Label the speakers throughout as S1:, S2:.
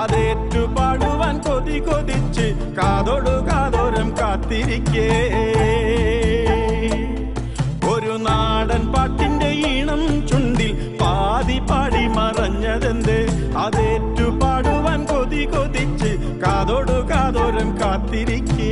S1: അതേറ്റുപാടുവാൻ കൊതി കൊതിച്ച് കാതോടു കാതോരം കാത്തിരിക്കേ ഒരു നാടൻ പാട്ടിന്റെ ഈണം ചുണ്ടിൽ പാതി പാടി മറഞ്ഞതെന്തേ അതേറ്റുപാടുവാൻ കൊതി കൊതിച്ച് കാതോടു കാതോരം കാത്തിരിക്കേ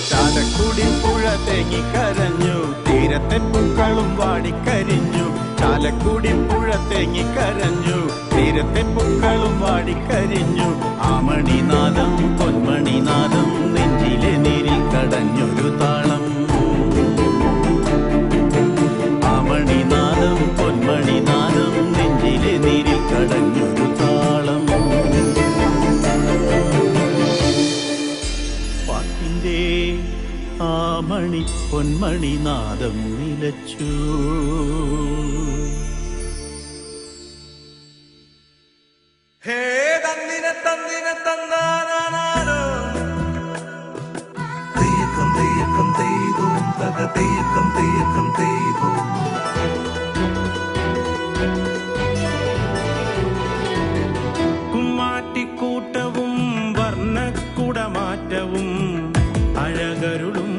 S1: ചാലക്കുടി പുഴ തേങ്ങിക്കരഞ്ഞു തീരത്തെ പൂക്കളും വാടിക്കരിഞ്ഞു ചാലക്കുടി പുഴ തേങ്ങിക്കരഞ്ഞു തീരത്തെ പൂക്കളും വാടിക്കരിഞ്ഞു ആമണിനാദം പൊന്മണിനാദം നെഞ്ചിലെ നീരിൽ കടഞ്ഞൊരു താളം ആമണിനാദം പൊന്മണിനാദം നെഞ്ചിലെ നീരിൽ കടഞ്ഞൊരു താളം പാട്ടിന്റെ ആമണി പൊന്മണിനാദം നിലച്ചു
S2: ഹേ തന്നിനെ തന്നിനെ തന്നാനാനോ തെയ്യക്കം തെയ്യക്കം തെയ്തു തക തെയ്യക്കം തെയ്യക്കം തെയ്തു
S1: കുമ്മാട്ടിക്കൂട്ടവും വർണ്ണക്കുടമാറ്റവും അഴകരുളും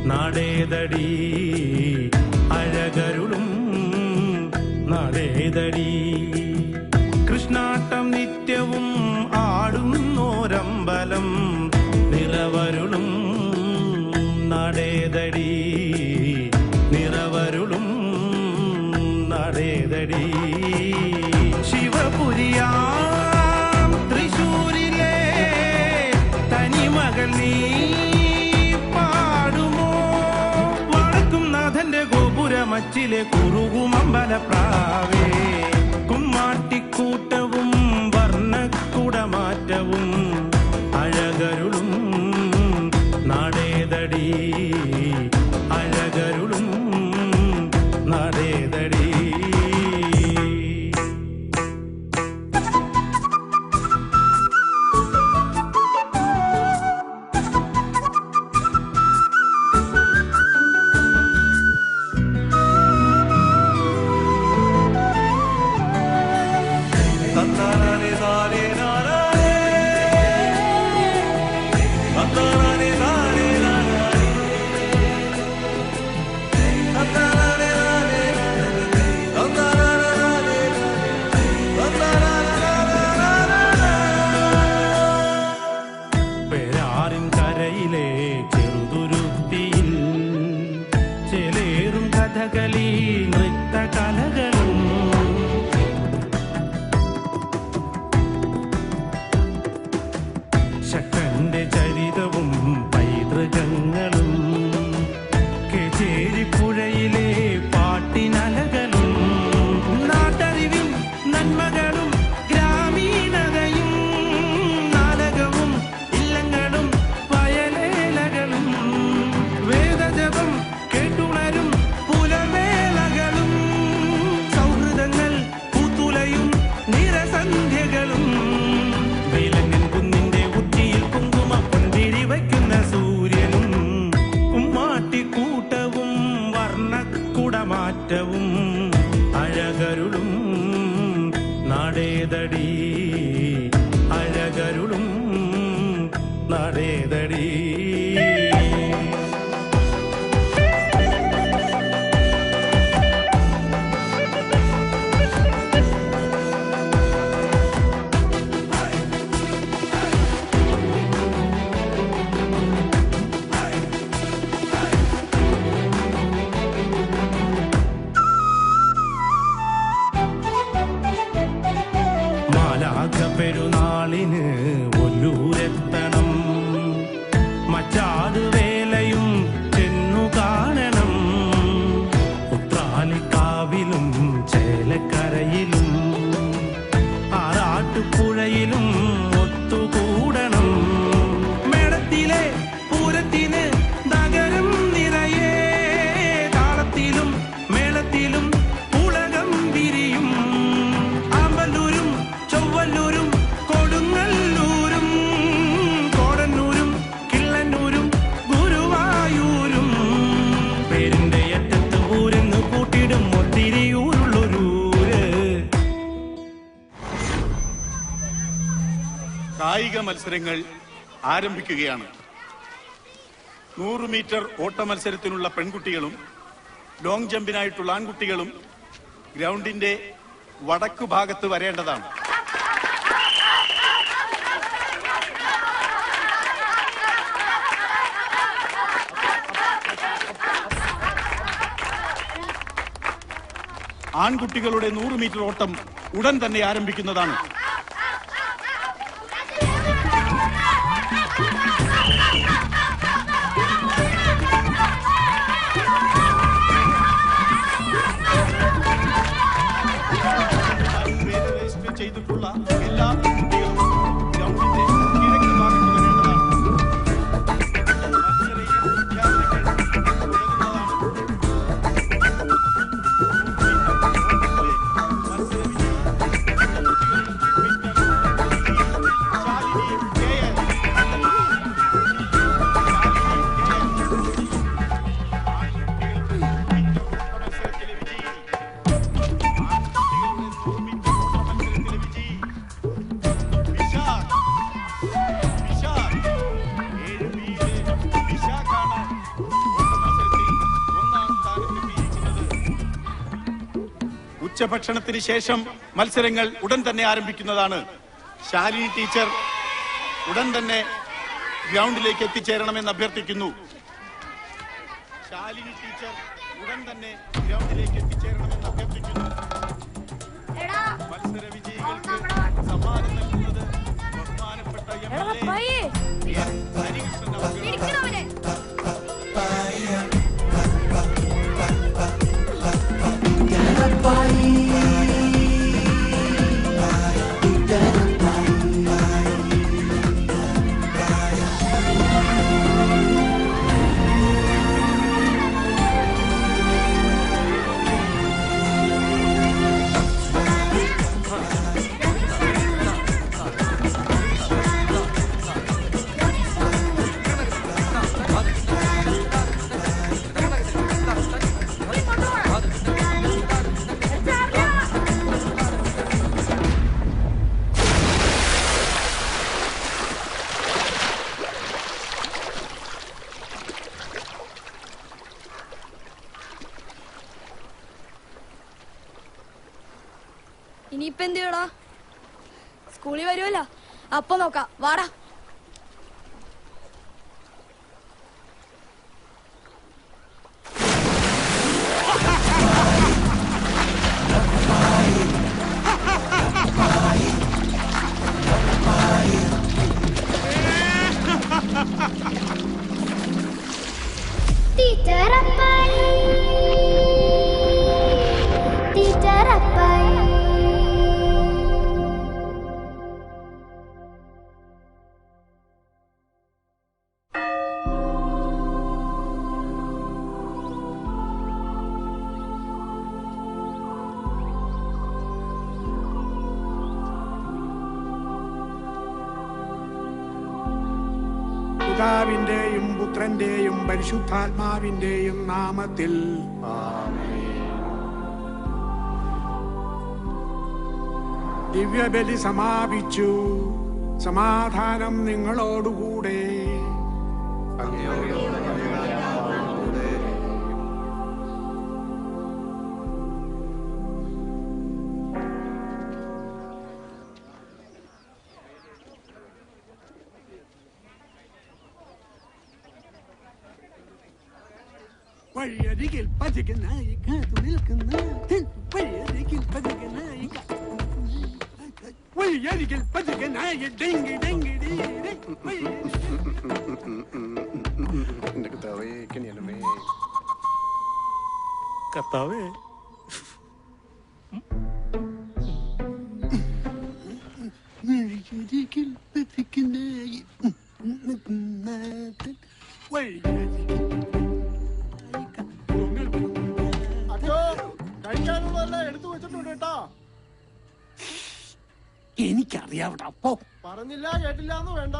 S1: നാടേതടി അഴകരുളും നാടേതടി കൃഷ്ണാട്ടം നിത്യവും ആടുന്നോരമ്പലം നിറവരുളും നടേതടി നിറവരുളും നടേതടി ശിവപുരിയാം തൃശൂരിലെ തനിമകൾ നീ പാടുമോ വടക്കും നാഥന്റെ ഗോപുരമച്ചിലെ കുറുകുമമ്പലപ്രാവേ കുമ്മാട്ടിക്കൂട്ടവും വർണ്ണക്കുടമാറ്റവും അഴകരുളും നാടേതടി അഴകരുളും നാടേതടി അഴകരുളും നാടേതടി അഴകരുളും നാടേതടി പെരുന്നാളിന് ഒല്ലൂരെത്തണം, മച്ചാട് വേലയും ചെന്നു കാണണം, ഉത്രാലിക്കാവിലും ചേലക്കരയിലും ആറാട്ടുപുഴയിലും ഒത്തുകൂടണം. മേളത്തിലെ പൂരത്തിന് നഗരം നിറയെ, താളത്തിലും മേളത്തിലും ഉലകം വിരിയും. ആമ്പല്ലൂരും ചൊവ്വല്ലൂരും കൊടുങ്ങല്ലൂരും കോടന്നൂരും കിള്ളന്നൂരും ഗുരുവായൂരും പേരിന്റെ അറ്റത്ത് ഊരെന്ന് കൂട്ടിടും ഒത്തിരി ഊരുള്ളൊരൂര്.
S3: കായിക മത്സരങ്ങൾ ആരംഭിക്കുകയാണ്. 100 മീറ്റർ ഓട്ട മത്സരത്തിനുള്ള പെൺകുട്ടികളും ലോങ് ജമ്പിനായിട്ടുള്ള ആൺകുട്ടികളും ഗ്രൗണ്ടിന്റെ വടക്കു ഭാഗത്ത് വരേണ്ടതാണ്. ആൺകുട്ടികളുടെ 100 മീറ്റർ ഓട്ടം ഉടൻ തന്നെ ആരംഭിക്കുന്നതാണ്. ചെയ്തിട്ടുള്ള എല്ലാ കുട്ടികളും ഗ്രൗണ്ടിന്റെ കിഴക്ക് ഭാഗത്ത് വരേണ്ടതാണ്. ഉച്ചഭക്ഷണത്തിന് ശേഷം മത്സരങ്ങൾ ഉടൻ തന്നെ ആരംഭിക്കുന്നതാണ്. ശാലിനി ടീച്ചർ ഉടൻ തന്നെ ഗ്രൗണ്ടിലേക്ക് എത്തിച്ചേരണമെന്ന് അഭ്യർത്ഥിക്കുന്നു. ശാലിനി ടീച്ചർ ഉടൻ തന്നെ ഗ്രൗണ്ടിലേക്ക് എത്തിച്ചേരണമെന്ന് അഭ്യർത്ഥിക്കുന്നു. മത്സര വിജയികൾക്ക് സമ്മാനം നൽകുന്നത് ബഹുമാനപ്പെട്ട ഹരികൃഷ്ണൻ അവരുടെ
S4: ഇനിയിപ്പോ എന്ത് ചെയ്യടാ? സ്കൂളിൽ വരുമല്ലോ, അപ്പൊ നോക്കാം. വാടാ.
S5: പിതാവിന്റെയും പുത്രന്റെയും പരിശുദ്ധാത്മാവിന്റെയും നാമത്തിൽ ദിവ്യബലി സമാപിച്ചു. സമാധാനം നിങ്ങളോടുകൂടെ. വഴിയരികിൽ പതികനായി കാത്തു നിൽക്കുന്ന വഴിയരികിൽ പതികനായി വഴിയരികിൽ പതികനായി ഡിങ്കി ഡിങ്കി ഡീ
S3: എന്റെ കർത്താവേ കനിയണമേ
S1: കർത്താവേ
S5: വഴിയരികിൽ പതികനായി
S3: അച്ഛോ കഴിക്കാനുള്ളതല്ല എടുത്തു വെച്ചിട്ടുണ്ട് കേട്ടോ.
S5: എനിക്കറിയാവിടെ അപ്പോ
S3: പറഞ്ഞില്ല കേട്ടില്ലാന്ന് വേണ്ട.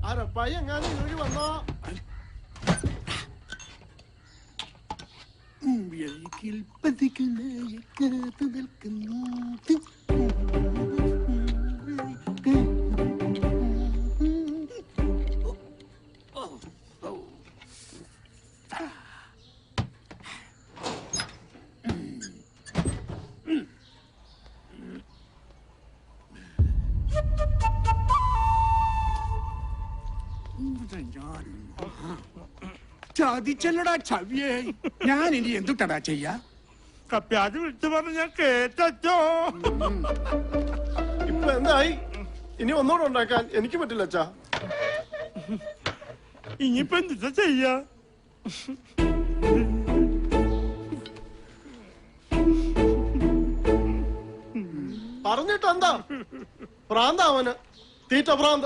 S3: ആരപ്പായി എങ്ങാനും ഇതുവഴി വന്നോ.
S5: വഴിയിൽ പതികനായി കാത്തു നിൽക്കുന്നു. ചതിച്ചല്ലടാ ചവിയേ. ഞാൻ ഇനി എന്തുട്ടടാ ചെയ്യാ?
S1: കപ്പ്യാജ് വിളിച്ചു പറഞ്ഞു ഞാൻ കേട്ടോ.
S3: ഇപ്പൊ എന്തായി? ഇനി ഒന്നുകൂടെ ഉണ്ടാക്കാൻ എനിക്ക് പറ്റില്ല അച്ഛാ.
S1: ഇനിയിപ്പോ എന്താ ചെയ്യാ?
S3: പറഞ്ഞിട്ട് എന്താ? ഭ്രാന്ത അവന്, തീറ്റ ഭ്രാന്ത.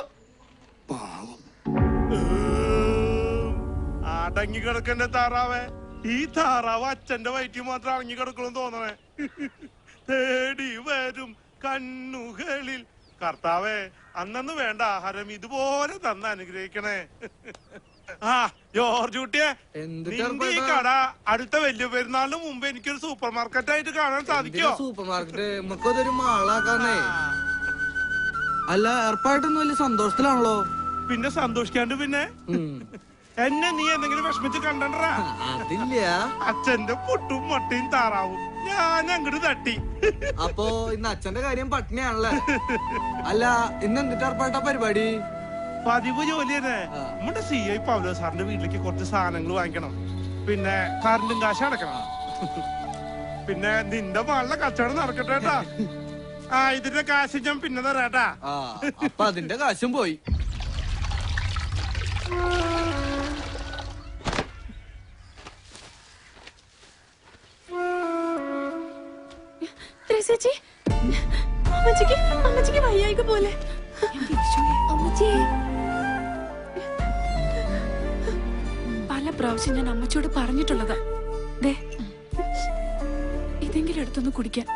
S5: പാവം.
S1: അടങ്ങി കിടക്കണ്ട താറാവേ. ഈ താറാവ് അച്ഛന്റെ വയറ്റിൽ മാത്രം അടങ്ങി കിടക്കണമെന്ന് തോന്നണേ. തേടി വരും കണ്ണുകളിൽ. കർത്താവേ, അന്നു വേണ്ട ആഹാരം ഇതുപോലെ തന്ന് അനുഗ്രഹിക്കണേ. ആ ജോർജ് കുട്ടിയെ, നിന്റെ ഈ കട അടുത്ത വലിയ പെരുന്നാളിന് മുമ്പ് എനിക്കൊരു സൂപ്പർ മാർക്കറ്റ് ആയിട്ട് കാണാൻ സാധിക്കോ?
S6: സൂപ്പർ മാർക്കറ്റ് നമുക്കതൊരു മാളാക്കാന്നേ. അല്ല, ഏർപ്പായിട്ടൊന്നും വലിയ സന്തോഷത്തിലാണല്ലോ.
S1: പിന്നെ സന്തോഷിക്കാണ്ട് പിന്നെ എന്നെ നീ എന്തെങ്കിലും വിഷമിച്ച് കണ്ടണ്ടാ?
S6: അതില്ല.
S1: അച്ഛന്റെ പൊട്ടും മട്ടയും താറാവും ഞാൻ അങ്ങോട്ട് തട്ടി.
S6: അപ്പൊ ഇന്ന് അച്ഛന്റെ കാര്യം പട്ടിണിയാണല്ലേ? അല്ല, ഇന്ന് എന്തിട്ട് ഏർപ്പാട്ട പരിപാടി?
S1: പതിവ് ജോലി തന്നെ. നമ്മുടെ CI പൗലോ സാറിന്റെ വീട്ടിലേക്ക് കുറച്ച് സാധനങ്ങൾ വാങ്ങിക്കണം. പിന്നെ കറണ്ടും കാശ് അടക്കണം. പിന്നെ നിന്റെ മകളുടെ കച്ചവടം നടക്കട്ടെ. ആ ഇതിന്റെ കാശ് ഞാൻ പിന്നെ തരാട്ടാ.
S6: അപ്പൊ അതിന്റെ കാശും പോയി.
S7: ചേച്ചി, അമ്മച്ചിക്ക് വയ്യായിക പോലെ. പല പ്രാവശ്യം ഞാൻ അമ്മച്ചിയോട് പറഞ്ഞിട്ടുള്ളതാ. ദേ, ഇതെങ്കിലും എടുത്തൊന്ന് കുടിക്കാൻ.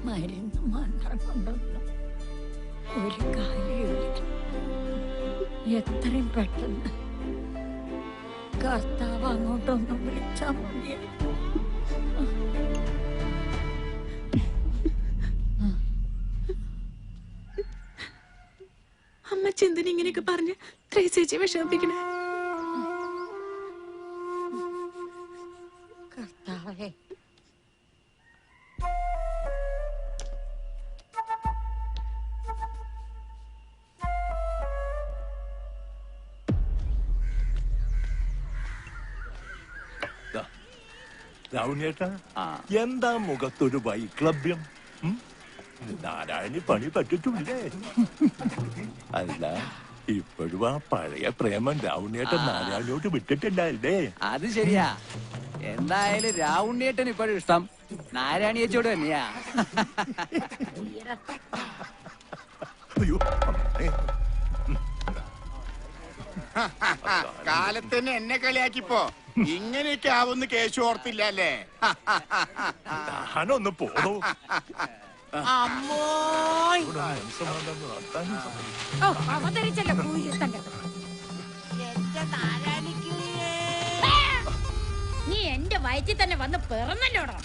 S8: മരുന്ന് മാത്രം കൊണ്ടൊന്നും ഒരു കാര്യമില്ല. എത്രയും പെട്ടെന്ന് കർത്താവ് അങ്ങോട്ടൊന്നും വിളിച്ചാൽ മതിയായി.
S7: അമ്മച്ചി എന്തിനാ ഇങ്ങനെയൊക്കെ പറഞ്ഞ് ത്രേസ്യേച്ചിയെ വിഷമിപ്പിക്കണേ?
S8: കർത്താവേ,
S9: രാവുണ്ണേട്ടാ, എന്താ മുഖത്തൊരു വൈക്ലഭ്യം? നാരായണി പണി പറ്റിട്ടില്ലേ? അല്ല, ഇപ്പോഴും ആ പഴയ പ്രേമം രാവുണ്ണേട്ടൻ നാരായണിയോട്ട് വിട്ടിട്ടില്ലേ?
S6: അത് ശരിയാ. എന്തായാലും രാവുണ്ണിയേട്ടൻ ഇപ്പോഴും ഇഷ്ടം നാരായണിയേച്ചോട് തന്നെയാ.
S9: അയ്യോ,
S3: കാലത്തിന് എന്നെ കളിയാക്കിപ്പോ ഇങ്ങനെയൊക്കെ ആവുന്ന കേശു ഓർത്തില്ല അല്ലേ?
S9: ഞാനൊന്ന് പോണു.
S8: നീ എന്റെ വയറ്റിൽ തന്നെ വന്ന് പിറന്നല്ലോടാ.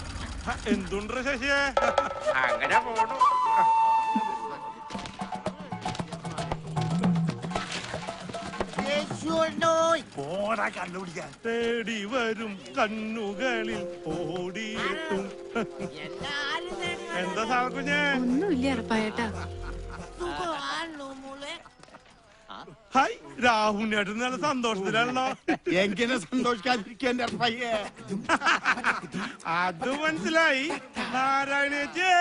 S1: എന്തുണ്ട് ശശിയെ? അങ്ങനെ പോണു.
S9: പോടാ കണ്ടുപിടിക്കാൻ.
S1: തേടി വരും കണ്ണുകളിൽ ഓടിയിട്ടും. എന്താ സാർ കുഞ്ഞേ?
S7: ഒന്നുമില്ല അറപ്പായേട്ടാ.
S1: ഹായ് രാഹുലിനായിട്ട് നല്ല സന്തോഷത്തിലാണല്ലോ.
S3: എങ്ങനെ സന്തോഷിക്കാതിരിക്കുക എന്റെ പയ്യെ?
S1: അത് മനസ്സിലായി. നാരായണേച്ചേ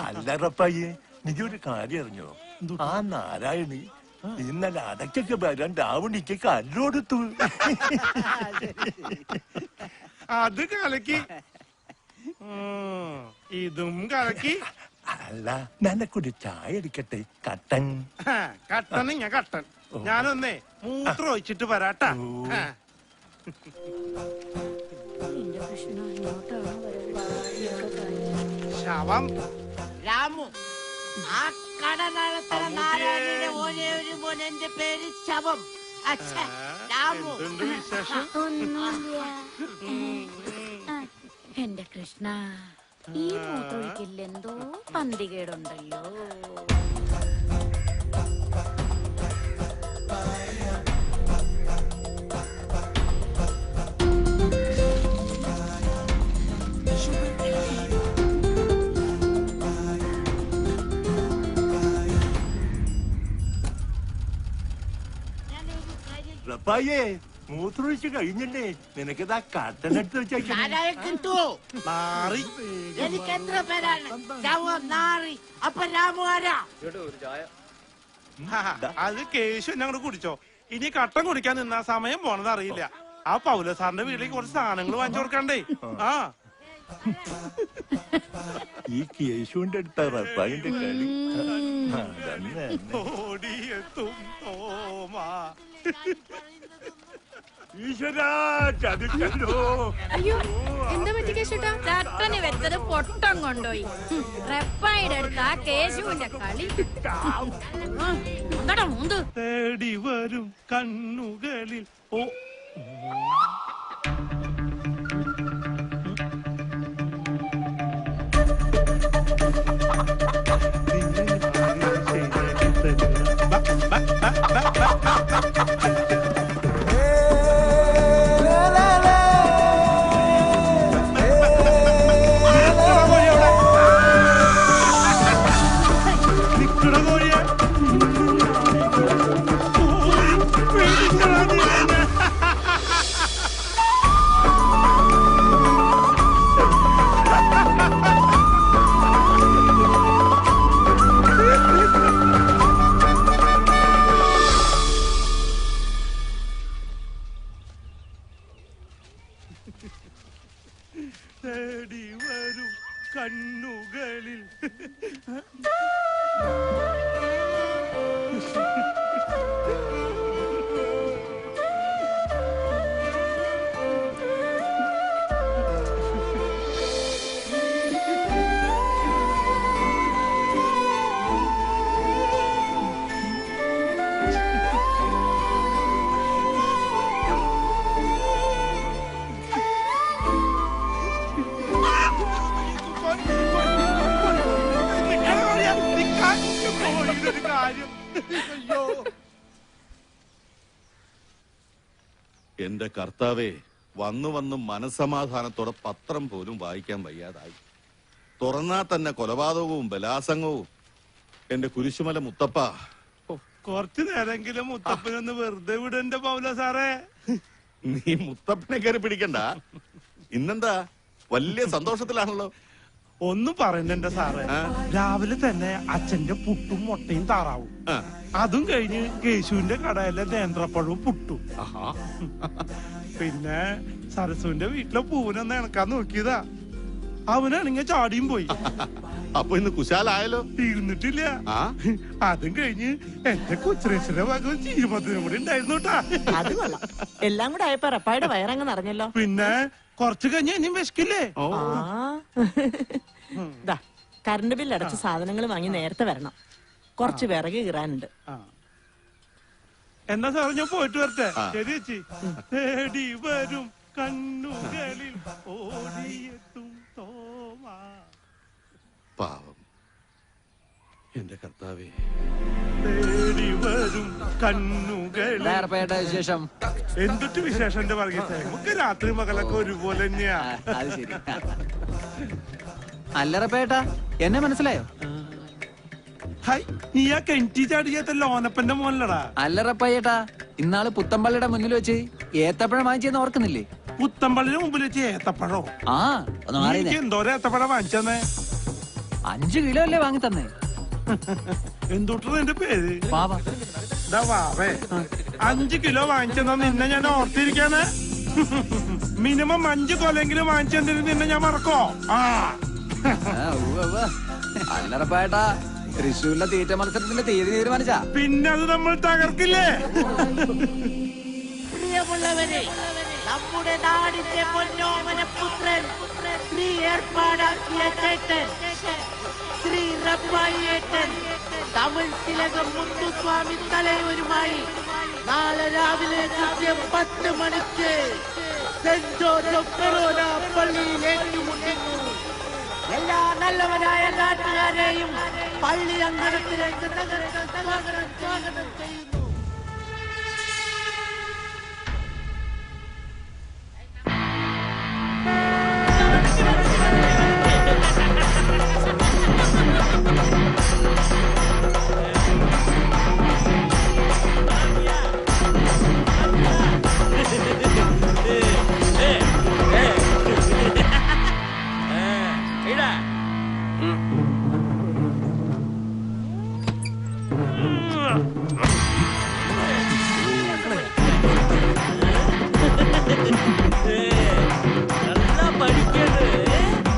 S9: അല്ലറപ്പയ്യെ, നീ ഒരു കാര്യം അറിഞ്ഞോ? ആ നാരായണി ഇന്നലെ അടക്കൊക്കെ വരാൻ രാവണിക്ക് കല്ലോടുത്തു.
S1: അത് കലക്കി. ഇതും കലക്കി.
S9: അല്ല, നിനക്കൊരു ചായ എടുക്കട്ടെ? കട്ടൻ.
S1: കട്ടൻ ഞാൻ കട്ടൻ. ഞാനൊന്നേ മൂത്രം ഒഴിച്ചിട്ട് വരാട്ടാ. ശവം
S10: രാമു, ആ കട നടത്തുന്ന നാരായണന്റെ ഒരേ ഒരു മോൻ, എന്റെ പേര് ശവം. അച്ഛാ, രാമു.
S1: എന്തുണ്ട് വിശേഷം?
S8: എന്റെ കൃഷ്ണ, ഈ മൂത്തൊഴിക്കിൽ എന്തോ പന്തികേടുണ്ടല്ലോ.
S9: റപ്പായേ, മൂത്രമൊഴിച്ച് കഴിഞ്ഞല്ലേ? നിനക്കിതാ കട്ടനെടുത്ത് വെച്ചേക്കാം.
S1: മാറി.
S10: എനിക്ക് എത്ര പേരാണ്? ശവം, നാറി. അപ്പൊ രാമു ആരാ?
S1: അത് കേശു എന്നെ അങ്ങോട്ട് കുടിച്ചോ. ഇനി കട്ടൻ കുടിക്കാൻ നിന്നാ സമയം പോണത് അറിയില്ല. ആ പൗല സാറിന്റെ വീട്ടിലേക്ക് കുറച്ച് സാധനങ്ങൾ വാങ്ങിച്ചു കൊടുക്കണ്ടേ? ആ
S9: ഈ കേശുവിന്റെ അടുത്ത റപ്പായിന്റെ കളി. അതന്നെ.
S1: ഓടിയെത്തും തോമാ.
S9: ഈശ്വരാ, ചതിക്കല്ലോ.
S7: അയ്യോ എന്താ പറ്റി കേശുട്ടാ?
S8: ചട്ടന് വെച്ചത് പൊട്ടം കൊണ്ടുപോയി. റെപ്പായുടെ അടുത്ത് ആ കേശുവിന്റെ കളി. എന്താടാ മൂന്ന്
S1: തേടി വരും കണ്ണുകളിൽ. ഓ തേടി വരും കണ്ണുകളിൽ.
S3: എന്റെ കർത്താവേ, വന്നു വന്ന് മനസ്സമാധാനത്തോടെ പത്രം പോലും വായിക്കാൻ വയ്യാതായി. തുറന്നാ തന്നെ കൊലപാതകവും ബലാസംഗവും. എന്റെ കുരിശുമല മുത്തപ്പ,
S1: കുറച്ചു നേരെങ്കിലും മുത്തപ്പനൊന്ന് വെറുതെ വിടന്റെ പൗല സാറേ.
S3: നീ മുത്തപ്പനെ കയറി പിടിക്കണ്ട. ഇന്നെന്താ വലിയ സന്തോഷത്തിലാണല്ലോ?
S1: ഒന്നും പറയണ്ട സാറേ. രാവിലെ തന്നെ അച്ഛന്റെ പുട്ടും മുട്ടയും താറാവും. അതും കഴിഞ്ഞ് കേശുവിന്റെ കടയിലെ നേന്ത്രപ്പഴവും പുട്ടും. പിന്നെ സരസുവിന്റെ വീട്ടിലെ പൂവിനൊന്ന് ഇണക്കാൻ നോക്കിയതാ. അവനാണെങ്കിൽ ചാടിയും പോയി.
S3: അപ്പൊ ഇന്ന് കുശാലായല്ലോ.
S1: തീർന്നിട്ടില്ല. അതും കഴിഞ്ഞ് എന്റെ കൊച്ചുരേശ്വര ഭാഗം ചീരുമത്തിനും കൂടി ഉണ്ടായിരുന്നു കേട്ടാ.
S10: അത് കൊള്ളാം. എല്ലാം കൂടെ ആയപ്പോ റപ്പായുടെ വയറങ്ങ് നിറഞ്ഞല്ലോ.
S1: പിന്നെ കൊറച്ചു കഴിഞ്ഞ് ഇനിയും വിശക്കില്ലേ?
S10: കറണ്ട് ബില്ല് അടച്ച് സാധനങ്ങൾ വാങ്ങി നേരത്തെ വരണം. കുറച്ച് വിറക് കീറാനുണ്ട്.
S1: എന്നാ സാറേ ഞാൻ പോയിട്ട് വരട്ടെ. ശരി ചേച്ചി. തേടി വരും കണ്ണുകളിൽ ഓടിയെത്തും തോമാ.
S3: പാവം എന്റെ കർത്താവേ.
S1: തേടി വരും കണ്ണുകളിൽ.
S6: വിശേഷം
S1: എന്തൊട്ട് വിശേഷം എന്റെ വർഗീസേ? നമുക്ക് രാത്രി മകളൊക്കെ ഒരുപോലെ തന്നെയാ.
S6: അത് ശരി. അല്ലറപ്പേട്ട എന്നെ മനസ്സിലായോ?
S1: ഹായ് നീ ആ കെഞ്ചി ചാടിയാത്ത ലോനപ്പന്റെ മോനല്ലടാ.
S6: അല്ലറപ്പയ്യേട്ടാ, ഇന്നാള് പുത്തമ്പള്ളിയുടെ മുന്നിൽ വെച്ച് ഏത്തപ്പഴം വാങ്ങിച്ചെന്ന് ഓർക്കുന്നില്ലേ?
S1: പുത്തമ്പള്ളിന് മുമ്പിൽ വെച്ച് ഏത്തപ്പഴോ?
S6: ആ
S1: എനിക്ക് എന്തോരം ഏത്തപ്പഴം വാങ്ങിച്ചെന്നേ?
S6: 5 കിലോ അല്ലേ വാങ്ങി തന്നെ.
S1: എന്തുട്ടാ എന്റെ പേര്?
S6: പാവ
S1: വാവേ, 5 കിലോ വാങ്ങിച്ചെന്നാ നിന്നെ ഞാൻ ഓർത്തിരിക്കാന്. മിനിമം 5 കൊലെങ്കിലും വാങ്ങിച്ചെന്നിട്ട് നിന്നെ ഞാൻ മറക്കോ?
S6: അല്ലറപ്പേട്ടാ, തൃശ്ശൂരിലെ തീറ്റ മത്സരത്തിന്റെ തീയതി തീരുമാനിച്ചാ
S1: പിന്നെ അത് നമ്മൾ തകർക്കില്ലേ?
S10: പ്രിയമുള്ളവരെ, നമ്മുടെ നാടിന്റെ പൊന്നോമന പുത്രൻ ശ്രീ ഏർപ്പാടാക്കിയ ചേട്ടൻ ശ്രീ റബ്ബായിയേട്ടൻ തമിഴ് തിലകം മുത്തുസ്വാമി തലവരുമായി നാളെ രാവിലെ കൃത്യം 10 മണിക്ക് സെന്റ് ജോസഫ് ഫെറോന പള്ളിയിൽ ഏറ്റുമുട്ടുന്നു. എല്ലാ നല്ലവരായ നാട്ടുകാരെയും പള്ളി അങ്കണത്തിലേക്ക് സ്വാഗതം ചെയ്യുന്നു.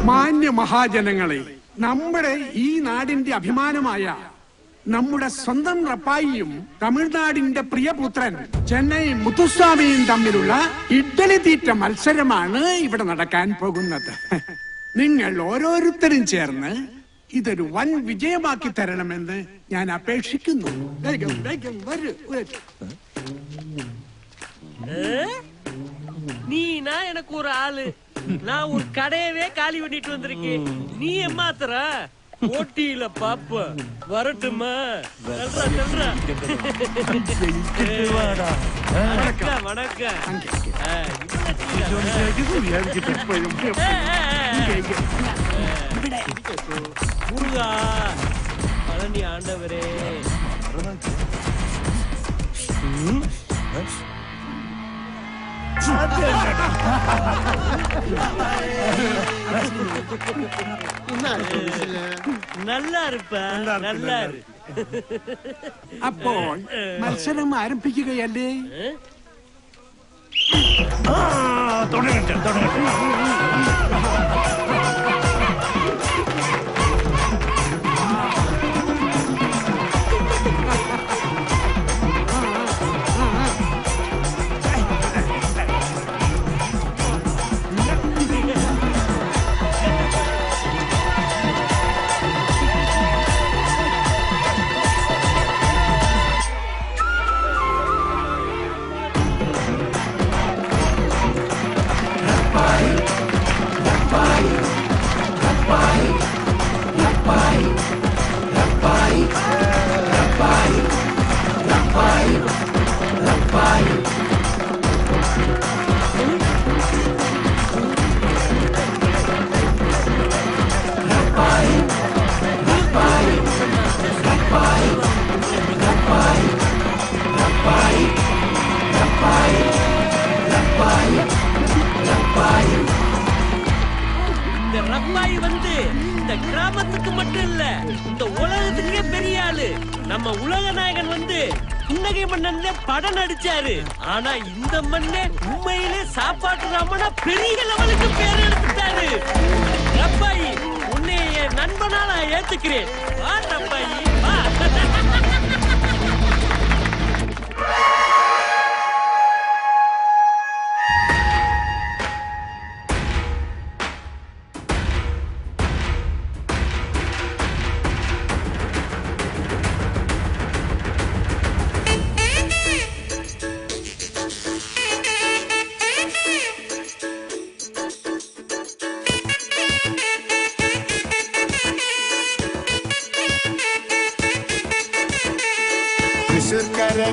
S5: മാന്യ മഹാജനങ്ങളെ, നമ്മുടെ ഈ നാടിന്റെ അഭിമാനമായ നമ്മുടെ സ്വന്തം റപ്പായിയും തമിഴ്നാടിന്റെ പ്രിയപുത്രൻ ചെന്നൈ മുത്തുസ്വാമിയും തമ്മിലുള്ള ഇഡ്ഡലി തീറ്റ മത്സരമാണ് ഇവിടെ നടക്കാൻ പോകുന്നത്. നിങ്ങൾ ഓരോരുത്തരും ചേർന്ന് ഇതൊരു വൻ വിജയമാക്കി തരണമെന്ന് ഞാൻ അപേക്ഷിക്കുന്നു. വേഗം വേഗം വരൂ.
S11: நீனா எனக்கு ஒரு ஆளு, நான் ஒரு கடையவே காலி பண்ணிட்டு வந்திருக்கேன். நீ ஏமாத்துற ஓட்டியில பாப்ப வரட்டுமா? வணக்கம் வணக்கம். முருகா பழனி ஆண்டவரே, நல்லா இருப்ப, நல்லா இரு.
S5: അപ്പോൾ മത്സരം ആരംഭിക്കുകയല്ലേ?
S9: തുടങ്ങട്ടെ തുടങ്ങട്ടെ. இந்த ரப்பாய் வந்து இந்த கிராமத்துக்கு மட்டும் இல்ல, இந்த உலகத்துக்கே பெரிய ஆளு. நம்ம உலக நாயகன் வந்து புன்னகை மன்னன்ல படம் நடிச்சாரு. ஆனா இந்த மண்ணே உண்மையிலே சாப்பாட்டு ராமனா பெரிய லெவலுக்கு பேர் எடுத்துட்டாரு. ரப்பாய், உன்னை என் நண்பனா நான் ஏத்துக்கிறேன். வா ரப்பாய் வா.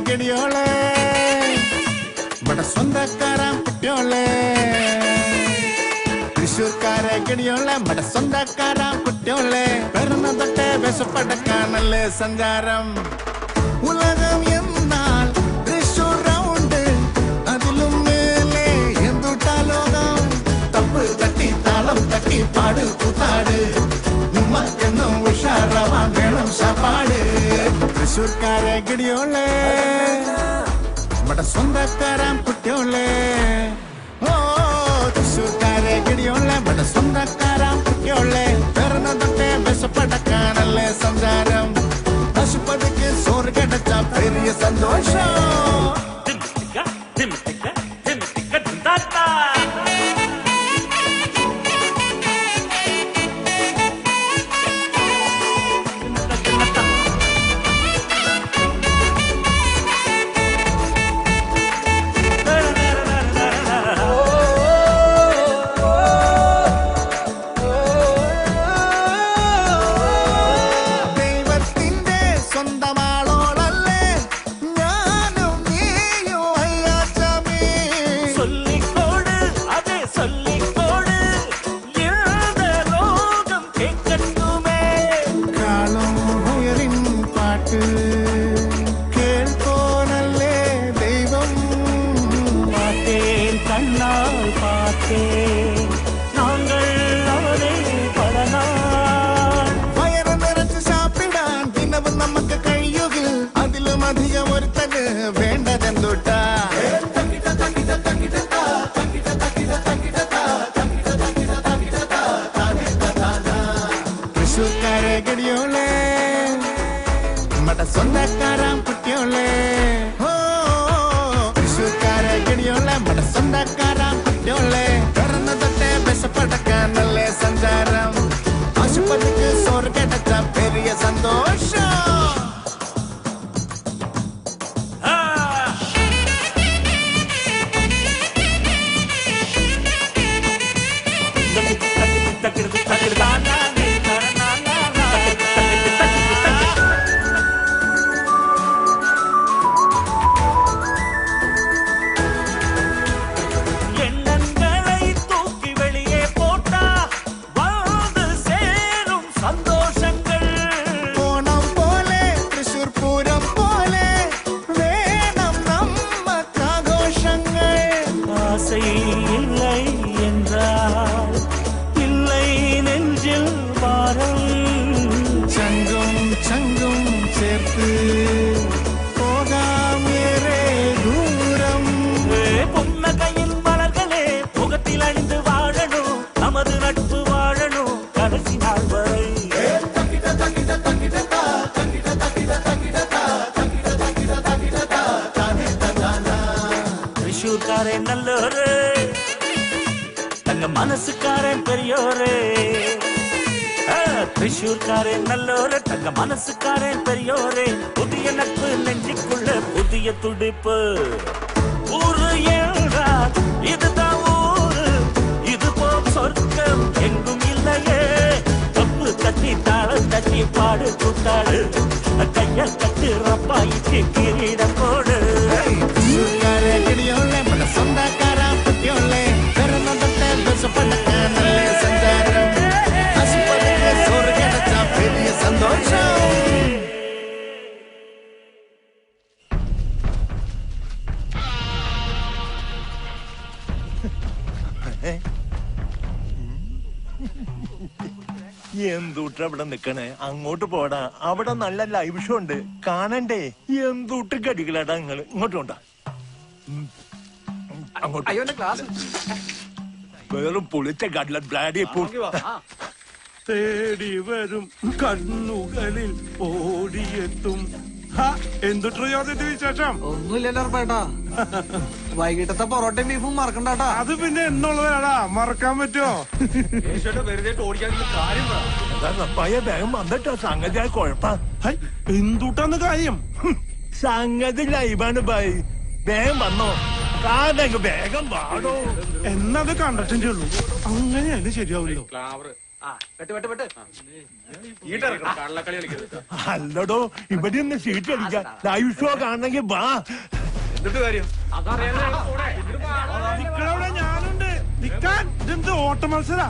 S12: ഗടിയോളെ ഇവിടെ സ്വന്തക്കാരാൻ കുട്ടിയോളെ തൃശ്ശൂർക്കാരെ ഗടിയോളെ മട സ്വന്തക്കാരാ കുട്ടിയോളെ പിറന്ന തൊട്ടേ വിശപ്പടക്കാണല്ലേ സഞ്ചാരം ഉലകം എന്നാൽ തൃശ്ശൂർ റൗണ്ട് അതിലും മേലെ എന്തുട്ടാ ലോകം തപ്പ് തട്ടി താളം തട്ടി പാട് കൂത്താട് നമ്മക്കെന്നും ഉഷാറാവാൻ വേണം ശാപ്പാട് തൃശ്ശൂർക്കാരെ ഗടിയോളെ മട സ്വന്തക്കാരാം കുട്ടിയോളെ ഓ തൃശ്ശൂർക്കാരെ ഗടിയോളെ മട സ്വന്തക്കാരാം കുട്ടിയോളെ പിറന്ന തൊട്ടേ വിശപ്പടക്കാണല്ലേ സഞ്ചാരം പശുപതിക്ക് സോറ് കിടച്ച പെരിയ സന്തോഷം സ്വന്തക്കാരാം കുട്ടിയോളെ തൃശ്ശൂർക്കാരെ ഗടിയോളെ മട സ്വന്തക്കാരാം കുട്ടിയോളെ പിറന്ന തൊട്ടേ വിശപ്പടക്കാനല്ലേ സഞ്ചാരം ആശുപത്രിക്ക് സോറ് കിടച്ച പെരിയ സന്തോഷം
S13: മനസ്സുകാരൻ പെരിയോരേ തൃശ്ശൂർക്കാരൻ നല്ലോരെ തങ്ക മനസ്സുകാരൻ പെരിയോരേ പുതിയ നட்பு നെഞ്ചിക്കുള്ള പുതിയ തുടിപ്പ് ஊரு ஏழா இதுதான் ஊரு இது போல் சொர்க்கம் எங்கும் இல்லையே தப்பு தட்டி தாளம் தட்டி பாடு கூத்தாடு கைய கட்டு ரப்பாயிட்டு கிரீடம் போடு
S12: തൃശ്ശൂർക്കാരെ ഗടിയോളെ മട സ്വന്തക്കാരാം കുട്ടിയോളെ പിറന്ന തൊട്ടേ വിശപ്പടക്കാനല്ലേ സഞ്ചാരം ആശുപത്രിക്ക് സോറ് കിടച്ച പെരിയ സന്തോഷം
S13: എന്തൂട്ട് അവിടെ നിക്കണേ അങ്ങോട്ട് പോടാ അവിടെ നല്ല ലൈവ് ഷോ ഉണ്ട് കാണണ്ടേ എന്തൂട്ട് ഗടികളാടാ നിങ്ങള് ഇങ്ങോട്ട് കൊണ്ടാ വെറും പൊളിച്ച ഗഡ്ല ബ്ലാഡി
S1: തേടി വരും കണ്ണുകളിൽ ഓടിയെത്തും എന്തുട്ടോ വിശേഷം
S6: ഒന്നുമില്ലല്ലോ പേട്ടാ വൈകിട്ടത്തെ പൊറോട്ടയും ബീഫും മറക്കണ്ടാട്ടാ
S1: അത് പിന്നെ എന്നുള്ളതാടാ മറക്കാൻ പറ്റുമോ
S13: വേഗം വന്നിട്ടോ സംഗതി കുഴപ്പ
S1: എന്തുട്ടാന്ന് കാര്യം
S13: സംഗതി ലൈവാണ് ബായ് വേഗം വന്നോ കാതങ്ങ് വേഗം പാടോ
S1: എന്നത് കണ്ടിട്ടേ ഉള്ളൂ അങ്ങനെയായാലും ശരിയാവില്ലോ
S13: അല്ലടോ ഇവിടെ ഒന്ന് സീറ്റ് അടിക്കാം ലൈവ് ഷോ കാണണമെങ്കിൽ വാ
S1: ഞാനുണ്ട് നിക്കാൻ ഇതെന്ത് ഓട്ട മത്സര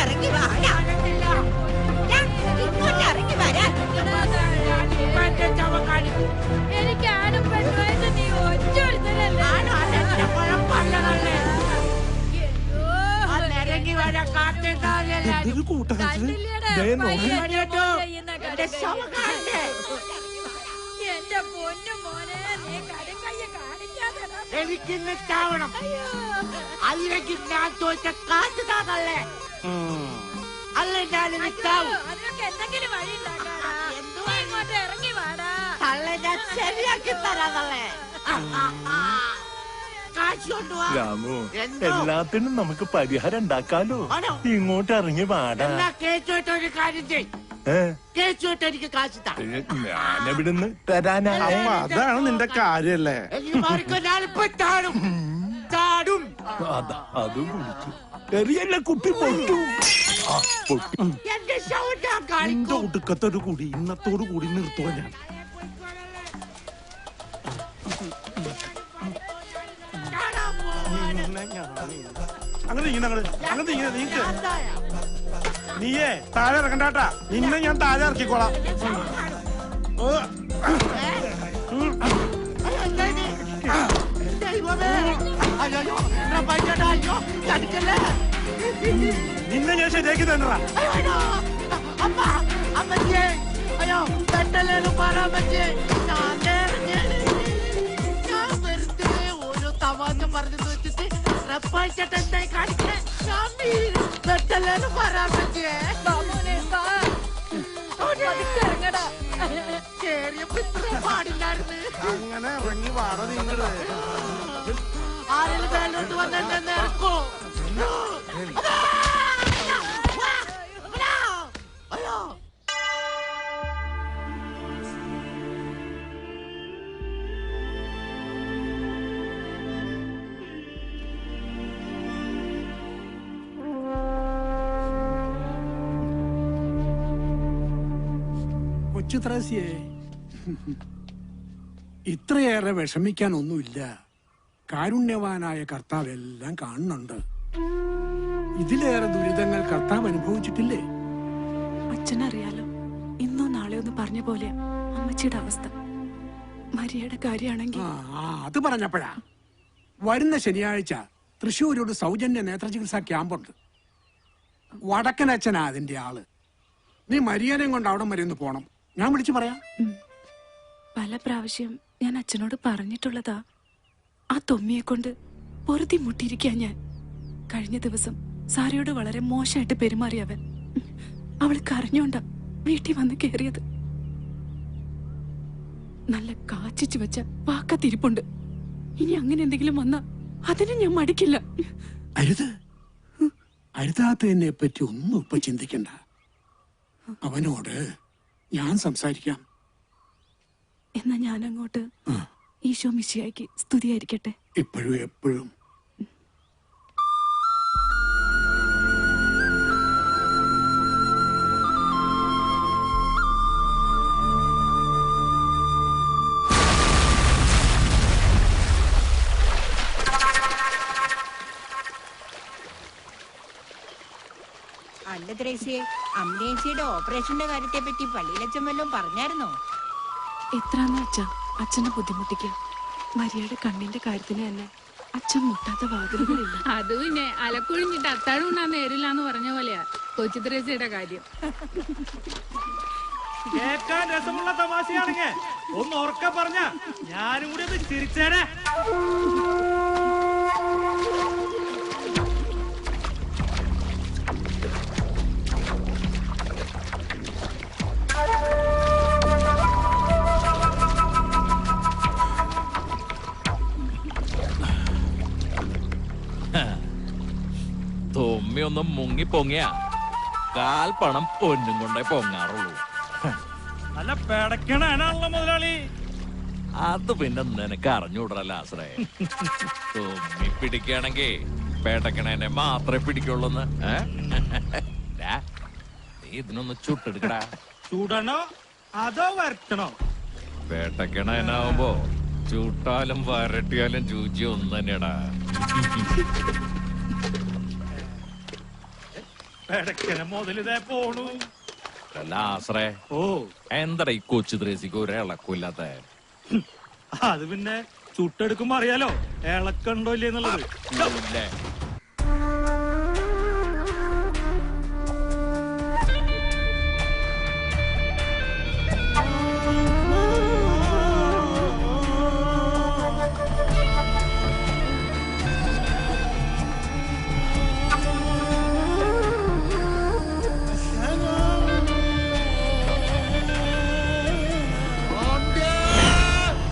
S10: ഇറങ്ങി വരാൻ
S8: എനിക്ക് ആരും പെണ്ണുമായിട്ട് നീ ഒറ്റ എന്റെ പൊന്നു മോനെ നീ കടുങ്കയ്യ കാണിക്കാതെ
S10: എനിക്കിന്ന് ചാവണം അതിലേക്ക് ഞാൻ തോറ്റ കാറ്റ് താതല്ലേ അല്ല ഞാനിന്ന് ചാവും
S8: അതിനൊക്കെ എന്തെങ്കിലും വഴി ഇങ്ങോട്ട് ഇറങ്ങി വാടാ
S10: തള്ളെ ഞാൻ ശരിയാക്കി തരാതല്ലേ കാശ് കൊണ്ടുപോവാ
S13: രാമു എല്ലാത്തിനും നമുക്ക് പരിഹാരം ഉണ്ടാക്കാലോ. ഇങ്ങോട്ട് ഇറങ്ങി വാടാ.
S10: കേച്ചോട്ടൊരു കാര്യം ചെയ്. കേച്ചോട്ട് എനിക്ക് കാശ് താ.
S13: ഞാനെവിടുന്ന് തരാനാ?
S1: അതാണ് നിന്റെ കാര്യല്ലേ?
S10: ചാടും ചാടും
S13: അതും കുടിച്ചു ചെറിയല്ല കുപ്പി പൊട്ടു.
S10: എന്റെ ഷൗട്ടാ കാണിക്കും.
S1: ഒടുക്കത്തൊരു കൂടി ഇന്നത്തോടു കൂടി നിർത്തുവാ ഞാൻ. അങ്ങനെ നീക്ക് നീയേ താഴെ ഇറക്കണ്ടാട്ടാ. നിന്നെ ഞാൻ താഴെ ഇറക്കിക്കോളാം. നിന്നെ ഞാൻ ശരിയാക്കി തന്നതാ.
S10: അയ്യോ പെട്ടല്ലേലും പറയാൻ പറ്റേ ഓരോ തമാശ പറഞ്ഞു വെച്ചിട്ട് റപ്പായിട്ടെന്തായി കാണിക്കേ പെട്ടല്ലേലും പറയാൻ പറ്റേ കേറിയപ്പോ ഇത്ര പാടില്ലായിരുന്നു.
S1: അങ്ങനെ ഇറങ്ങി വാട നിങ്ങള്.
S10: ആരെങ്കിലും മേലോട്ട് വന്നെന്നെ നേർക്കോ. അയ്യോ
S5: കൊച്ചു ത്രേസ്യേ, ഇത്രയേറെ വിഷമിക്കാനൊന്നുമില്ല. കാരുണ്യവാനായ കർത്താവ് എല്ലാം കാണുന്നുണ്ട്. ഇതിലേറെ ദുരിതങ്ങൾ കർത്താവ് അനുഭവിച്ചിട്ടില്ലേ?
S7: അച്ഛനറിയാലോ, ഇന്നോ നാളെയോ ഒന്ന് പറഞ്ഞ പോലെ അമ്മച്ചിയുടെ അവസ്ഥ. മരിയയുടെ കാര്യമാണെങ്കിൽ
S5: അത് പറഞ്ഞപ്പോഴാ വരുന്ന ശനിയാഴ്ച തൃശ്ശൂർ ഒരു സൗജന്യ നേത്രചികിത്സാ ക്യാമ്പുണ്ട്. വടക്കനച്ഛനാ അതിന്റെ ആള്. നീ മരിയനെയും കൊണ്ട് അവിടം വരെ ഒന്ന് പോണം. ഞാൻ വിളിച്ചു പറയാം.
S7: പല പ്രാവശ്യം ഞാൻ അച്ഛനോട് പറഞ്ഞിട്ടുള്ളതാ. ആ തൊമ്മിയെ കൊണ്ട് പൊറുതി മുട്ടിയിരിക്കാ ഞാൻ. കഴിഞ്ഞ ദിവസം സാരയോട് വളരെ മോശമായിട്ട് പെരുമാറിയവൻ. അവൾ കരഞ്ഞോണ്ടാ വീട്ടിൽ വന്ന് കേറിയത്. നല്ല കാച്ചിച്ചു വെച്ച വാക്കത്തിരിപ്പുണ്ട്. ഇനി അങ്ങനെ എന്തെങ്കിലും വന്നാ അതിന് ഞാൻ മടിക്കില്ല.
S5: അരുത്, അരുതാത്തതിനെ പറ്റി ഒന്നും ഇപ്പൊ ചിന്തിക്കണ്ട. അവനോട് ഞാൻ സംസാരിക്കാം.
S7: എന്നാ ഞാൻ അങ്ങോട്ട്. ഈശോ മിശിഹായ്ക്ക് സ്തുതിയായിരിക്കട്ടെ.
S5: എപ്പോഴും എപ്പോഴും.
S14: അല്ല ത്രേസ്യേ, അമ്മേച്ചിയുടെ ഓപ്പറേഷന്റെ കാര്യത്തെ പറ്റി പള്ളിയിലച്ഛൻ വല്ലതും പറഞ്ഞായിരുന്നോ?
S7: എത്രാന്ന് വെച്ചാ അച്ഛനെ ബുദ്ധിമുട്ടിക്കുക. മരിയയുടെ കണ്ണിന്റെ കാര്യത്തിന് തന്നെ അച്ഛൻ മുട്ടാത്ത വാതിലുകളില്ല.
S15: അത് പിന്നെ അലക്കുഴിഞ്ഞിട്ട് അത്താഴം ഉണ്ണാൻ നേരില്ലാന്ന് പറഞ്ഞ പോലെയാ കൊച്ചു ത്രേസ്യയുടെ കാര്യം.
S11: കേൾക്കാൻ രസമുള്ള തമാശയാണെങ്കിൽ ഒന്ന് ഉറക്കെ പറഞ്ഞ ഞാനും കൂടി ഒന്ന് ചിരിച്ചേനെ.
S16: തൊമ്മിയൊന്നും മുങ്ങി പൊങ്ങിയ കാൽപ്പണം പൊന്നും കൊണ്ടേ പൊങ്ങാറുള്ളൂ.
S11: നല്ല പേടക്കണാണല്ലോ മുതലാളി.
S16: അത് പിന്നെ നിനക്ക് അറിഞ്ഞൂടല്ല ആശ്രയ. തൊമ്മി പിടിക്കുകയാണെങ്കിൽ പേടക്കണേനെ മാത്രമേ പിടിക്കുള്ളൂന്ന്. നീ ഇതിനൊന്ന് ചുട്ടെടുക്കടാ.
S11: ചൂടണോ അതോ വരട്ടണോ?
S16: പേട്ടക്കണേനാവുമ്പോ ചൂട്ടാലും വരട്ടിയാലും ചൂച്ചി ഒന്ന് തന്നെയാടാ.
S1: മുതലിതേ പോണു.
S16: അല്ല ആശ്രേ, എന്താ ഈ കൊച്ചു ത്രേസിക്ക് ഒരു ഇളക്കില്ലാത്ത?
S1: അത് പിന്നെ ചുട്ടെടുക്കുമ്പോ അറിയാലോ ഇളക്കണ്ടോ ഇല്ലേ എന്നുള്ളത്.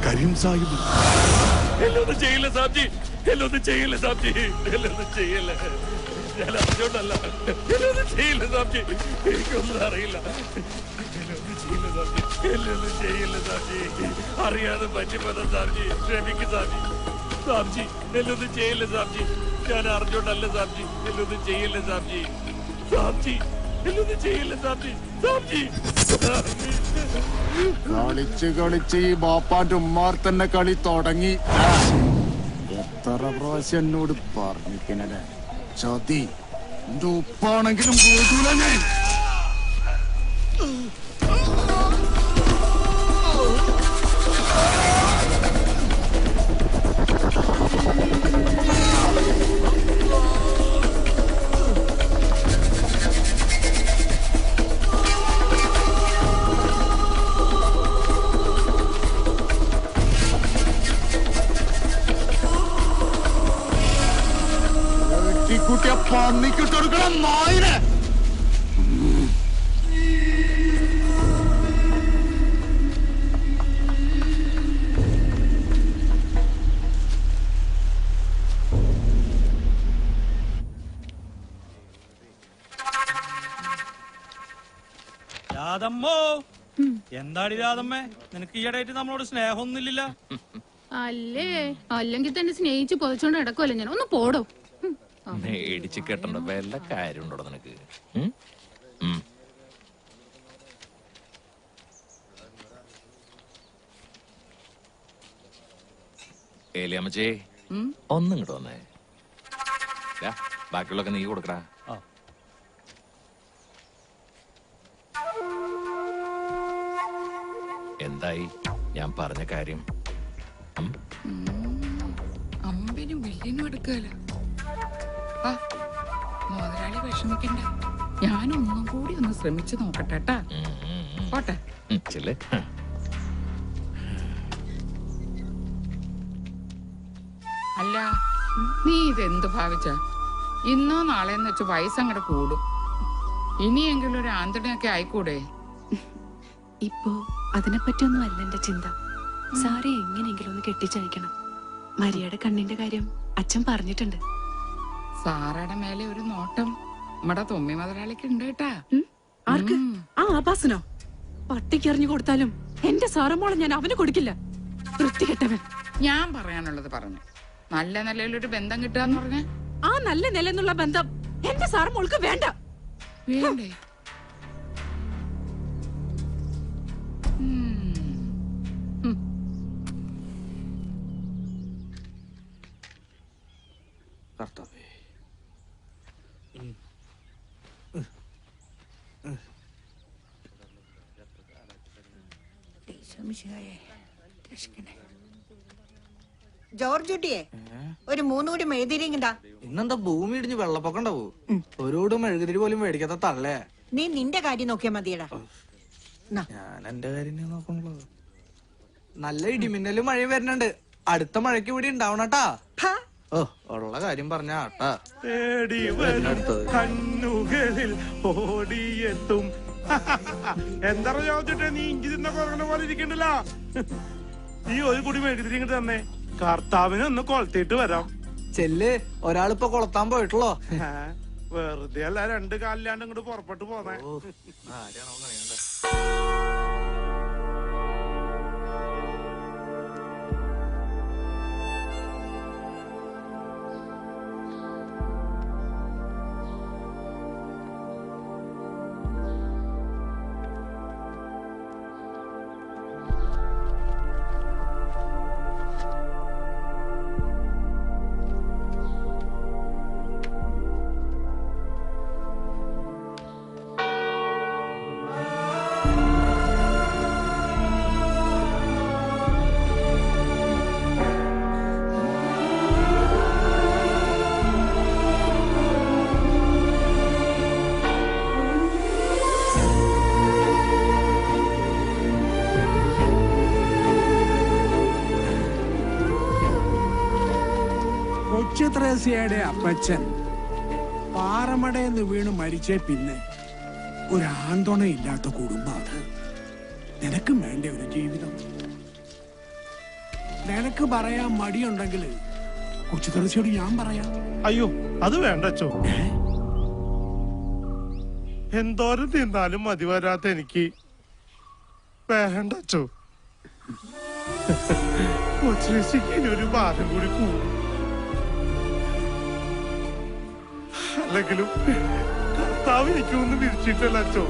S3: കരീം സാഹിബ്,
S1: എന്നൊന്നും ചെയ്യില്ല സാബ്ജി, എന്നൊന്നും ചെയ്യില്ല സാബ്ജി, എന്നൊന്നും ചെയ്യില്ല. ഞാൻ അറിഞ്ഞോണ്ടല്ല, എന്നൊന്നും ചെയ്യില്ല സാബ്ജി, എനിക്കൊന്നും അറിയില്ല. എന്നൊന്നും ചെയ്യില്ല സാബ്ജി, എന്നൊന്നും ചെയ്യില്ല സാബ്ജി, അറിയാതെ പറ്റിപ്പോതാ സാബ്ജി, ക്ഷമിക്ക് സാബ്ജി. സാബ്ജി എന്നൊന്നും ചെയ്യില്ല സാബ്ജി, ഞാൻ അറിഞ്ഞോണ്ടല്ല സാബ്ജി, എന്നൊന്നും ചെയ്യില്ല സാബ്ജി. സാബ്ജി എന്നൊന്നും ചെയ്യില്ല സാബ്ജി, സാബ്ജി.
S12: കളിച്ച് കളിച്ച് ഈ ബാപ്പാന്റെ ഉമ്മാർ തന്നെ കളി തുടങ്ങി. എത്ര പ്രാവശ്യം എന്നോട് പറഞ്ഞിരിക്കണേ ചതി. എന്റെ ഉപ്പാണെങ്കിലും പോകൂല ഞാൻ. കുട്ടിയെ പന്നിക്കിട്ടെടുക്കണം നായിനെ.
S1: രാധമ്മോ, എന്താടി രാധമ്മേ, നിനക്ക് ഈയിടെയായിട്ട് നമ്മളോട് സ്നേഹമൊന്നുമില്ല.
S15: അല്ലേ, അല്ലെങ്കിൽ തന്നെ സ്നേഹിച്ച് പൊതച്ചോണ്ട് കിടക്കുമല്ലോ ഞാൻ. ഒന്ന് പോടോ.
S16: മേടിച്ച് കെട്ടണ്ട വല്ല കാര്യമുണ്ടോ നിനക്ക്? ഏലിയമ്മച്ചേ, ഒന്നും ഇങ്ങോട്ട് വന്നേ. ബാക്കിയുള്ളൊക്കെ നീ കൊടുക്കടാ. എന്തായി ഞാൻ പറഞ്ഞ കാര്യം?
S17: അമ്പനും വെല്ലിനും എടുക്കാലോ. മുതലാളി വിഷമിക്കണ്ട, ഞാനൊന്നും കൂടി ഒന്ന് ശ്രമിച്ചു നോക്കട്ടെ. പോട്ടെ. അല്ല, നീ ഇതെന്ത് ഭാവിച്ച? ഇന്നോ നാളെന്ന് വെച്ച് വയസ്സങ്ങടെ കൂടും. ഇനിയെങ്കിലും ഒരു ആന്തണിയൊക്കെ ആയിക്കൂടെ?
S7: ഇപ്പോ അതിനെപ്പറ്റിയൊന്നും അല്ല എന്റെ ചിന്ത. സാറെ എങ്ങനെയെങ്കിലും ഒന്ന് കെട്ടിച്ചയക്കണം. മരിയയുടെ കണ്ണിന്റെ കാര്യം അച്ഛൻ പറഞ്ഞിട്ടുണ്ട്.
S17: സാറയുടെ മേലെ ഒരു നോട്ടം നമ്മടെ തൊമ്മി മുതലാളിക്ക് ഉണ്ട് കേട്ടാ.
S7: ആർക്ക്? ആ ആഭാസനോ? പട്ടിക്ക് എറിഞ്ഞു കൊടുത്താലും എന്റെ സാറമ്മോളെ ഞാൻ അവന് കൊടുക്കില്ല. വൃത്തികെട്ടവൻ.
S17: ഞാൻ പറയാനുള്ളത് പറഞ്ഞു. നല്ല നിലയിലൊരു ബന്ധം കിട്ടുകയെന്ന് പറഞ്ഞ
S7: ആ നല്ല നിലന്നുള്ള ബന്ധം എന്റെ സാറമ്മോൾക്ക് വേണ്ട.
S17: വേണ്ടേ?
S14: ജോർജ് കുട്ടിയെ ഒരു 3 കൂടി മെഴുതിരിങ്ങടാ.
S6: ഇന്നെന്താ ഭൂമി ഇടിഞ്ഞ് വെള്ളപ്പൊക്കം ഉണ്ടാവൂ? ഒരുകൂട് മെഴുകുതിരി പോലും മേടിക്കാത്ത തള്ളേ.
S14: നീ നിന്റെ കാര്യം നോക്കിയാ മതിയടാ.
S6: ഞാൻ എന്റെ കാര്യം നോക്കണല്ലോ. നല്ല ഇടിമിന്നലും മഴയും വരുന്നുണ്ട്. അടുത്ത മഴയ്ക്ക് ഇവിടെ ഉണ്ടാവണട്ടാ. ഓ, ഉള്ള കാര്യം പറഞ്ഞാട്ടാ.
S1: തേടി വരും കണ്ണുകളിൽ ഓടിയെത്തും. എന്താ ചോദിച്ചിട്ട് നീ ഇഞ്ചി തിന്ന കുറങ്ങണ പോലെ ഇരിക്കണ്ടല്ല. ഈ ഒരു കൂടി മേടിച്ചിട്ട് ഇങ്ങോട്ട് തന്നെ കർത്താവിനെ ഒന്ന് കൊളത്തിട്ട് വരാം.
S6: ചെല്ല്, ഒരാളിപ്പോ കൊളത്താൻ പോയിട്ടുള്ളോ?
S1: വെറുതെ അല്ല, 2 കാലിലാണ്ട് ഇങ്ങോട്ട് പുറപ്പെട്ടു പോന്നേ.
S5: കൊച്ചു ത്രേസ്യയുടെ അപ്പച്ചൻ പാറമടയെന്ന് വീണ് മരിച്ചേ പിന്നെ ഒരു ആന്തോണയില്ലാത്ത കുടുംബം അത്. നിനക്കും വേണ്ട ഒരു ജീവിതം. നിനക്ക് പറയാൻ മടിയുണ്ടെങ്കിൽ കൊച്ചു ത്രേസ്യയോട് ഞാൻ പറയാം.
S1: അയ്യോ അത് വേണ്ട അച്ചോ. എന്തോരം തിന്നാലും മതി വരാത്ത എനിക്ക് വേണ്ട അച്ചോ. കൊച്ചിക്ക് ഇനി ഒരു ഭാരം കൂടി കൂടും. അല്ലെങ്കിലും കർത്താവ് എനിക്കൊന്നും വിരിച്ചിട്ടല്ല അച്ചോ.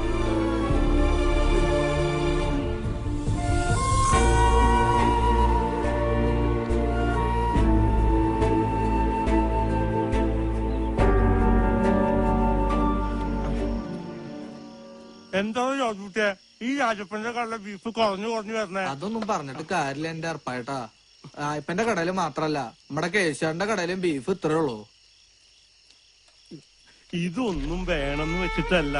S1: എന്താണ് ജോർജുട്ടിയെ ഈ രാജപ്പന്റെ കടയിലെ ബീഫ് കുറഞ്ഞു വരണേ?
S6: അതൊന്നും പറഞ്ഞിട്ട് കാര്യമില്ല എന്റെ അർപ്പായിട്ടാ. ഇപ്പന്റെ കടയില് മാത്രല്ല നമ്മുടെ കേശവന്റെ കടയിലും ബീഫ് ഇത്രേ ഉള്ളൂ.
S1: ഇതൊന്നും വേണമെന്ന് വെച്ചിട്ടല്ല,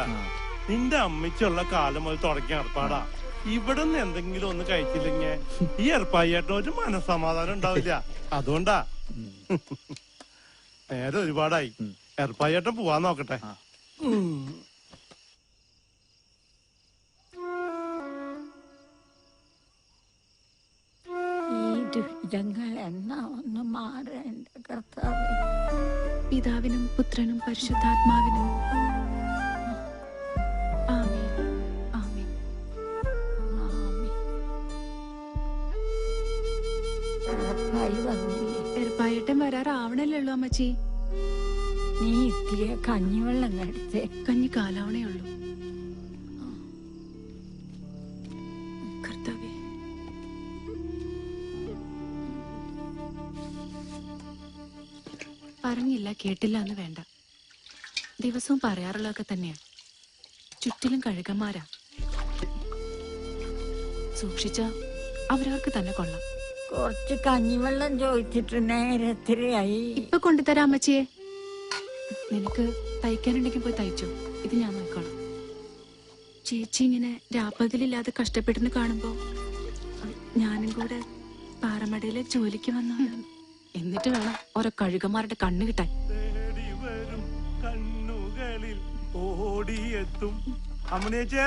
S1: നിന്റെ അമ്മയ്ക്കുള്ള കാലം അത് തുടങ്ങിയ ഏർപ്പാടാ. ഇവിടെ നിന്ന് എന്തെങ്കിലും ഒന്ന് കഴിച്ചില്ലെങ്കിൽ ഈ ഏർപ്പായിട്ട് ഒരു മനസമാധാനം ഉണ്ടാവില്ല. അതുകൊണ്ടാ. നേരെ ഒരുപാടായി. ഏർപ്പായിട്ടം പോവാൻ നോക്കട്ടെ.
S14: ദുരിതങ്ങൾ എന്നാ ഒന്ന് മാറേണ്ട കർത്താവേ.
S7: പിതാവിനും പുത്രനും പരിശുദ്ധാത്മാവിനും ആമേൻ. ആമേൻ. ഏർപ്പായട്ടം വരാറാവണല്ലേ അമ്മച്ചി.
S14: നീ ഇത്തിരി കഞ്ഞിവെള്ളം കടിച്ചേ.
S7: കഞ്ഞി കാലാവണേ ഉള്ളൂ. കർത്താവേ, പറഞ്ഞില്ല കേട്ടില്ല എന്ന് വേണ്ട. ദിവസവും പറയാറുള്ളതൊക്കെ തന്നെയാ. ചുറ്റിലും കഴുകന്മാരാ. സൂക്ഷിച്ച അവരവർക്ക് തന്നെ കൊള്ളാം.
S14: കുറച്ച് കഞ്ഞിവെള്ളം ചോദിച്ചിട്ട് നേരത്തിലായി.
S7: ഇപ്പൊ കൊണ്ടുതരാം അമ്മച്ചിയെ. നിനക്ക് തയ്ക്കാനുണ്ടെങ്കിൽ പോയി തയ്ച്ചോ. ഇത് ഞാൻ നോക്കണം. ചേച്ചി ഇങ്ങനെ രാപ്പകലില്ലാതെ കഷ്ടപ്പെടുന്ന കാണുമ്പോ ഞാനും കൂടെ പാറമടയിലെ ജോലിക്ക് വന്നു. എന്നിട്ട് വേണം ഓരോ കഴുകന്മാരുടെ കണ്ണ് കിട്ടാൻ.
S1: കണ്ണുകളിൽ ഓടിയെത്തും അമ്മച്ചേ.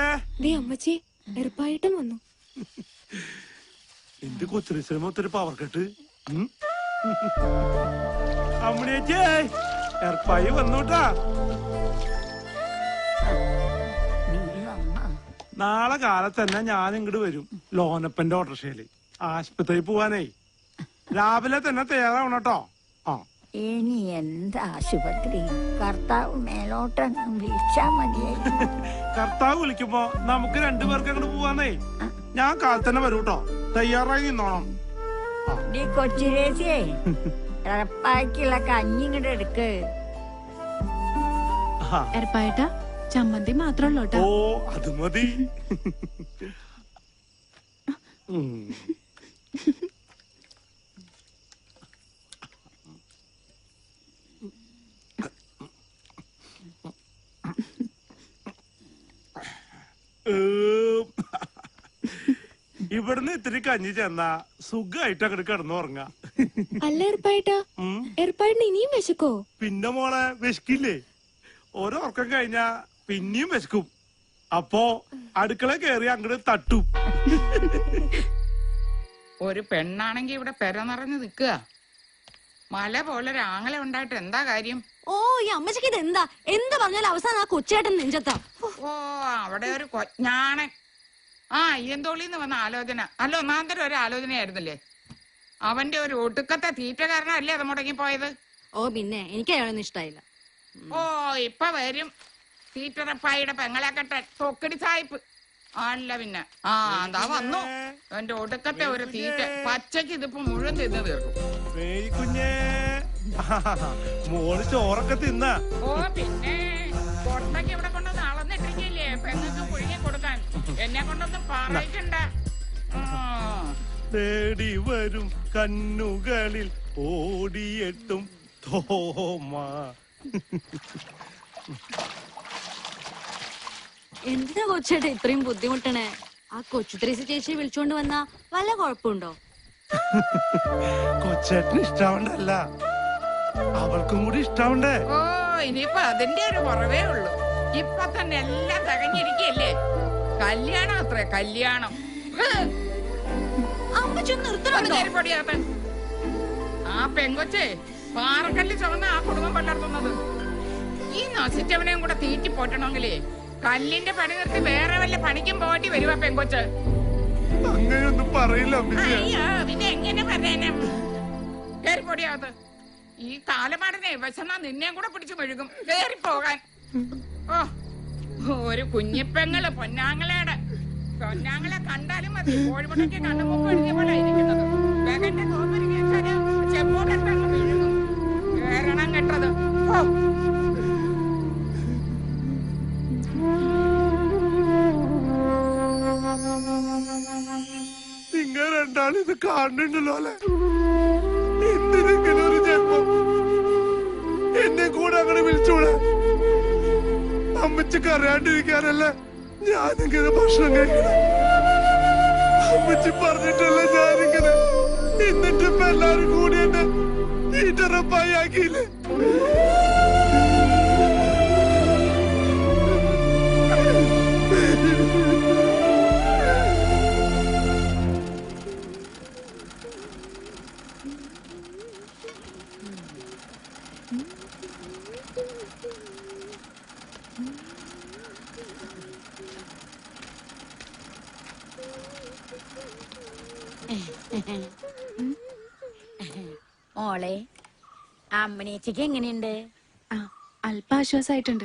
S4: അമ്മച്ചി എറുപ്പായിട്ടും വന്നു.
S1: എന്റെ കൊച്ചിന് ഒത്തിരി പവർ കെട്ട്. അമ്മച്ചേ എർപ്പായി വന്നൂട്ടാ. നാളെ കാലത്ത് തന്നെ ഞാൻ ഇങ്ങോട്ട് വരും. ലോനപ്പന്റെ ഓട്ടോറിക്ഷയില് ആശുപത്രിയിൽ പോവാനേ. രാവിലെ തന്നെ തയ്യാറാവണട്ടോ.
S14: ഇനി എന്താ ആശുപത്രി? കർത്താവ് മേലോട്ടൊന്നും വിളിച്ചാ മതിയായി.
S1: കർത്താവ് വിളിക്കുമ്പോ നമുക്ക് രണ്ടുപേർക്ക് അങ്ങോട്ട് പോവാന്നേ. ഞാൻ കാലത്ത് തന്നെ വരൂട്ടോ. തയ്യാറായി നിന്നോണം.
S14: നീ കൊച്ചിരേശിയേ എറപ്പായ്ക്കുള്ള കഞ്ഞി ഇങ്ങോട്ട് എടുക്ക്.
S7: എറപ്പായിട്ടാ ചമ്മന്തി മാത്രമല്ലോ.
S1: ഓ അത് മതി. ഇവിടുന്ന് ഇത്തിരി കഞ്ഞി ചെന്നാ സുഖമായിട്ട് അങ്ങോട്ട് കിടന്നുറങ്ങ.
S4: അല്ല എറുപ്പായിട്ടാ, എറുപ്പായിട്ടിന് ഇനിയും വിശക്കോ?
S1: പിന്നെ മോളെ വിശക്കില്ലേ? ഓരോ ഉറക്കം കഴിഞ്ഞാ പിന്നെയും വിശക്കും. അപ്പോ അടുക്കള കയറി അങ്ങോട്ട് തട്ടും.
S17: ഒരു പെണ്ണാണെങ്കി ഇവിടെ പെര നിറഞ്ഞു നിക്കുക. മല പോലെ ഒരു ആങ്ങള ഉണ്ടായിട്ട് എന്താ കാര്യം?
S4: ഓ ഈ അമ്മച്ചിക്ക് ഇത് എന്താ എന്ത് പറഞ്ഞാലും അവസാനം ആ കൊച്ചേട്ടൻ നെഞ്ചത്താ.
S17: ഓ അവിടെ ഒരു കൊഞ്ഞാണൻ. ആ അയ്യന്തോളിന്ന് വന്ന ആലോചന അല്ല ഒന്നാന്തരം ഒരു ആലോചനയായിരുന്നില്ലേ? അവന്റെ ഒരു ഒടുക്കത്തെ തീറ്റ കാരണമല്ലേ അത് മുടങ്ങിപ്പോയത്.
S4: ഓ പിന്നെ എനിക്ക് അയാളൊന്നും ഇഷ്ടായില്ല.
S17: ഓ ഇപ്പൊ വരും തീറ്ററപ്പായുടെ പെങ്ങളെ കെട്ടൻ തൊക്കടി സായിപ്പ്. അല്ല പിന്നെ ആ എന്താ വന്നു എന്റെ ഒടുക്കത്തെ ഒരു തീറ്റ. പച്ചക്ക് ഇതിപ്പോ മുഴുവൻ തിന്ന് തീർക്കും.
S1: കുഞ്ഞേ മോള് ചോറൊക്കെ തിന്ന.
S17: ഓ പിന്നെ കൊട്ടയ്ക്ക് ഇവിടെ കൊണ്ടൊന്ന് അളന്നിട്ടിരിക്കില്ലേ പെങ്ങൾക്ക് പുഴുങ്ങി കൊടുക്കാൻ. എന്നെ കൊണ്ടൊന്നും പറയിക്കണ്ട.
S1: തേടി വരും കണ്ണുകളിൽ ഓടിയെത്തും തോമ.
S4: എന്തിനാ കൊച്ചേട്ടാ ഇത്രയും ബുദ്ധിമുട്ടണേ? ആ കൊച്ചു ത്രേസ്യ ചേച്ചിയെ വിളിച്ചോണ്ട് വന്നാ വല്ല കുഴപ്പമുണ്ടോ?
S1: കൊച്ചേട്ടന് ഇഷ്ടാവണ്ടല്ല, അവൾക്കും കൂടി ഇഷ്ടാവണ്ടേ?
S17: ഓ ഇനിയിപ്പൊ അതിന്റെ ഒരു കുറവേ ഉള്ളൂ. ഇപ്പൊ തന്നെ എല്ലാം തകഞ്ഞിരിക്കല്ലേ. കല്യാണം അത്രേ, കല്യാണം. ആ പെങ്കൊച്ചേ പാറക്കല്ല് ചുമന്ന ആ കുടുംബം വളർത്തുന്നത്. ഈ നശിച്ചവനെയും കൂടെ തീറ്റി പോറ്റണമെങ്കിലേ കല്ലിന്റെ പണി നിർത്തി വേറെ വല്ല പണിക്കും പോറ്റി വരുവാ പെങ്കൊച്ച്.
S1: അങ്ങനെയൊന്നും പറയില്ല.
S17: അയ്യോ പിന്നെ എങ്ങനെ പറയാനും. കേറി പൊടിയാത്. ഈ കാലമാടനെ വിശന്നാ നിന്നെയും കൂടെ പിടിച്ചു മെഴുകും. കേറി പോകാൻ. ഓ ഒരു കുഞ്ഞിപ്പെങ്ങള് പൊന്നാങ്ങളയുടെ പൊന്നാങ്ങളെ കണ്ടാലും മതി. കോഴിമുട്ടയ്ക്ക് കണ്ണുമുക്ക് എഴുതിയ പോലെ ഇരിക്കുന്നത്. വേഗന്റെ തോപ്പരി കേൾക്കാന് ചെമ്പോട്ടെടുത്തങ്ങ് മെഴുകും. കേരണം കെട്ടത്. ഓ
S1: നിങ്ങൾ രണ്ടാളും ഇത് കാണുന്നുണ്ടല്ലോ അല്ലെ? എന്തിനെങ്കിലും ഒരു ജന്മം എന്നെ കൂടെ അങ്ങനെ വിളിച്ചോളെ. അമ്മച്ചിക്ക് അറിയാണ്ടിരിക്കാനല്ലേ ഞാനിങ്ങനെ ഭക്ഷണം കഴിക്കണം. അമ്മച്ചി പറഞ്ഞിട്ടല്ല ഞാനിങ്ങനെ. എന്നിട്ടിപ്പ എല്ലാരും കൂടി എന്നെ ഈറ്ററപ്പായി ആക്കിയില്ലേ.
S8: മോളെ അമ്മനേച്ചിക്ക് എങ്ങനെയുണ്ട്?
S7: അല്പ ആശ്വാസമായിട്ടുണ്ട്.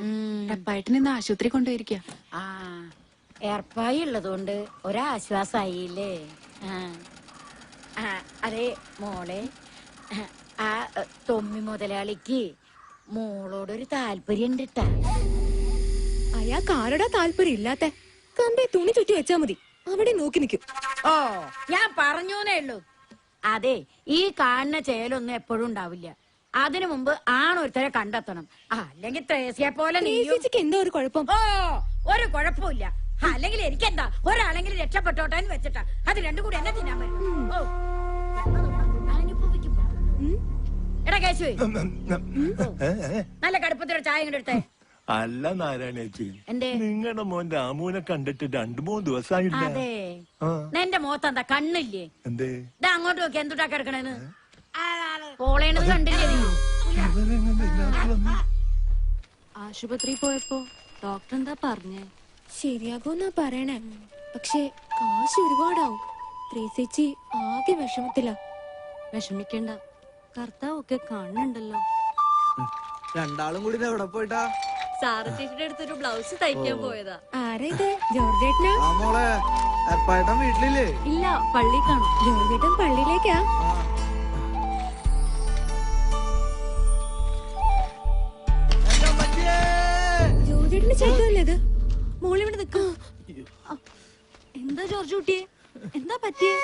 S7: റപ്പായിട്ടിന് ഇന്ന് ആശുപത്രി കൊണ്ടുപോയിരിക്കുക.
S8: ആ ഏർപ്പായി ഉള്ളതുകൊണ്ട് ഒരാശ്വാസായില്ലേ? അതെ മോളെ, ആ തൊമ്മി മുതലാളിക്ക് മോളോടൊരു താല്പര്യം ഉണ്ട് ട്ടാ.
S4: അയാൾക്ക് ആരുടെ താല്പര്യം ഇല്ലാത്ത കമ്പേ തുണി ചുറ്റി വെച്ചാ മതി, അവിടെ നോക്കി നിൽക്കും.
S8: ഓ ഞാൻ പറഞ്ഞൂന്നേ ഉള്ളൂ. അതെ ഈ കാണുന്ന ചേലൊന്നും എപ്പോഴും ഉണ്ടാവില്ല. അതിനു മുമ്പ് ആണൊരുത്തരെ കണ്ടെത്തണം. അല്ലെങ്കിൽ ത്രേസ്യെ പോലെ
S4: എന്താ ഒരു കുഴപ്പം?
S8: ഓ ഒരു കുഴപ്പമില്ല. അല്ലെങ്കിൽ എനിക്കെന്താ, ഒരാളെങ്കിലും രക്ഷപ്പെട്ടോട്ടെന്ന് വെച്ചിട്ടാ. അത് രണ്ടും കൂടി എന്നെ തിന്നാൻ പറ്റും. ഓ അനുഭവിക്കും. എടാ കേശു, നല്ല കടുപ്പത്തിലൊരു ചായ ഇങ്ങോട്ട് എടുത്തേ.
S13: അല്ല നാരായണേച്ചി,
S8: എന്തേ
S13: നിങ്ങളുടെ മോൻ രാമുവിനെ കണ്ടിട്ട് 2-3 ദിവസമായില്ല.
S8: അതെ നിന്റെ മോത്ത് എന്താ കണ്ണില്ലേ?
S13: എന്തേ
S8: ഇതാ അങ്ങോട്ട് നോക്കി എന്തുട്ടാ കിടക്കണേന്ന്. പോളേണത് കണ്ടില്ലേ നീ?
S7: ആശുപത്രി പോയപ്പോ ഡോക്ടർ എന്താ പറഞ്ഞേ?
S4: ശരിയാകുമെന്നാ പറയണേ. പക്ഷെ കാശ് ഒരുപാടാവും. ത്രേസ്യേച്ചി ആകെ വിഷമത്തില.
S7: വിഷമിക്കണ്ട, കർത്താവ് ഒക്കെ കാണുന്നുണ്ടല്ലോ.
S6: രണ്ടാളും കൂടി എവിടെ പോയിട്ടാ?
S4: സാറ് ചേച്ചിയുടെ അടുത്തൊരു ബ്ലൗസ് തയ്ക്കാൻ പോയതാ. ആരാ ഇത്? ജോർജേട്ടനാ?
S6: ആ മോളെ, എപ്പായിട്ടൻ വീട്ടിലില്ലേ?
S4: ഇല്ല, പള്ളി കാണും. ജോർജേട്ടൻ പള്ളിയിലേക്കാ? ജോർജേട്ടന്റെ ചേട്ടല്ലേ ഇത്? മോളിവിടെ നിൽക്കും. എന്താ ജോർജ് കുട്ടിയെ, എന്താ പറ്റിയേ?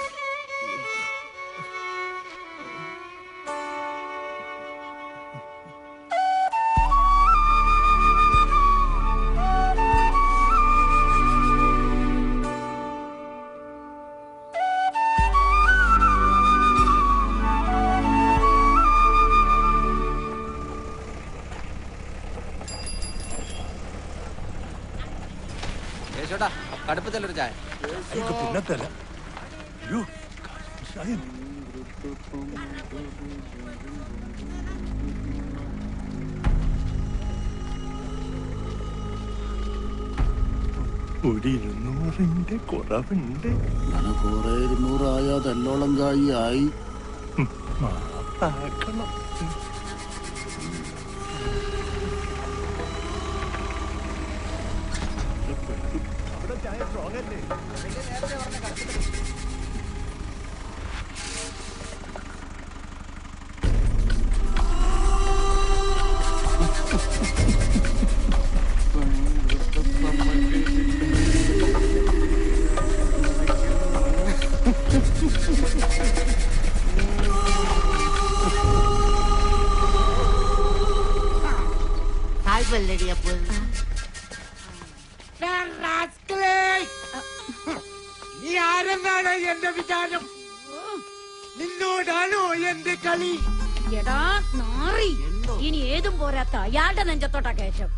S6: കടുപ്പത്തിലൊരു ചായ.
S13: പിന്നെ തരാം. ഒരു 200ന്റെ കുറവുണ്ട്.
S12: കുറെ 200 ആയാ തെല്ലോളം കായി ആയി.
S13: മാപ്പാക്കണം. അവിടെ ചായ സ്ട്രോങ് അല്ലേ?
S10: നീ ആരെന്നാണ് എന്റെ വിചാരം? നിന്നോടാണോ എന്റെ കളി?
S8: എടാ നാറി, ഇനി ഏതും പോരാത്ത അയാളുടെ നെഞ്ചത്തോട്ടാ കേശം.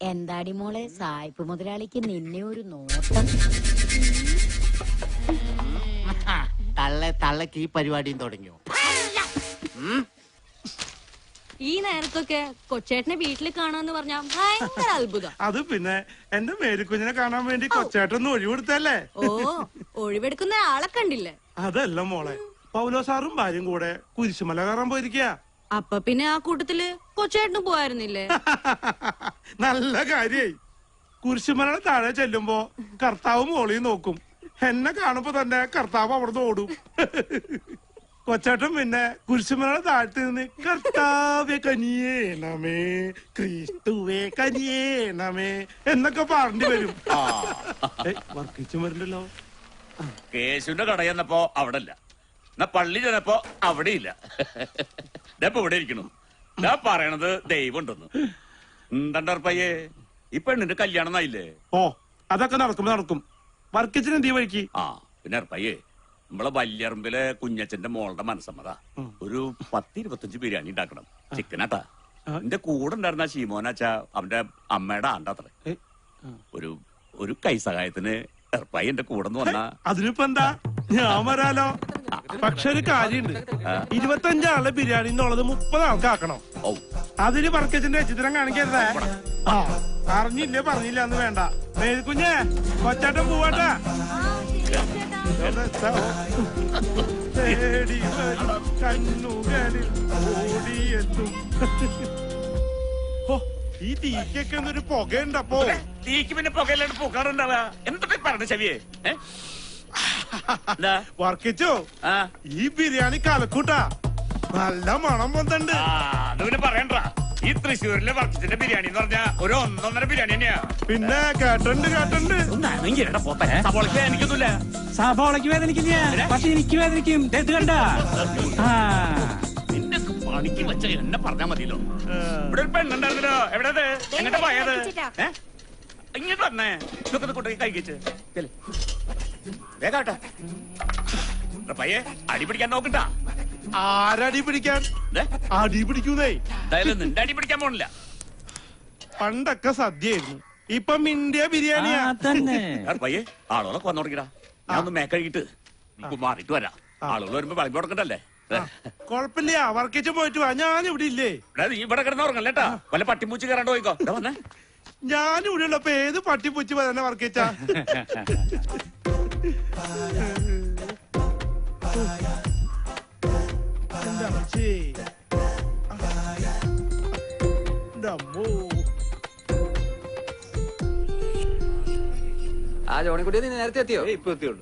S8: എന്താടി മോളെ സായിപ്പ് മുതലാളിക്ക് നിന്നെ ഒരു നോട്ടം.
S10: തള്ളക്ക് ഈ പരിപാടിയും തുടങ്ങിയോ?
S4: ഈ നേരത്തൊക്കെ കൊച്ചേട്ടനെ വീട്ടിൽ കാണാന്ന് പറഞ്ഞാ ഭയങ്കര അത്ഭുതം.
S1: അത് പിന്നെ എന്റെ മേരിക്കുഞ്ഞിനെ കാണാൻ വേണ്ടി കൊച്ചേട്ടൊന്ന് ഒഴിവെടുത്തല്ലേ?
S4: ഓ, ഒഴിവെടുക്കുന്ന ആളെ കണ്ടില്ലേ?
S1: അതല്ല മോളെ, പൗലോ സാറും ഭാര്യയും കൂടെ കുരിശുമല കയറാൻ പോയിരിക്കുക.
S4: അപ്പൊ പിന്നെ ആ കൂട്ടത്തില് കൊച്ചേട്ടന് പോയായിരുന്നില്ലേ?
S1: നല്ല കാര്യായി. കുരിശുമലയുടെ താഴെ ചെല്ലുമ്പോ കർത്താവ് മോളിൽ നോക്കും. എന്നെ കാണുമ്പോ തന്നെ കർത്താവ് അവിടുന്ന് ഓടും. കൊച്ചേട്ടൻ പിന്നെ കുരിശുമലയുടെ താഴത്ത് നിന്ന് കർത്താവേ കനിയേണമേ, ക്രിസ്തുവേ കനിയേണമേ എന്നൊക്കെ പറഞ്ഞിട്ട് വരും. വർക്കിച്ചു വരണ്ടല്ലോ.
S18: കേശുവിന്റെ കട ചെന്നപ്പോ അവിടെ ഇല്ല, എന്നാ പള്ളി ചെന്നപ്പോ അവിടെ ഇല്ല. ഇപ്പൊ ഇവിടെ ഇരിക്കണു. ഞാൻ പറയണത് ദൈവം ഉണ്ടെന്ന്. എന്താണ്ടർപ്പയ്യേ, ഈ പെണ്ണിന്റെ കല്യാണം ആയില്ലേ?
S1: ഓ, അതൊക്കെ നടക്കും. വർക്കിച്ചിന് എന്ത് വഴിക്ക്?
S18: ആ പിന്നെ അർപ്പയ്യേ, നമ്മളെ വല്യറമ്പിലെ കുഞ്ഞച്ചന്റെ മോളുടെ മനസ്സമ്മത ഒരു 10-25 ബിരിയാണി ഉണ്ടാക്കണം. ചിക്കനാട്ടാ. എന്റെ കൂടെ ഉണ്ടായിരുന്ന ശീമോനാച്ചാ അവന്റെ അമ്മയുടെ ആണ്ടാത്രേ. ഒരു കൈസഹായത്തിന് എർപ്പായി എന്റെ കൂടെ വന്നാ.
S1: അതിനിപ്പോ എന്താ, ഞാൻ വരാലോ. പക്ഷെ ഒരു കാര്യണ്ട്, 25 ആളുടെ ബിരിയാണി എന്നുള്ളത് 30 ആൾക്കാക്കണം. അതിന് വർക്കച്ചിന്റെ ചിത്രം കാണിക്കരുതേ. അറിഞ്ഞില്ലേ പറഞ്ഞില്ല എന്ന് വേണ്ട. മേൽക്കുഞ്ഞേ, കൊച്ചാട്ടം പോവാട്ടാ. തേടി വരും കണ്ണുകളിൽ ഓടിയെത്തും. ഈ തീക്കൊക്കെ എന്നൊരു പുകയുണ്ടപ്പോ.
S18: തീക്ക് പിന്നെ പുകയില്ലാണ്ട് പൂക്കാറുണ്ടാവാ. എന്തൊക്കെ പറഞ്ഞു ചെവിയെ?
S1: വർക്കിച്ചോ, ഈ ബിരിയാണി കലക്കൂട്ടാ. നല്ല മണം വന്നിട്ടുണ്ട്.
S18: അതുപിന്നെ പറയണ്ട. ഈ തൃശ്ശൂരിലെ വർക്കിച്ചിന്റെ ബിരിയാണി എന്ന് പറഞ്ഞാ ഒരു 1.5 ബിരിയാണി തന്നെയാ.
S1: പിന്നെ കേട്ടുണ്ട്.
S18: സബോളക്ക് വേദനിക്കൊന്നുമില്ല.
S19: സബോളക്ക് വേദനിക്കില്ല, പക്ഷെ എനിക്ക് വേദനിക്കും. കണ്ട
S18: നിന്നെ പണിക്ക് വെച്ച എന്നെ പറഞ്ഞാ മതിയല്ലോ. ഇവിടെ ഒരു പെണ്ണുണ്ടായിരുന്നല്ലോ, എവിടെയത്? എങ്ങോട്ടാ പോയത്? ഇങ്ങോട്ട് വന്നേ. ഇതൊക്കെ കൊണ്ടുപോയി കഴിക്കച്ച് വേഗാട്ടെ. പയ്യെ അടി പിടിക്കാൻ നോക്കട്ടാ.
S1: ആരടി പിടിക്കാൻ? അടി പിടിക്കുന്നേ.
S18: എന്തായാലും നിന്റെ അടി പിടിക്കാൻ പോണില്ല.
S1: പണ്ടൊക്കെ സദ്യയായിരുന്നു, ഇപ്പൊ മിണ്ടിയ ബിരിയാണിയാ
S19: തന്നെ.
S18: പയ്യെ ആളുകളൊക്കെ വന്നു തുടങ്ങിടാ. ഞാൻ ഒന്ന് മേക്കഴിട്ട് മാറിയിട്ട് വരാം. ആളുകൾ വരുമ്പോ വിളമ്പി കൊടുക്കണ്ടല്ലേ?
S1: കൊഴപ്പില്ല, വർക്കിച്ച് പോയിട്ട് വാ. ഞാൻ ഇവിടെ ഇല്ലേ.
S18: നീ ഇവിടെ കിടന്ന് ഉറങ്ങല്ലേട്ടാ. വല്ല പട്ടിപ്പൂച്ച് കയറാണ്ട് പോയിക്കോ. വന്നേ,
S1: ഞാനിവിടെ ഉള്ളപ്പോ ഏത് പട്ടിപ്പൂച്ച് തന്നെ വർക്കിച്ച.
S6: ആ ജോണിക്കുട്ടി നീ നേരത്തെ എത്തിയോ?
S3: ഇപ്പൊ എത്തിയുള്ളൂ.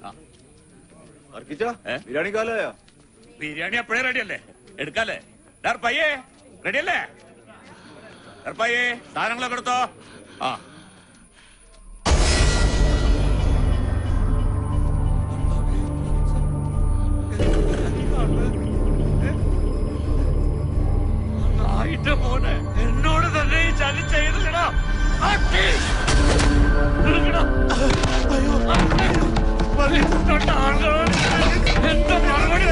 S3: ബിരിയാണി കാലോ?
S18: ബിരിയാണി അപ്പോഴേ റെഡി അല്ലേ? എടുക്കാല്ലേ? പയ്യേ റെഡി അല്ലേ? പയ്യേ സാധനങ്ങളൊക്കെ എടുത്തോ. ആ മോനെ, എന്നോട് തന്നെ ഈ ചതി ചെയ്തില്ലടാ. എന്താ മറുപടി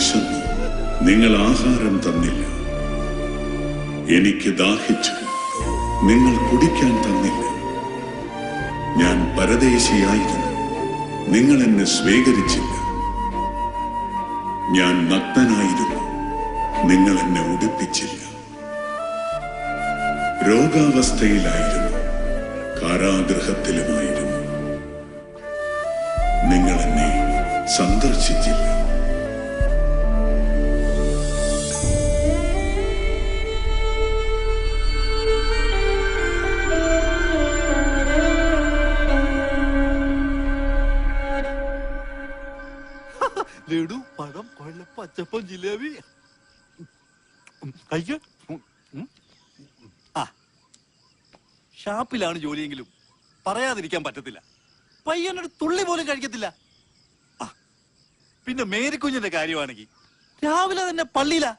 S20: വിശന്നു, നിങ്ങൾ ആഹാരം തന്നില്ല. എനിക്ക് ദാഹിച്ചു, നിങ്ങൾ കുടിക്കാൻ തന്നില്ല. ഞാൻ പരദേശിയായിരുന്നു, നിങ്ങൾ എന്നെ സ്വീകരിച്ചില്ല. ഞാൻ നഗ്നനായിരുന്നു, നിങ്ങൾ എന്നെ ഉടുപ്പിച്ചില്ല. രോഗാവസ്ഥയിലായിരുന്നു, കാരാഗൃഹത്തിലുമായിരുന്നു, നിങ്ങൾ എന്നെ സന്ദർശിച്ചില്ല.
S3: ലഡു, പഴം, കൊഴല, പച്ചപ്പം, ജിലേബി. കഴിക്ക. ആ, ഷാപ്പിലാണ് ജോലിയെങ്കിലും പറയാതിരിക്കാൻ പറ്റത്തില്ല. പയ്യനൊരു തുള്ളി പോലും കഴിക്കത്തില്ല. പിന്നെ മേരിക്കുഞ്ഞിന്റെ കാര്യമാണെങ്കിൽ രാവിലെ തന്നെ പള്ളിയിലാ.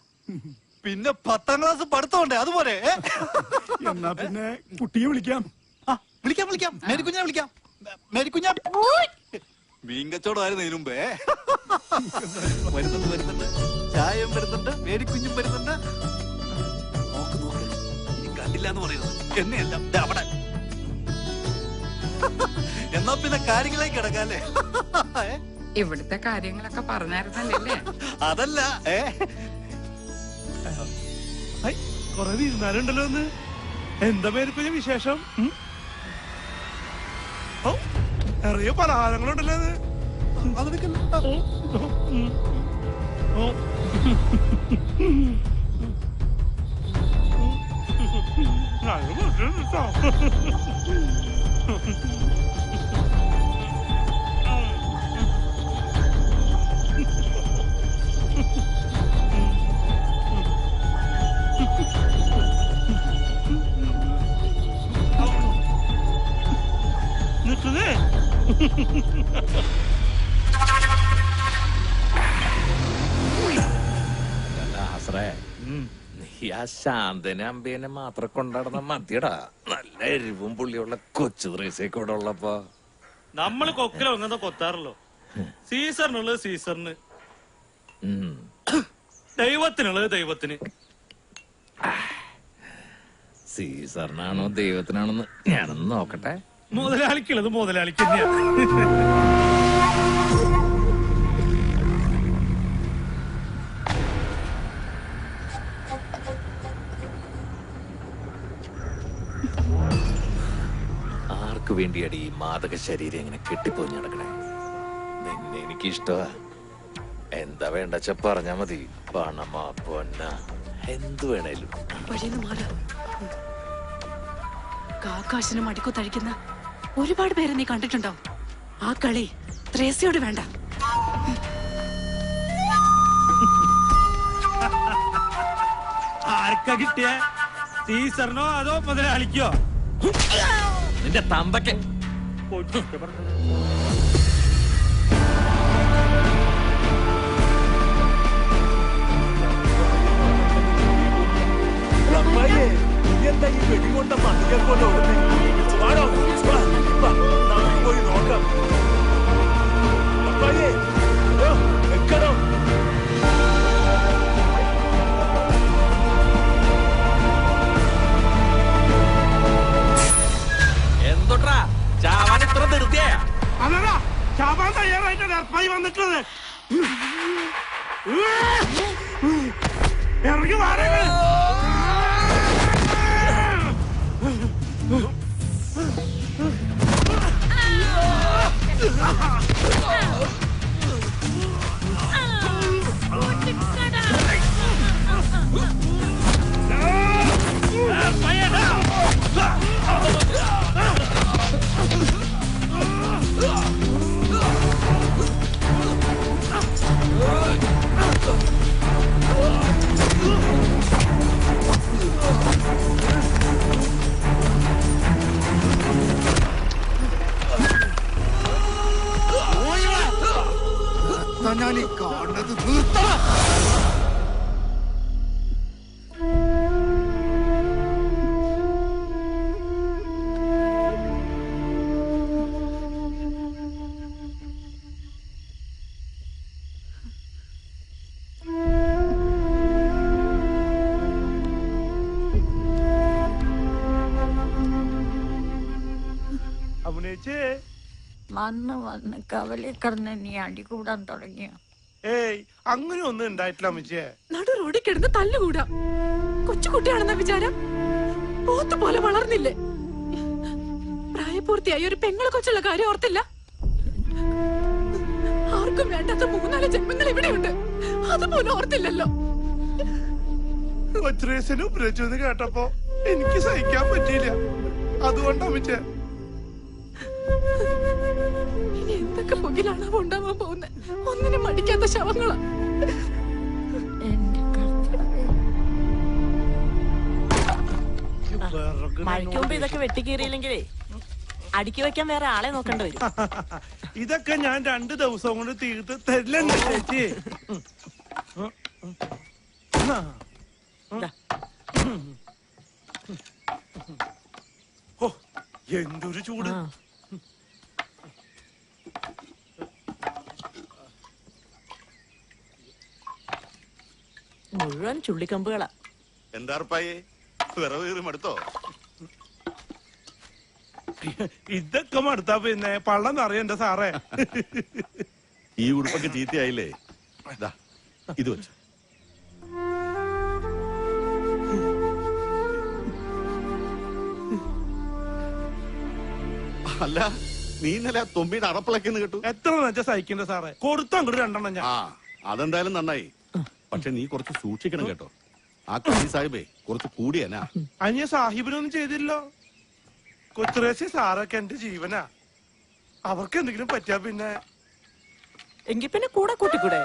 S3: പിന്നെ 10ാം ക്ലാസ് പഠിത്തമുണ്ടേ, അതുപോലെ.
S5: എന്നാ പിന്നെ കുട്ടിയെ വിളിക്കാം.
S3: വിളിക്കാം. മേരിക്കുഞ്ഞിനെ വിളിക്കാം. മേരിക്കുഞ്ഞ മീൻ കച്ചവടമായിരുന്നു ഇതിനു മുമ്പേ. വരുന്നുണ്ട്. ചായം വരുന്നുണ്ട്, മേരിക്കുഞ്ഞും വരുന്നുണ്ട്. നോക്ക് ഇനി കണ്ടില്ല എന്ന് പറയുന്നത് എന്നെയല്ല, അവിടെ. എന്നാ പിന്നെ കാര്യങ്ങളിലേക്ക് കിടക്കാല്ലേ?
S17: ഇവിടുത്തെ കാര്യങ്ങളൊക്കെ പറഞ്ഞായിരുന്നല്ലേ?
S3: അതല്ല,
S1: കൊറേ തീരുമാനമുണ്ടല്ലോ ഒന്ന്. എന്താ പേരിപ്പ വിശേഷം? നിറയെ പലഹാരങ്ങളുണ്ടല്ലോ അത്. നിൽക്കുന്നേ.
S16: നീ ആ ശാന്തനെ അമ്പേനെ മാത്രം കൊണ്ടാടുന്ന മതിയടാ. നല്ല എരിവും പുള്ളിയുള്ള കൊച്ചു ത്രേസ്യൊക്കെ ഇവിടെ ഉള്ളപ്പോ
S1: നമ്മള് കൊക്കിലോ അങ്ങനെ കൊത്താറല്ലോ. സീസറിനുള്ളത് സീസറിന്, ദൈവത്തിനുള്ളത് ദൈവത്തിന്.
S16: സീസറിനാണോ ദൈവത്തിനാണോന്ന് ഞാനൊന്ന് നോക്കട്ടെ.
S1: മുതലാളിക്കുള്ളത് മുതലാളിക്ക് തന്നെയാണ്.
S16: ആർക്ക് വേണ്ടിയാണ് ഈ മാതക ശരീരം ഇങ്ങനെ കെട്ടിപ്പോയി നടക്കണേ? നിന്നെ എനിക്കിഷ്ടമാ. എന്താ വേണ്ടച്ച പറഞ്ഞാ മതി. പണമാ പൊന്ന എന്തു വേണേലും.
S7: കാക്കാശിനും അടിക്കൊത്തഴിക്കുന്ന ഒരുപാട് പേരെ നീ കണ്ടിട്ടുണ്ടാവും. ആ കളി ത്രേസ്യോട് വേണ്ട.
S1: ആർക്കാ കിട്ടിയ? സീസറിനോ അതോ മുതലാളിക്കോ?
S16: നിന്റെ തന്തയ്ക്ക്.
S13: എന്താ ഈ വെടികൊണ്ട മതിയെ കൊണ്ട് പോയി നോക്കാം. എക്കണം.
S16: എന്തൊട്ടാ ചാവാൻ ഇത്ര ധൃതിയാ?
S1: അതല്ല, ചാവാൻ തയ്യാറായിട്ട് ഡർപ്പായി വന്നിട്ടുള്ളത്. ഇറങ്ങി മാറേ.
S12: ഞാൻ ഈ കാണുന്നത് തീർത്തണം.
S1: അമ്മേച്ചേ
S8: വന്ന് വന്ന് കവലി കിടന്ന് നീ അടി കൂടാൻ തുടങ്ങിയ.
S1: ഏയ് അങ്ങനെ ഒന്നും ഉണ്ടായിട്ടില്ല അമ്മച്ചേ.
S7: നടു റോഡിൽ കിടന്ന് തല്ലുകൂടാ. കൊച്ചുകുട്ടിയാണെന്ന വിചാരം പോത്ത് പോലെ വളർന്നില്ലേ? പ്രായപൂർത്തിയായി ഒരു പെങ്ങളെ കൊച്ചുള്ള കാര്യം ഓർത്തില്ല. ആർക്കും വേണ്ടാത്ത 3-4 ജന്മങ്ങൾ ഇവിടെയുണ്ട്, അതുപോലും ഓർത്തില്ലല്ലോ.
S1: കൊച്ചുരേശന് ഉപയോഗിച്ചെന്ന് കേട്ടപ്പോ എനിക്ക് സഹിക്കാൻ പറ്റിയില്ല. അതുകൊണ്ടാ അമ്മച്ചേ.
S7: ഇനി എന്തൊക്കെ പുകിലാണ് ഉണ്ടാവാൻ പോകുന്നത്? ഒന്നിനും മടിക്കാത്ത ശവങ്ങളാ.
S10: മഴയ്ക്ക് മുമ്പ് ഇതൊക്കെ വെട്ടിക്കീറിയില്ലെങ്കിലേ അടുക്കി വെക്കാൻ വേറെ ആളെ നോക്കേണ്ടി വരും.
S1: ഇതൊക്കെ ഞാൻ 2 ദിവസം കൊണ്ട് തീർത്ത് തരില്ലെന്ന് ചേച്ചി. ഓ എന്തൊരു ചൂട്.
S10: മുഴുവൻ ചുള്ളിക്കമ്പുകളാ.
S3: എന്താ ഉറപ്പായേ, വിറവ് കീറി മടുത്തോ?
S1: ഇതൊക്കെ മടുത്താ പിന്നെ പള്ളം നിറയണ്ട സാറേ.
S3: ഈ ഉടുപ്പൊക്കെ ചീത്തയായില്ലേ? ഇത് വെച്ചു. അല്ല, നീ ഇന്നലെ തൊമ്പിയുടെ അടപ്പിളക്കെന്ന് കേട്ടു.
S1: എത്ര വെച്ചാ സഹിക്കണ്ട സാറേ. കൊടുത്തു അങ്ങോട്ട് 2 ഞാൻ.
S3: അതെന്തായാലും നന്നായി. പക്ഷെ നീ കുറച്ച് സൂക്ഷിക്കണം കേട്ടോ. ആ കണി സാഹിബേ കുറച്ച് കൂടിയനാ.
S1: അനിയ സാഹിബിനൊന്നും ചെയ്തില്ലോ. കൊച്ചുറേശി സാറൊക്കെ എന്റെ ജീവനാ. അവർക്ക് എന്തെങ്കിലും പറ്റിയാ പിന്നെ
S10: എങ്കിൽ പിന്നെ കൂടെ കൂട്ടിക്കൂടെ?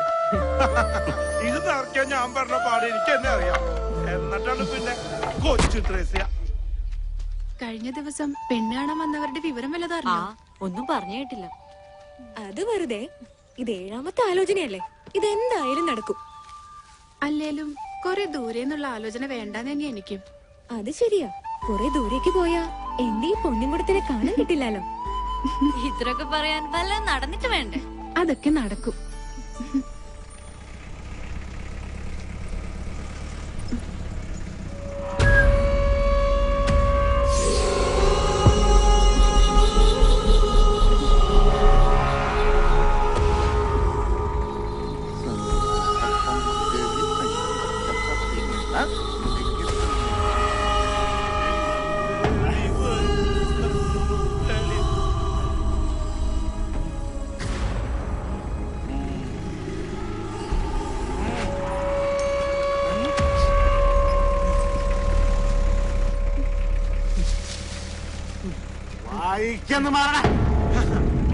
S1: ഇത് നിറയ്ക്കാൻ ഞാൻ പറഞ്ഞ പാട് എനിക്ക് എന്നെ അറിയാം. എന്നിട്ടാണ് പിന്നെ കൊച്ചു ത്രേസ്യ.
S7: കഴിഞ്ഞ ദിവസം പെണ്ണ് കാണാൻ വന്നവരുടെ വിവരം വല്ലതറിഞ്ഞോ?
S4: ഒന്നും പറഞ്ഞു കേട്ടില്ല. അത് വെറുതെ. ഇത് 7ാമത്തെ ആലോചനയല്ലേ, ഇതെന്തായാലും നടക്കും.
S7: അല്ലേലും കൊറേ ദൂരെ നിന്നുള്ള ആലോചന വേണ്ടാന്ന് തന്നെ എനിക്കും.
S4: അത് ശരിയാ. കുറെ ദൂരേക്ക് പോയാ എന്റെ ഈ പൊന്നിൻകുടത്തിനെ കാണാൻ കിട്ടില്ലല്ലോ.
S21: ഇത്രയൊക്കെ പറയാൻ വല്ല നടന്നിട്ട് വേണ്ടേ?
S7: അതൊക്കെ നടക്കും.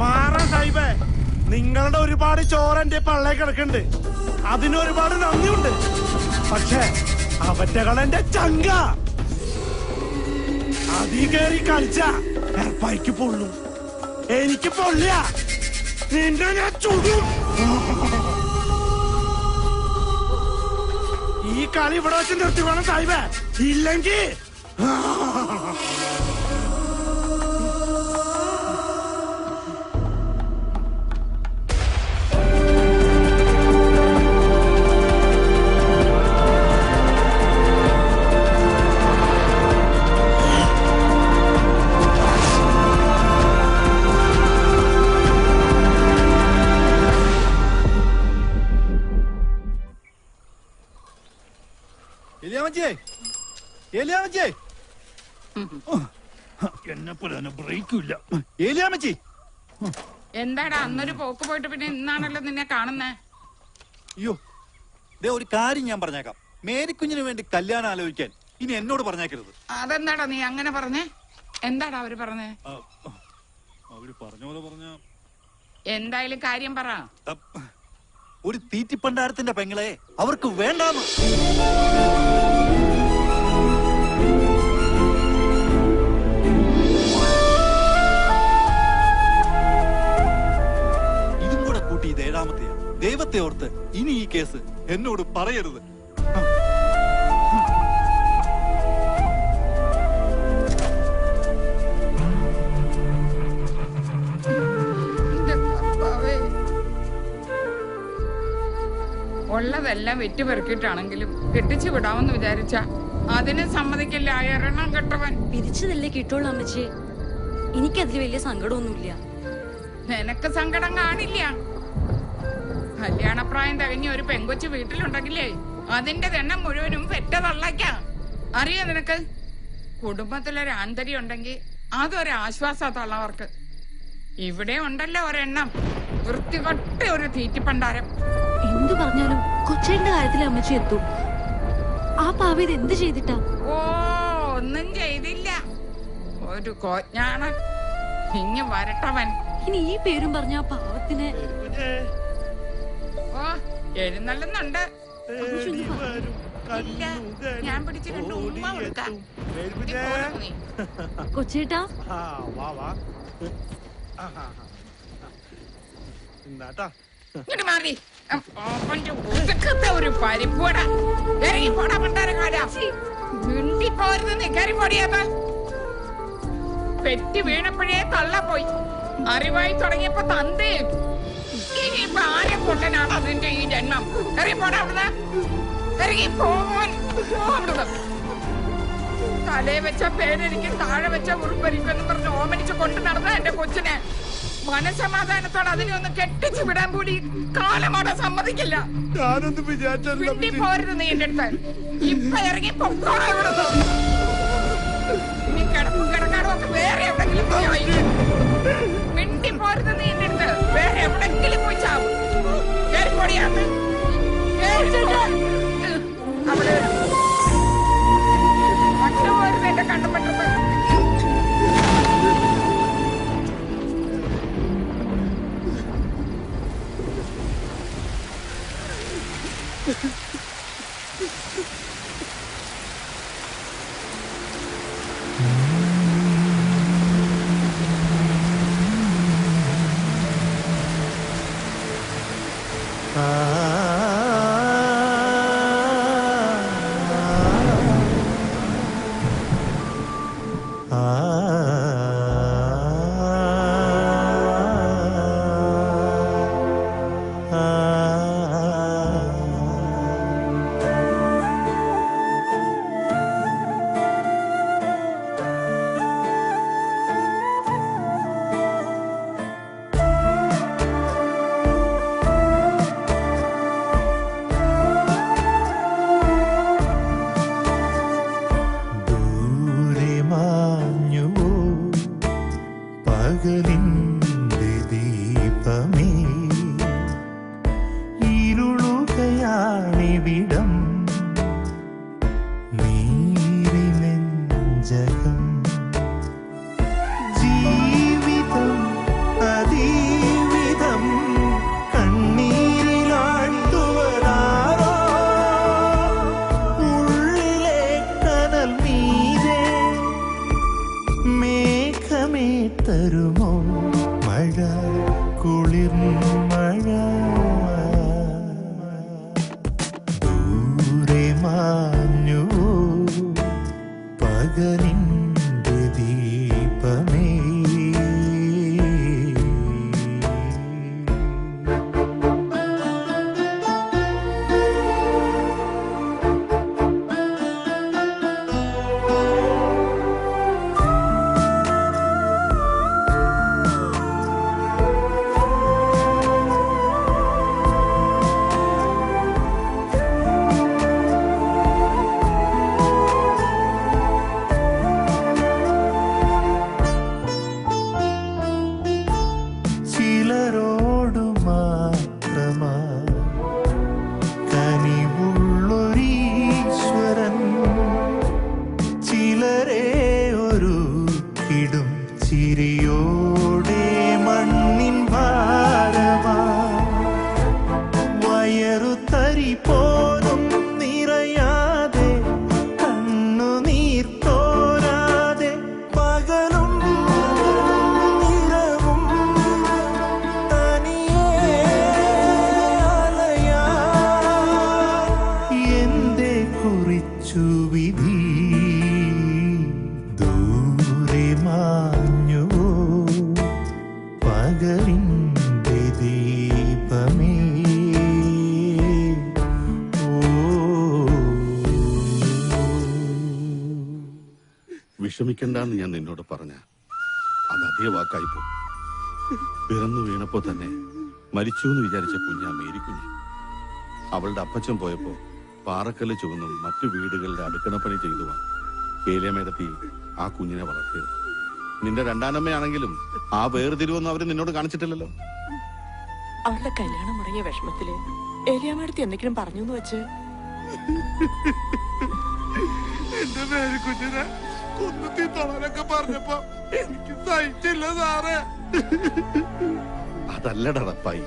S1: മാറാ സാഹിബേ, നിങ്ങളുടെ ഒരുപാട് ചോറ് എന്റെ പള്ളേ കിടക്കുന്നുണ്ട്. അതിനൊരുപാട് നന്ദിയുണ്ട്. പക്ഷെ അവറ്റകളെന്റെ ചങ്ക. അതീ കയറി കളിച്ച എർപ്പായിക്ക് പൊള്ളു. എനിക്ക് പൊള്ളിയ നിന്റെ ഞാൻ ചുടും. ഈ കളി ഇവിടെ വെച്ച് നിർത്തി വേണം സാഹിബേ, ഇല്ലെങ്കിൽ
S12: എന്നെ പോലെ ബ്രേക്കില്ല.
S17: എന്താടാ അന്നൊരു പോക്ക് പോയിട്ട് പിന്നെ ഇന്നാണല്ലോ നിന്നെ കാണുന്നേ?
S22: അയ്യോ, ഒരു കാര്യം ഞാൻ പറഞ്ഞേക്കാം. മേരിക്കുഞ്ഞിന് വേണ്ടി കല്യാണം ആലോചിക്കാൻ ഇനി എന്നോട് പറഞ്ഞേക്കരുത്.
S17: അതെന്താടാ നീ അങ്ങനെ പറഞ്ഞേ? എന്താടാ അവര് പറഞ്ഞേ?
S22: അവര് പറഞ്ഞ പോലെ പറഞ്ഞ
S17: എന്തായാലും കാര്യം പറ.
S22: ഒരു തീറ്റിപ്പണ്ടാരത്തിന്റെ പെങ്ങളെ അവർക്ക് വേണ്ടാന്ന്. ഇതും കൂടെ കൂട്ടി ഇത് 7ാമത്തെയാ. ദൈവത്തെ ഓർത്ത് ഇനി ഈ കേസ് എന്നോട് പറയരുത്.
S17: ഉള്ളതെല്ലാം വെറ്റുപെറുക്കിയിട്ടാണെങ്കിലും കെട്ടിച്ചു വിടാമെന്ന് വിചാരിച്ച അതിന് സമ്മതിക്കില്ല. എണ്ണം കെട്ടവൻ
S21: പിരിച്ചതല്ലേ കിട്ടുള്ളൂ അമ്മച്ചി. എനിക്കതിൽ വലിയ സങ്കടമൊന്നുമില്ല.
S17: നിനക്ക് സങ്കടം കാണില്ല. കല്യാണപ്രായം തികഞ്ഞ ഒരു പെങ്കൊച്ചു വീട്ടിലുണ്ടെങ്കിലേ അതിന്റെ എണ്ണം മുഴുവനും പെറ്റ തള്ളയ്ക്കാം. അറിയോ നിനക്ക്? കുടുംബത്തിലൊരു ആന്തരി ഉണ്ടെങ്കിൽ അതൊരാശ്വാസ തള്ളവർക്ക്. ഇവിടെ ഉണ്ടല്ലോ ഒരെണ്ണം, വൃത്തികെട്ട ഒരു തീറ്റിപ്പണ്ടാരം.
S21: എന്തു പറഞ്ഞാലും കൊച്ചേന്റെ കാര്യത്തിൽ അമ്മച്ചി എത്തും. ആ പാവ ഇത് എന്ത് ചെയ്തിട്ടാ?
S17: ഓ, ഒന്നും ചെയ്തില്ല. ഒരു കോജ്ഞാണ്. ഇങ്ങ് വരട്ടവൻ.
S21: ഇനി ഈ പേരും പറഞ്ഞ ആ പാവത്തിനെ.
S17: ഓ, എഴുന്നള്ളുന്നുണ്ട്. ഇല്ല, ഞാൻ പിടിച്ച് രണ്ട് ഉമ്മ കൊടുക്കാം.
S21: കൊച്ചേട്ടാ,
S17: ഇങ്ങോട്ട് മാറി. ഒതുക്കത്തെ ഒരു പരിപ്പോട. ഇറങ്ങി പോടാ പണ്ടാരക്കാരാ. മിണ്ടിപ്പോരുന്ന് കയറി പൊടിയാത്ത. പെറ്റി വീണപ്പോഴേ തള്ള പോയി. അറിവായി തുടങ്ങിയപ്പോ തന്തയും. ഇനിയിപ്പൊ ആരെ കൊണ്ടനാണ് അതിന്റെ ഈ ജന്മം? ഇറങ്ങി പോടാ അവിടുന്ന്. ഇറങ്ങി പോവാൻ അവിടുന്ന്. തലേ വെച്ച പേരരിക്കും താഴെ വെച്ച ഉൾപ്പരിക്കെന്ന് പറഞ്ഞ് ഓമനിച്ച് കൊണ്ടു നടന്ന എന്റെ കൊച്ചിനെ മനസമാധാനത്തോടെ അതിനെ ഒന്ന് കെട്ടിച്ചു വിടാൻ കൂടി കാലമോടെ സമ്മതിക്കില്ല.
S1: ഞാനൊന്നും വിചാരിച്ചില്ല.
S17: പോരുത് നീ എന്റെ അടുത്ത്. ഇപ്പൊ ഇറങ്ങി പൊക്കോളാം ഇവിടുന്ന്. നീ കിടപ്പും കിടക്കാടും ഒക്കെ വേറെ എവിടെങ്കിലും പോയി. മിണ്ടി പോരുത് നീ എന്റെ അടുത്ത്. വേറെ എവിടെങ്കിലും പോയി ചാവും. കേറിപ്പൊടിയാന്ന് അവിടെ പോരുത് എന്റെ കണ്ടുപെട്ടത്.
S3: വിഷമിക്കണ്ടെന്ന് ഞാൻ നിന്നോട് പറഞ്ഞ അത് അതേ വാക്കായിപ്പോ. പിറന്നു വീണപ്പോ തന്നെ മരിച്ചു എന്ന് വിചാരിച്ച കുഞ്ഞാ മേരിക്കുഞ്ഞ്. അവളുടെ അപ്പച്ചൻ പോയപ്പോ പാറക്കല്ല് ചുവന്നും മറ്റു വീടുകളുടെ അടുക്കളപ്പണി ചെയ്തുമാണ് ഏലിയമ്മേടത്തി ആ കുഞ്ഞിനെ വളർത്തിയത്. നിന്റെ രണ്ടാനമ്മയാണെങ്കിലും ആ വേർതിരിവൊന്നും അവര് നിന്നോട് കാണിച്ചിട്ടില്ലല്ലോ.
S2: അവളുടെ കല്യാണം മുടങ്ങിയ വിഷമത്തില് ഏലിയാമ്മേടത്തി എന്തെങ്കിലും പറഞ്ഞു എന്ന് വെച്ച്
S1: എന്റെ മേരിക്കുഞ്ഞിനെ കുന്നത്തി തൊളനൊക്കെ പറഞ്ഞപ്പോ എനിക്ക് സഹിച്ചില്ല സാറേ.
S3: അതല്ലടപ്പായി.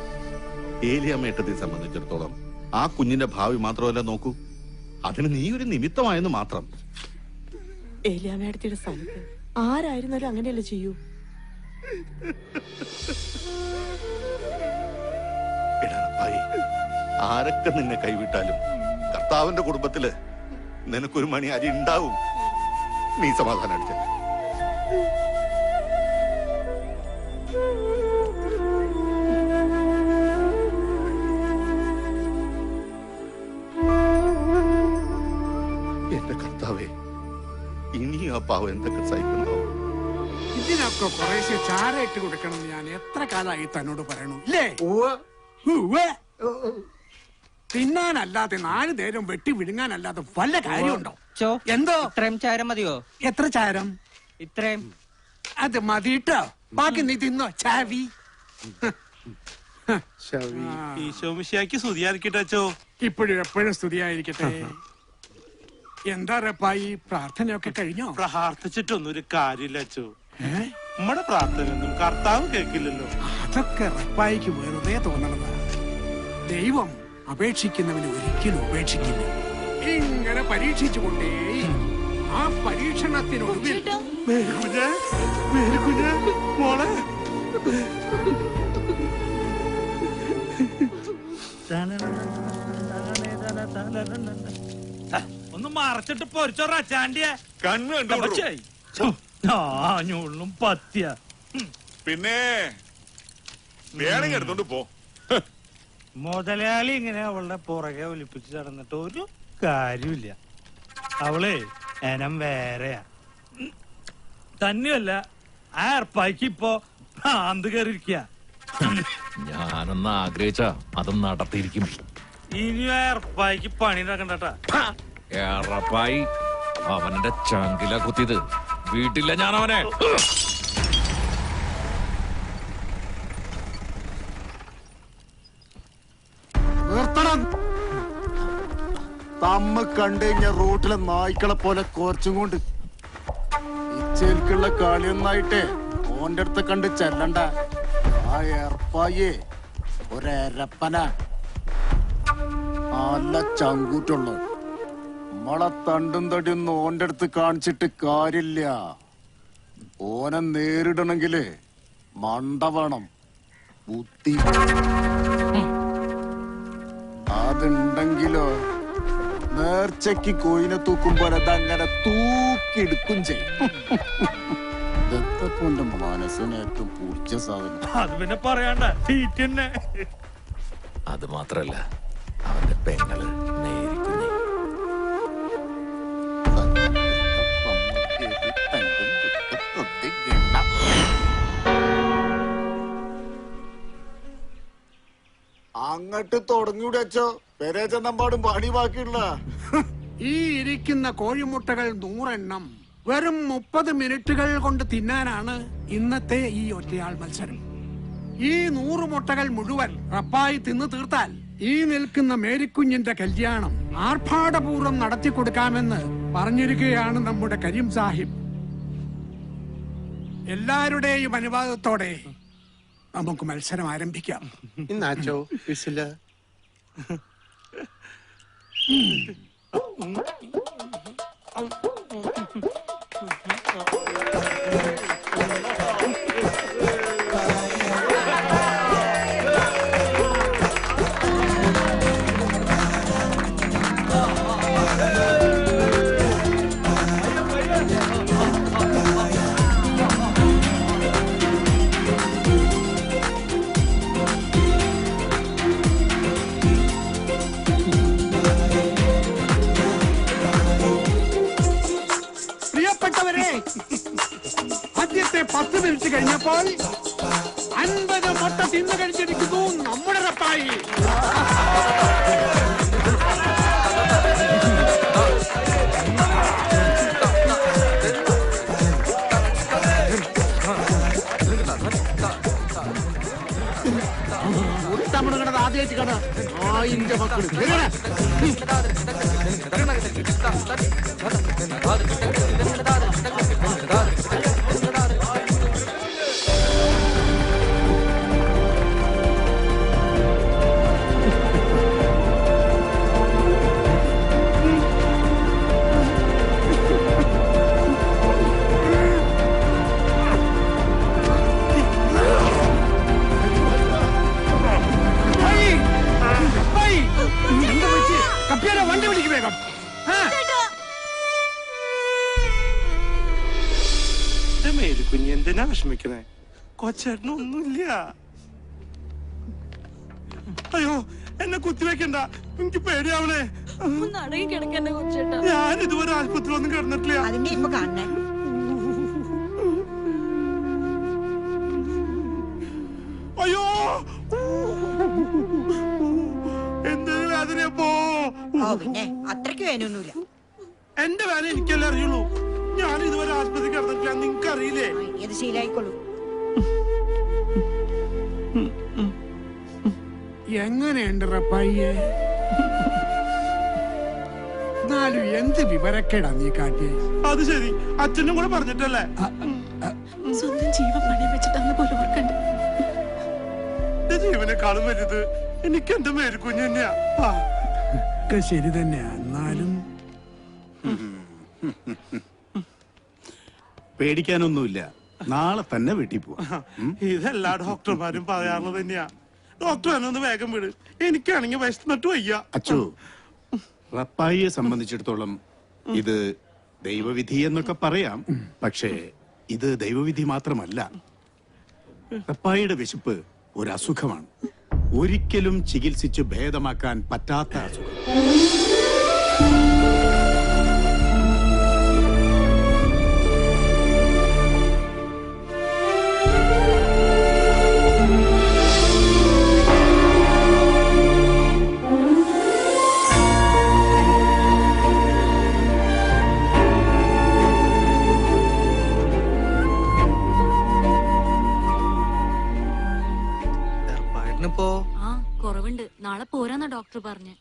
S3: ഏലിയമ്മേട്ടത്തെ സംബന്ധിച്ചിടത്തോളം ആ കുഞ്ഞിന്റെ ഭാവി മാത്രമല്ല നോക്കൂ, അതിന് നീ ഒരു നിമിത്തമായെന്ന് മാത്രം.
S2: ഏലിയാമ്മേടത്തിയുടെ സ്ഥാനത്ത് ആരായിരുന്നാലും അങ്ങനെയല്ലേ ചെയ്യൂ.
S3: എടപ്പായി, ആരൊക്കെ നിന്നെ കൈവിട്ടാലും കർത്താവിന്റെ കുടുംബത്തില് നിനക്കൊരു മണി അരി ഉണ്ടാവും. നീ സമാധാനം അടിച്ച. എന്റെ കർത്താവേ, ഇനി ആ പാവം എന്തൊക്കെ സഹിക്കണോ.
S5: ഇതിനൊക്കെ കുറേശ്ശെ ചാരയിട്ട് കൊടുക്കണം എന്ന് ഞാൻ എത്ര കാലമായി തന്നോട് പറയണു ഇല്ലേ? തിന്നാനല്ലാതെ 4 നേരം വെട്ടി വിഴുങ്ങാനല്ലാതെ വല്ല കാര്യമുണ്ടോ? എന്തോ
S9: ഇത്രയും ചാരം മതിയോ?
S5: എത്ര ചാരം?
S9: ഇത്രയും.
S5: അത് മതിട്ടോ, ബാക്കി നീ തിന്നോ. ചാവി
S1: ഈശോമിശിയാക്കി സ്തുതിയായിരിക്കട്ടോ.
S5: ഇപ്പോഴും എപ്പോഴും സ്തുതിയായിരിക്കട്ടെ. എന്താ റപ്പായി, പ്രാർത്ഥനയൊക്കെ കഴിഞ്ഞോ?
S1: പ്രാർത്ഥിച്ചിട്ടൊന്നും ഒരു കാര്യമില്ല അച്ചോ. നമ്മുടെ പ്രാർത്ഥനയൊന്നും കർത്താവ് കേൾക്കില്ലല്ലോ.
S5: അതൊക്കെ റപ്പായിക്ക് വെറുതെ തോന്നണതാ. ദൈവം അപേക്ഷിക്കുന്നവന് ഒരിക്കലും ഉപേക്ഷിക്കില്ല. ഇങ്ങനെ പരീക്ഷിച്ചുകൊണ്ടേ ആ പരീക്ഷണത്തിനൊടുവിൽ
S1: മോളെ
S11: ഒന്ന് മറച്ചിട്ട് പൊരിച്ചോറാ ചാണ്ടിയ
S3: കണ്ണു
S11: ഞാഞ്ഞുള്ളും പത്തിയ.
S3: പിന്നെ വേണമെങ്കിൽ എടുത്തോണ്ട് പോ.
S11: മുതലാളി ഇങ്ങനെ അവളുടെ പുറകെ ഒലിപ്പിച്ച് നടന്നിട്ട് ഒരു കാര്യമില്ല. അവളെ എനം വേറെയാ. തന്നെയല്ല, ആ ഏർപ്പായ്ക്ക് ഇപ്പൊ ഭ്രാന്ത് കയറിയിരിക്കുക.
S16: ഞാനൊന്ന് ആഗ്രഹിച്ചാ അതും നടത്തിയിരിക്കും.
S11: ഇനി ആ ഏർപ്പായ്ക്ക് പണി നടക്കണ്ടട്ടാ.
S16: ഏറപ്പായി അവന്റെ ചങ്കില കുത്തിയത് വീട്ടില്ല ഞാൻ അവനെ.
S12: തമ്മ കണ്ടുകഴിഞ്ഞ റോട്ടിലെ നായ്ക്കളെ പോലെ കുറച്ചും കൊണ്ട് ഇച്ചേൽക്കുള്ള കളിയൊന്നായിട്ടേ ഓന്റെ അടുത്ത് കണ്ട് ചെല്ലണ്ട. ആ ഏർപ്പായേ ഒരപ്പന നല്ല ചങ്കൂറ്റുള്ള നമ്മളെ തണ്ടും തടിയൊന്നും ഓന്റെ അടുത്ത് കാണിച്ചിട്ട് കാര്യമില്ല. ഓനെ നേരിടണെങ്കില് മണ്ട വേണം, ബുദ്ധി. അതുണ്ടെങ്കിലോ നേർച്ചയ്ക്ക് കോയിനെ തൂക്കുമ്പോൾ അതങ്ങനെ തൂക്കിയെടുക്കും ചെയ്യും. ദത്തപ്പന്റെ മനസ്സിന് ഏറ്റവും പൂച്ച സാധനം.
S11: അത് പിന്നെ പറയണ്ട, സീറ്റ് തന്നെ.
S16: അത് മാത്രല്ല, അവന്റെ പെങ്ങള് നേരിക്കുഞ്ഞി.
S12: അങ്ങട്ട് തുടങ്ങിയൂടെ അച്ചോ, പെരേ ചെന്നമ്പാടും പണി ബാക്കിയുള്ള.
S5: ഈ ഇരിക്കുന്ന കോഴിമുട്ടകൾ 100 എണ്ണം വെറും 30 മിനിറ്റുകൾ കൊണ്ട് തിന്നാനാണ് ഇന്നത്തെ ഈ ഒറ്റയാൾ മത്സരം. ഈ 100 മുട്ടകൾ മുഴുവൻ റപ്പായി തിന്നു തീർത്താൽ ഈ നിൽക്കുന്ന മേരിക്കുഞ്ഞിന്റെ കല്യാണം ആർഭാടപൂർവ്വം നടത്തി കൊടുക്കാമെന്ന് പറഞ്ഞിരിക്കുകയാണ് നമ്മുടെ കരീം സാഹിബ്. എല്ലാവരുടെയും അനുവാദത്തോടെ നമുക്ക് മത്സരം ആരംഭിക്കാം.
S1: ഇന്നാച്ചോ വിസില
S5: നേരത്തെ 10 മിനിറ്റ് കഴിഞ്ഞപ്പോൾ 50 മുട്ട തിന്നു കഴിച്ചിരിക്കുന്നു നമ്മുടെ റപ്പായി.
S10: ഉത്തമണങ്ങളുടെ ആദ്യമായിട്ട് കഥ ആയിന്റെ മക്കള്
S5: വണ്ടി പിടിക്ക് വേഗം.
S1: മേരിക്കുഞ്ഞ് എന്തിനാ വിഷമിക്കണേ? കൊച്ചേട്ടനൊന്നുമില്ല. അയ്യോ എന്നെ കുത്തിവെക്കണ്ട, എനിക്ക് പേടിയാവണേ. ഞാൻ ഇതുവരെ ആശുപത്രി ഒന്നും കിടന്നിട്ടില്ല.
S14: അതിന്റെ ഇപ്പൊ കാണണേ.
S1: അയ്യോ എന്തൊരു വേദനയപ്പോ.
S14: പിന്നെ അത്രയ്ക്ക് വേനൊന്നുമില്ല.
S1: എന്റെ വേദന എനിക്കല്ലേ അറിയുള്ളൂ. ഞാൻ ഇതുവരെ ആശുപത്രി കിടന്നിട്ടില്ല, നിങ്ങക്ക് അറിയില്ലേ?
S14: ഇത് ശീലായിക്കോളൂ.
S5: എങ്ങനെയുണ്ട് റപ്പായിയെ? എന്നാലും എന്ത് വിവരക്കേടാ നീ കാട്ടിയെ?
S1: അത് ശരി, അച്ഛനും കൂടെ പറഞ്ഞിട്ടല്ലേ?
S7: സ്വന്തം ജീവൻ പണയം വെച്ചിട്ടാന്ന് പോലും ഓർക്കണ്ട.
S1: ജീവനെക്കാളും വലുത് എനിക്ക് എന്റെ മേരിക്കുഞ്ഞ് തന്നെയാ.
S5: ഒക്കെ ശരി തന്നെയാ. എന്നാലും
S12: പേടിക്കാനൊന്നുമില്ല, നാളെ തന്നെ വീട്ടിൽ പോവാ.
S1: ഇതെല്ലാ ഡോക്ടർമാരും പറയാറുള്ളത് തന്നെയാ. ഡോക്ടർ എന്നെ ഒന്ന് വേഗം വിട്, എനിക്കാണെങ്കിൽ വിശന്നിട്ട് വയ്യ.
S12: അച്ചു, റപ്പായിയെ സംബന്ധിച്ചിടത്തോളം ഇത് ദൈവവിധി എന്നൊക്കെ പറയാം. പക്ഷേ ഇത് ദൈവവിധി മാത്രമല്ല. റപ്പായിയുടെ വിശപ്പ് ഒരു അസുഖമാണ്, ഒരിക്കലും ചികിത്സിച്ച് ഭേദമാക്കാൻ പറ്റാത്ത അസുഖം.
S21: കുറവുണ്ട്, നാളെ പോരാന്നാ ഡോക്ടർ പറഞ്ഞ്.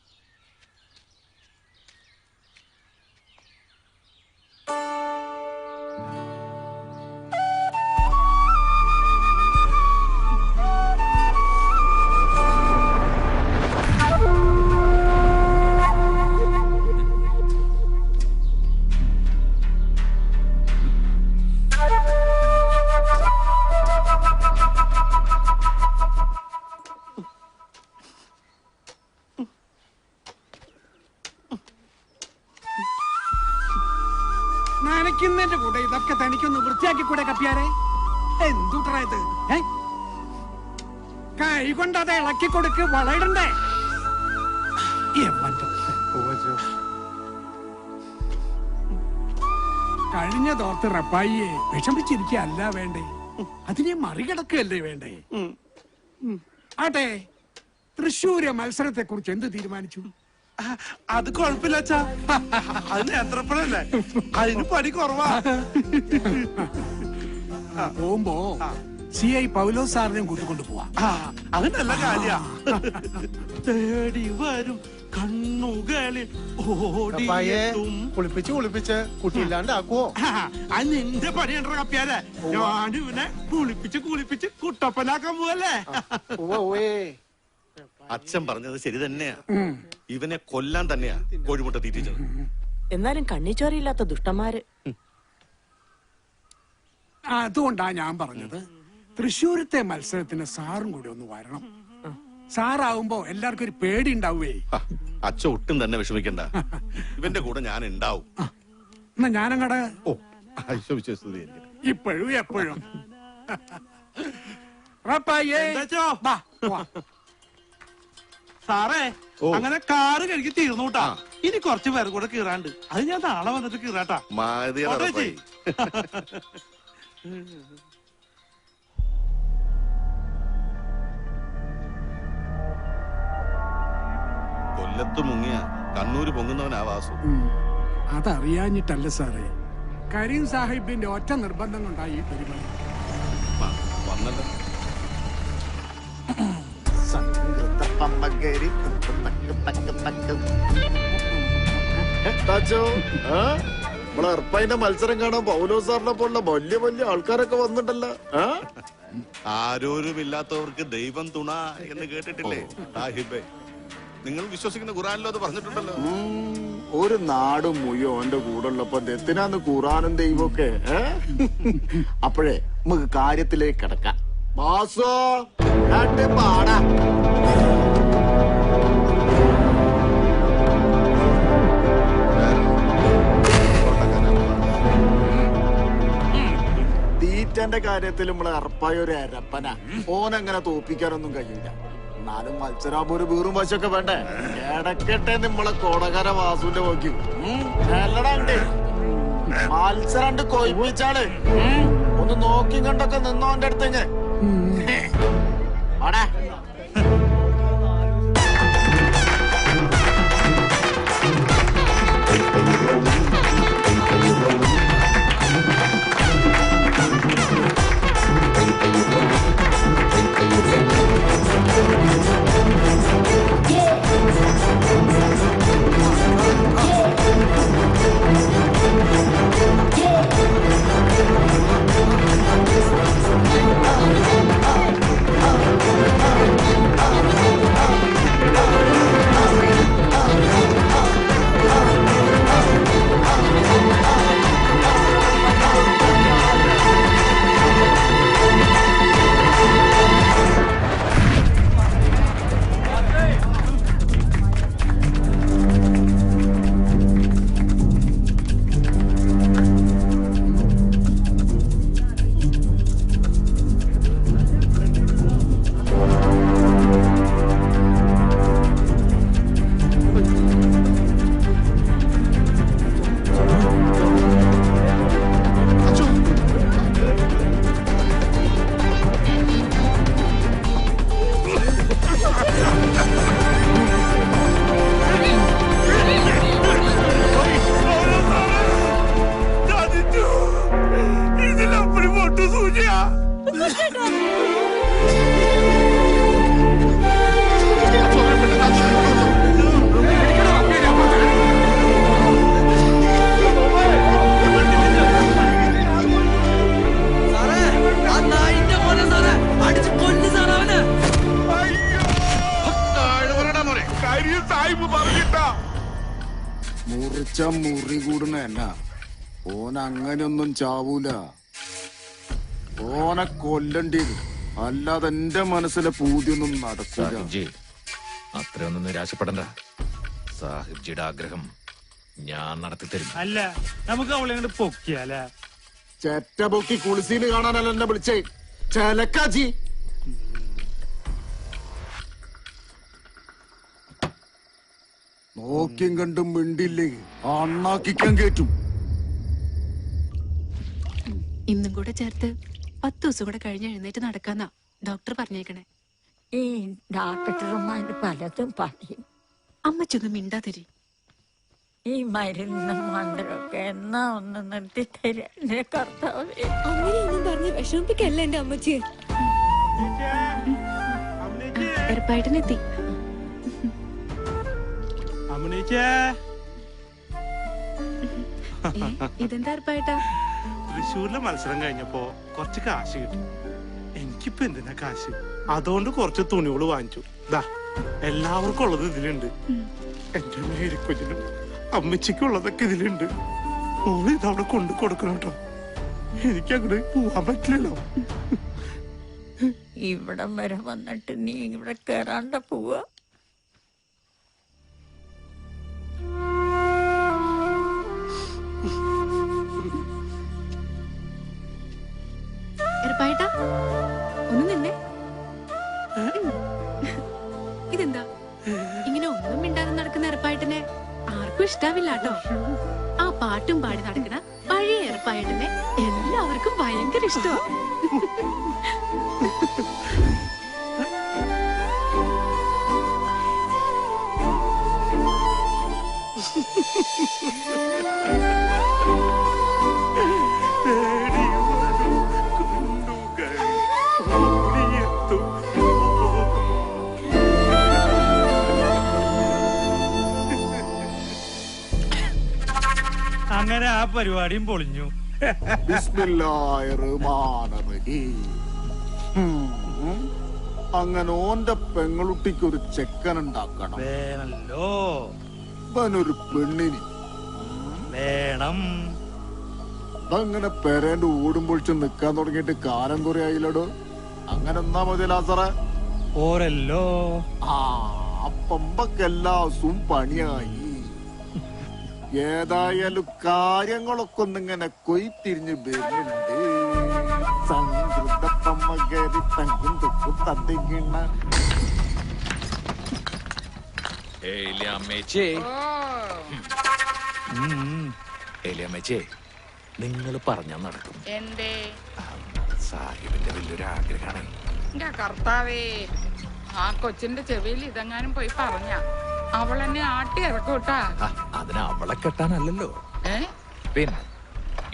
S5: നനയ്ക്കുന്നതിന്റെ കൂടെ ഇതൊക്കെ തനിക്കൊന്ന് വൃത്തിയാക്കി കൂടെ കപ്പിയാരെ? എന്തുട്രാ ഇത്? കൈ കൊണ്ട് അത് ഇളക്കി കൊടുക്ക്, വളയിടണ്ടേ? കഴിഞ്ഞതോർത്ത് റപ്പായിയെ വിഷമിച്ചിരിക്കല്ല വേണ്ടേ, അതിനെ മറികടക്കുകയല്ലേ വേണ്ടേ? ആട്ടെ, തൃശ്ശൂര് മത്സരത്തെ കുറിച്ച് എന്ത് തീരുമാനിച്ചു?
S1: അത് കുഴപ്പമില്ല അച്ഛാ, അത് നേത്രപ്പഴല്ലേ, അതിന് പണി കുറവാ.
S5: പോകുമ്പോ CI പൗലോസ് സാറിനെയും കൂട്ടിക്കൊണ്ട് പോവാ.
S1: അത് നല്ല കാര്യാ. തേടി വരും കണ്ണുകളിൽ
S9: കുളിപ്പിച്ച് കുട്ടിയില്ലാണ്ടാക്കുവോ?
S1: അത് നിന്റെ പണിയുണ്ടോ കപ്പിയാലേ? ഞാൻ ഇവനെ കുളിപ്പിച്ച് കുട്ടപ്പനാക്കാൻ പോവല്ലേ?
S3: അച്ഛൻ പറഞ്ഞത് ശരി തന്നെയാ. ഇവനെ കൊല്ലാൻ തന്നെയാ കോഴിമുട്ട തീറ്റിച്ചത്.
S2: എന്നാലും കണ്ണിച്ചോരയില്ലാത്ത ദുഷ്ടന്മാര്.
S5: അതുകൊണ്ടാ ഞാൻ പറഞ്ഞത് തൃശ്ശൂരത്തെ മത്സരത്തിന് സാറും കൂടി ഒന്ന് വരണം. സാറാവുമ്പോ എല്ലാവർക്കും ഒരു പേടി ഉണ്ടാവേ.
S3: അച്ഛൻ ഒട്ടും തന്നെ വിഷമിക്കണ്ട, ഇവന്റെ കൂടെ ഞാൻ ഉണ്ടാവും.
S5: എന്നാ ഞാനങ്ങടെ
S1: ഇപ്പോഴും എപ്പോഴും സാറേ അങ്ങനെ കാറ് കഴുകി തീർന്നുട്ടാ. ഇനി കുറച്ച് പേർ കൂടെ കീറാണ്ട്, അത് ഞാൻ നാളെ വന്നിട്ട് കീറാട്ടാ.
S3: കൊല്ലത്ത് മുങ്ങിയ കണ്ണൂര് പൊങ്ങുന്നവനാ വാസു.
S5: അതറിയാഞ്ഞിട്ടല്ല സാറേ, കരീം സാഹിബിന്റെ ഒറ്റ നിർബന്ധം കൊണ്ടായി ഈ പരിപാടി.
S3: വന്നല്ലോ.
S12: നമ്മളെ മത്സരം കാണാൻ പൗലോ സാറിനെ പോലുള്ള വലിയ വലിയ ആൾക്കാരൊക്കെ വന്നിട്ടല്ലോ.
S3: ആരോരുമില്ലാത്തവർക്ക് ദൈവം തുണ എന്ന് കേട്ടിട്ടില്ലേ സാഹിബേ? നിങ്ങൾ വിശ്വസിക്കുന്ന ഖുറാനിലോ അത് പറഞ്ഞിട്ടുണ്ടല്ലോ.
S12: ഒരു നാട് മുഴുവൻ ഓന്റെ കൂടെ ഉള്ളപ്പോ എന്തിനാന്ന് ഖുറാനും ദൈവമൊക്കെ. അപ്പോഴേ നമുക്ക് കാര്യത്തിലേക്ക് കിടക്കാം. ബാസോ പാടാ. തീറ്റന്റെ കാര്യത്തിൽ നമ്മളെ അർപ്പായ ഒരു അരപ്പന. ഓനങ്ങനെ തോപ്പിക്കാനൊന്നും കഴിയില്ല. എന്നാലും മത്സരാകുമ്പോ ഒരു വീറും വശമൊക്കെ വേണ്ടേ? ഇടക്കട്ടെ നമ്മളെ കോടകര വാസുവിന്റെ നോക്കി നല്ലടാണ്ട് മത്സരം കൊയ്പ്പിച്ചാള്. ഒന്ന് നോക്കി കണ്ടൊക്കെ നിന്നോന്റെ അടുത്തേക്ക് ആടാ. മുറിച്ച മുറി കൂടുന്ന എന്നാ ഓൻ അങ്ങനെയൊന്നും ചാവൂല. ഓനെ കൊല്ലണ്ടി അല്ലാതെ എന്റെ മനസ്സിലെ പൂതിയൊന്നും നടക്കില്ല.
S16: അത്രയൊന്നും നിരാശപ്പെടണ്ട. സാഹിബ്ജിയുടെ ആഗ്രഹം ഞാൻ നടത്തി തരും.
S1: അല്ല നമുക്ക് അവളെ അങ്ങോട്ട് പൊക്കിയാലേ?
S12: ചെറ്റ പൊക്കി കുളിസീന് കാണാനല്ല എന്നെ വിളിച്ചേ. ചെലക്കാച്ചി നോക്കിയും കണ്ടും മിണ്ടില്ലേ അണ്ണാക്കിക്കാൻ കേറ്റും.
S7: ഇന്നും കൂടെ ചേർത്ത് 10 ദിവസം കൂടെ കഴിഞ്ഞ് എഴുന്നേറ്റ് നടക്കാന്നാ ഡോക്ടർ പറഞ്ഞേക്കണേ.
S8: ഈ ഡോക്ടർമാര് പലതും പറയും.
S7: അമ്മച്ചൊന്നും മിണ്ടാതിരി.
S8: ഈ മരുന്നും മന്ത്രമൊക്കെ എന്നാ ഒന്ന് നിർത്തി തരാ കർത്താവേ.
S4: അങ്ങനെയൊന്നും പറഞ്ഞ് വിഷമിപ്പിക്കല്ല എന്റെ അമ്മച്ചിയെ.
S7: എറപ്പായിട്ടിനെത്തി. ഇതെന്താ എറപ്പായിട്ടാ?
S1: തൃശ്ശൂരിലെ മത്സരം കഴിഞ്ഞപ്പോ കുറച്ച് കാശ് കിട്ടി. എനിക്കിപ്പോ എന്തിനാ കാശ്? അതുകൊണ്ട് കുറച്ച് തുണികള് വാങ്ങിച്ചു. ദാ എല്ലാവർക്കും ഉള്ളത് ഇതിലുണ്ട്. എന്റെ മേരിക്കൊച്ചിനും അമ്മച്ചിക്കുള്ളതൊക്കെ ഇതിലുണ്ട്. മോള് ഇതവിടെ കൊണ്ടു കൊടുക്കണം കേട്ടോ. എനിക്കങ്ങോട്ട് പോവാൻ പറ്റില്ലല്ലോ.
S8: ഇവിടം വരെ വന്നിട്ട് നീ ഇവിടെ കേറാണ്ട പോവാ.
S7: എറപ്പായിട്ടാ ഒന്ന് നിന്നെ. ഇതെന്താ ഇങ്ങനെ ഒന്നും മിണ്ടാതെ നടക്കുന്ന എറപ്പായിട്ടിനെ ആർക്കും ഇഷ്ടാവില്ല കേട്ടോ. ആ പാട്ടും പാടി നടക്കണ പഴയ തീറ്ററപ്പായിട്ടനെ എല്ലാവർക്കും ഭയങ്കര ഇഷ്ടമാണ്.
S15: അങ്ങനെ ആ പരിപാടിയും പൊളിഞ്ഞു.
S12: അങ്ങനെ ഓന്റെ പെങ്ങളുട്ടിക്ക് ഒരു ചെക്കൻ ഉണ്ടാക്കണം.
S15: വേണല്ലോ.
S12: അവനൊരു പെണ്ണിന്
S15: വേണം.
S12: അതങ്ങനെ പെരേന്റെ ഓടും പൊളിച്ച് നിക്കാൻ തുടങ്ങിയിട്ട് കാലം കുറെ ആയില്ലടോ. അങ്ങനെ എന്നാ മതി ലാസറേ.
S15: ഓരല്ലോ.
S12: ആ പമ്പക്കെല്ലാസും പണിയായി. ഏതായാലും കാര്യങ്ങളൊക്കെ ഒന്നിങ്ങനെ കൊയ്ത്തിരിഞ്ഞ് വരുന്നുണ്ട്. സംഗൃതപ്പമ്മകരി തങ്കും തൊക്കും തത്തിങ്ങണ.
S16: നിങ്ങൾ പറഞ്ഞാ നടക്കും.
S17: എന്തേ
S16: സാഹിബിന്റെ വലിയൊരു ആഗ്രഹമാണ്.
S17: എന്റെ കർത്താവേ, ആ കൊച്ചിന്റെ ചെവിയിൽ ഇതെങ്ങാനും പോയി പറഞ്ഞ അവളെന്നെ ആട്ടി ഇറക്കൂട്ടാ.
S16: അതിന് അവളെ കെട്ടാനല്ലല്ലോ. പിന്നെ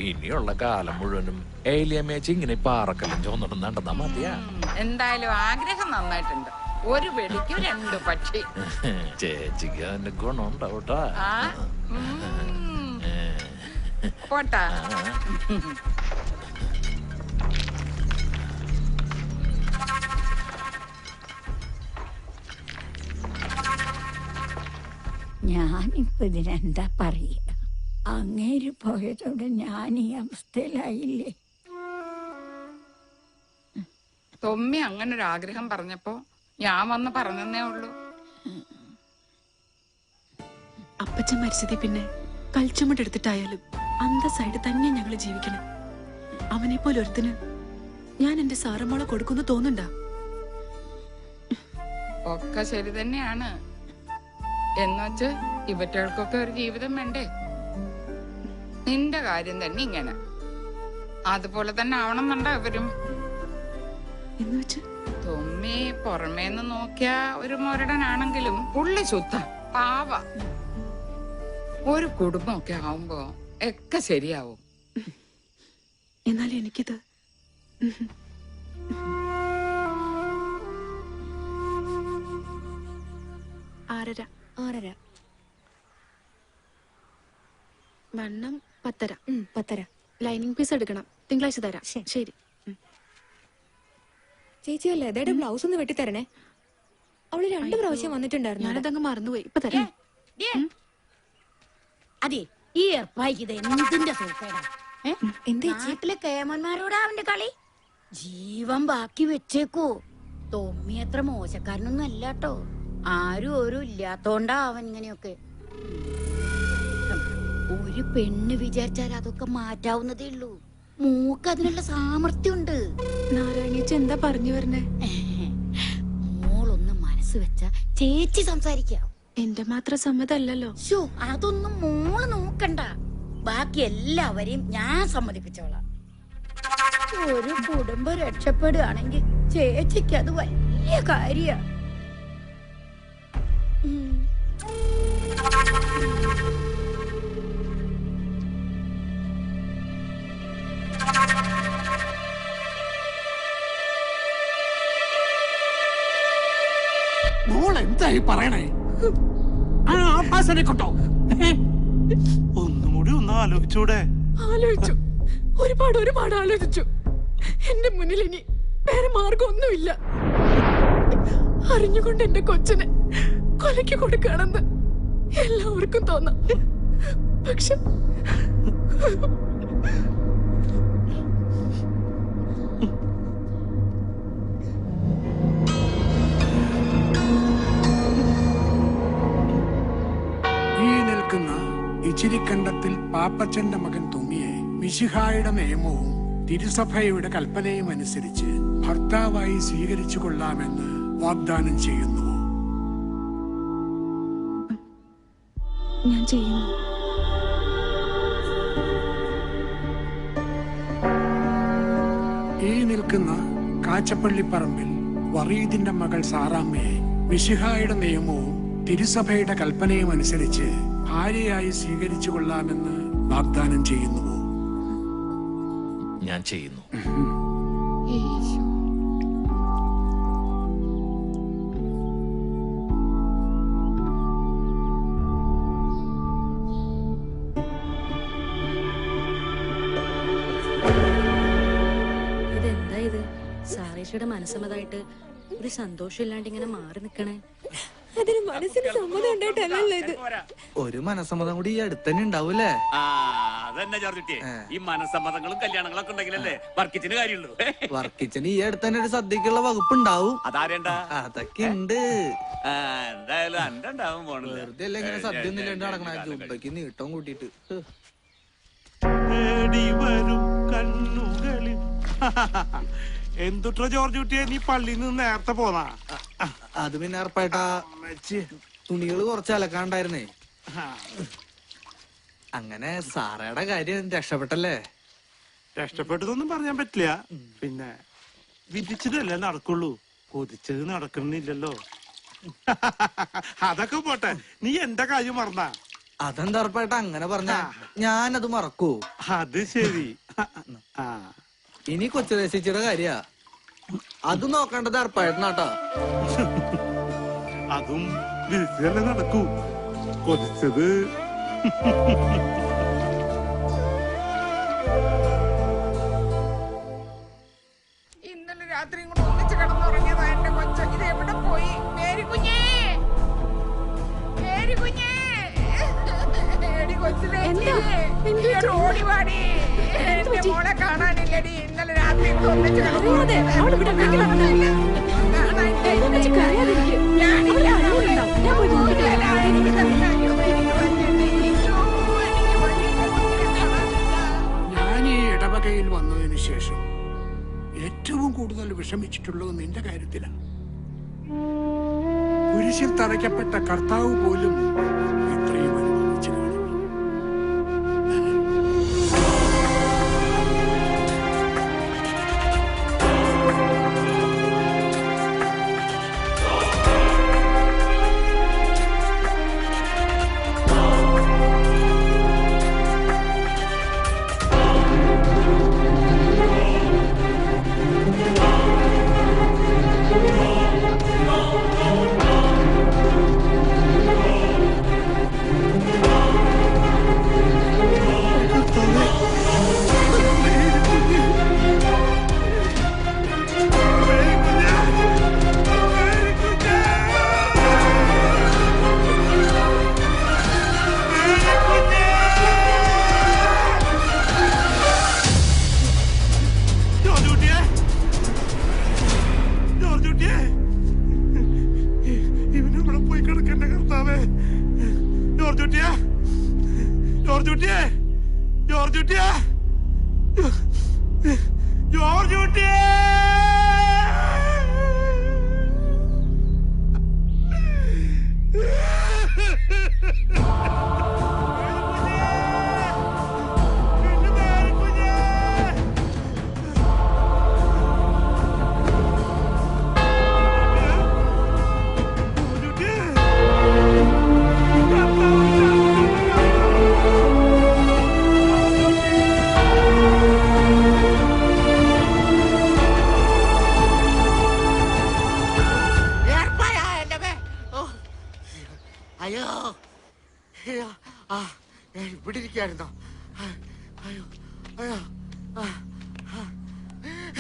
S16: ഇനിയുള്ള കാലം മുഴുവനും ഏലിയമ്മേച്ചി ഇങ്ങനെ പാറക്കല്ലും ചോന്നിടും നടന്നാ മതിയാ.
S17: എന്തായാലും ആഗ്രഹം നന്നായിട്ടുണ്ട്. ഒരു വെടിക്ക് 2 പക്ഷി.
S16: ചേച്ചിക്ക് അതിന്റെ ഗുണം ഉണ്ടാവട്ടാ.
S17: പോട്ടാ.
S8: ഞാനിപ്പോ ഇതിനെന്താ പറയ? അങ്ങേര് പോയതോടെ ഞാൻ ഈ അവസ്ഥയിലായില്ലേ.
S17: തൊമ്മി അങ്ങനെ ഒരു ആഗ്രഹം പറഞ്ഞപ്പോ ഞാൻ വന്ന് പറഞ്ഞേ ഉള്ളൂ.
S7: അപ്പച്ചൻ മരിച്ചതി പിന്നെ കൽച്ചുമട്ടെടുത്തിട്ടായാലും അന്തസ്സായിട്ട് തന്നെ ഞങ്ങൾ ജീവിക്കണം. അവനെ പോലെ ഒരുത്തിന് ഞാൻ എന്റെ സാറമ്മോളെ കൊടുക്കുന്നു തോന്നുന്നുണ്ടാ?
S17: ഒക്കെ ശരി തന്നെയാണ്. എന്നുവെച്ച് ഇവറ്റകൾക്കൊക്കെ ഒരു ജീവിതം വേണ്ടേ? നിന്റെ കാര്യം തന്നെ ഇങ്ങനെ. അതുപോലെ തന്നെ ആവണമെന്നുണ്ടോ ഇവരും? തൊമ്മി പുറമേന്ന് നോക്കിയ ഒരു മുരടനാണെങ്കിലും പുള്ളി ശുദ്ധ പാവ. ഒരു കുടുംബമൊക്കെ ആവുമ്പോ ഒക്കെ ശരിയാവും.
S7: എന്നാലും എനിക്കിത് ആറര വണ്ണം 10:30. ലൈനിങ് പീസ് എടുക്കണം. തിങ്കളാഴ്ച തരാം. ശരി
S4: ചേച്ചി അല്ലേ അതേടെ ബ്ലൗസ് ഒന്ന് വെട്ടിത്തരണേ. അവള് 2 പ്രാവശ്യം വന്നിട്ടുണ്ടായിരുന്നു.
S7: ഞാനതങ്ങ് മറന്നുപോയി. ഇപ്പൊ തരാം.
S8: അതെ, ഈ ഏർപ്പായിക്ക് ഇത് എന്തിന്റെ സൂക്കേടാ? നാട്ടിലെ കേമന്മാരോടാ അവന്റെ കളി. ജീവൻ ബാക്കി വെച്ചേക്കോ. തൊമ്മി അത്ര മോശക്കാരനൊന്നും അല്ലാട്ടോ. ആരും ഒരു ഇല്ലാത്തോണ്ടാ അവൻ ഇങ്ങനെയൊക്കെ. ഒരു പെണ്ണ് വിചാരിച്ചാൽ അതൊക്കെ മാറ്റാവുന്നതേ ഉള്ളൂ. മൂക്ക് അതിനുള്ള സാമർത്ഥ്യമുണ്ട്.
S7: നാരായണിയേച്ചി എന്താ പറഞ്ഞു വരണേ?
S8: മോളൊന്ന് മനസ്സ് വെച്ച ചേച്ചി സംസാരിക്കാം.
S7: എന്റെ മാത്രം സമ്മതല്ലല്ലോ.
S8: അതൊന്നും മോള് നോക്കണ്ട. ബാക്കി എല്ലാവരെയും ഞാൻ സമ്മതിപ്പിച്ചോളാം. ഒരു കുടുംബം രക്ഷപ്പെടുകയാണെങ്കിൽ ചേച്ചിക്ക് അത് വലിയ കാര്യ.
S5: മോൾ എന്തായി പറയണേ? ആശാനെ കൊണ്ടോ?
S1: ഒന്നുകൂടി ഒന്ന് ആലോചിച്ചൂടെ?
S7: ആലോചിച്ചു, ഒരുപാട് ആലോചിച്ചു. എന്റെ മുന്നിൽ ഇനി വേറെ മാർഗമൊന്നുമില്ല. അറിഞ്ഞുകൊണ്ട് എന്റെ കൊച്ചിനെ കൊലയ്ക്ക് കൊടുക്കുകയാണെന്ന് എല്ലാവർക്കും തോന്നാം. പക്ഷെ
S5: ഈ നിൽക്കുന്ന ഇച്ചിരിക്കണ്ടത്തിൽ പാപ്പച്ചന്റെ മകൻ തുമ്മിയെ മിശിഹായുടെ നിയമവും തിരുസഭയുടെ കൽപ്പനയും അനുസരിച്ച് ഭർത്താവായി സ്വീകരിച്ചു കൊള്ളാമെന്ന് വാഗ്ദാനം ചെയ്യുന്നു.
S7: ഞാൻ ചെയ്യുന്നു.
S5: ഈ നിൽക്കുന്ന കാച്ചപ്പള്ളിപ്പറമ്പിൽ വറീദിന്റെ മകൾ സാറാമ്മയെ മിശിഹായുടെ നിയമവും തിരുസഭയുടെ കൽപ്പനയും അനുസരിച്ച് ഭാര്യയായി സ്വീകരിച്ചു കൊള്ളാമെന്ന് വാഗ്ദാനം ചെയ്യുന്നുവോ?
S16: ഞാൻ ചെയ്യുന്നു.
S21: ഇതെന്താ ഇത്? സാറേച്ചിയുടെ മനസ്സമ്മതായിട്ട് ഒരു സന്തോഷമില്ലാണ്ട് ഇങ്ങനെ മാറി നിക്കണേ.
S4: അതിന് മനസ്സിന് സമ്മതം ഉണ്ടായിട്ടല്ലല്ലോ ഇത്.
S6: ഒരു മനസ്സമ്മതം കൂടി ഈ അടുത്തന്നെ ഉണ്ടാവൂലേ?
S18: അതന്നെ ജോർജുട്ടിയെ, ഈ മനസ്സമ്മതങ്ങളും കല്യാണങ്ങളൊക്കെ ഉണ്ടെങ്കിലല്ലേ വർക്കിച്ചിന് കാര്യമുള്ളൂ.
S6: വർക്കിച്ചന് ഈ അടുത്തന്നെ ഒരു സദ്യക്കുള്ള വകുപ്പ് ഉണ്ടാവും.
S18: അതാരേണ്ട?
S6: അതൊക്കെ ഉണ്ട്.
S18: എന്തായാലും അന്റെ ഉണ്ടാവും പോണില്ല.
S6: വെറുതെ അല്ല ഇങ്ങനെ സദ്യ ഒന്നും ഇല്ലാണ്ട് നടക്കണ, ജുബയ്ക്ക് നീട്ടം കൂട്ടിട്ട്.
S1: വരും കണ്ണുകളിൽ. എന്തുട്ര ജോർജ് കുട്ടിയെ, നീ പള്ളിയിൽ നിന്ന് നേരത്തെ പോന്നാ?
S6: അത് പിന്നെ ഉറപ്പായിട്ടാ തുണികള് കുറച്ച് അലക്കാണ്ടായിരുന്നേ. അങ്ങനെ സാറയുടെ കാര്യം രക്ഷപ്പെട്ടല്ലേ?
S1: രക്ഷപ്പെട്ടതൊന്നും പറയാൻ പറ്റില്ല. പിന്നെ വിധിച്ചതല്ലേ നടക്കുള്ളൂ, കൊതിച്ചത് നടക്കണില്ലല്ലോ. അതൊക്കെ പോട്ടെ, നീ എന്റെ കാര്യം മറന്നാ?
S6: അതെന്താ ഉറപ്പായിട്ടാ അങ്ങനെ പറഞ്ഞ? ഞാനത് മറക്കൂ?
S1: അത് ശരി.
S6: ഇനി കൊച്ചുദേശിച്ചിയുടെ കാര്യ അത് നോക്കേണ്ടത് ഉറപ്പായിട്ടാ.
S1: അതും വിധിച്ചതല്ലേ നടക്കൂ, കൊതിച്ചത്.
S17: ഇന്നലെ രാത്രി കൂടെ ഒന്നിച്ച് കിടന്നുറങ്ങിയതാ എന്റെ കൊച്ച. ഇത് എവിടെ പോയി? മേരി കുഞ്ഞേ, മേരി കുഞ്ഞേ, എടി കൊച്ചിനെ ഓടി വാടി. എന്റെ മോളെ കാണാനില്ലടി. ഇന്നലെ രാത്രി കൂടെ ഒന്നിച്ച്
S5: ഞാൻ ഈ ഇടവകയിൽ വന്നതിന് ശേഷം ഏറ്റവും കൂടുതൽ വിഷമിച്ചിട്ടുള്ളത് നിന്റെ കാര്യത്തിലാണ്. കുരിശിൽ തറയ്ക്കപ്പെട്ട കർത്താവ് പോലും ഇത്രയും അനുഭവിച്ചു കാണും.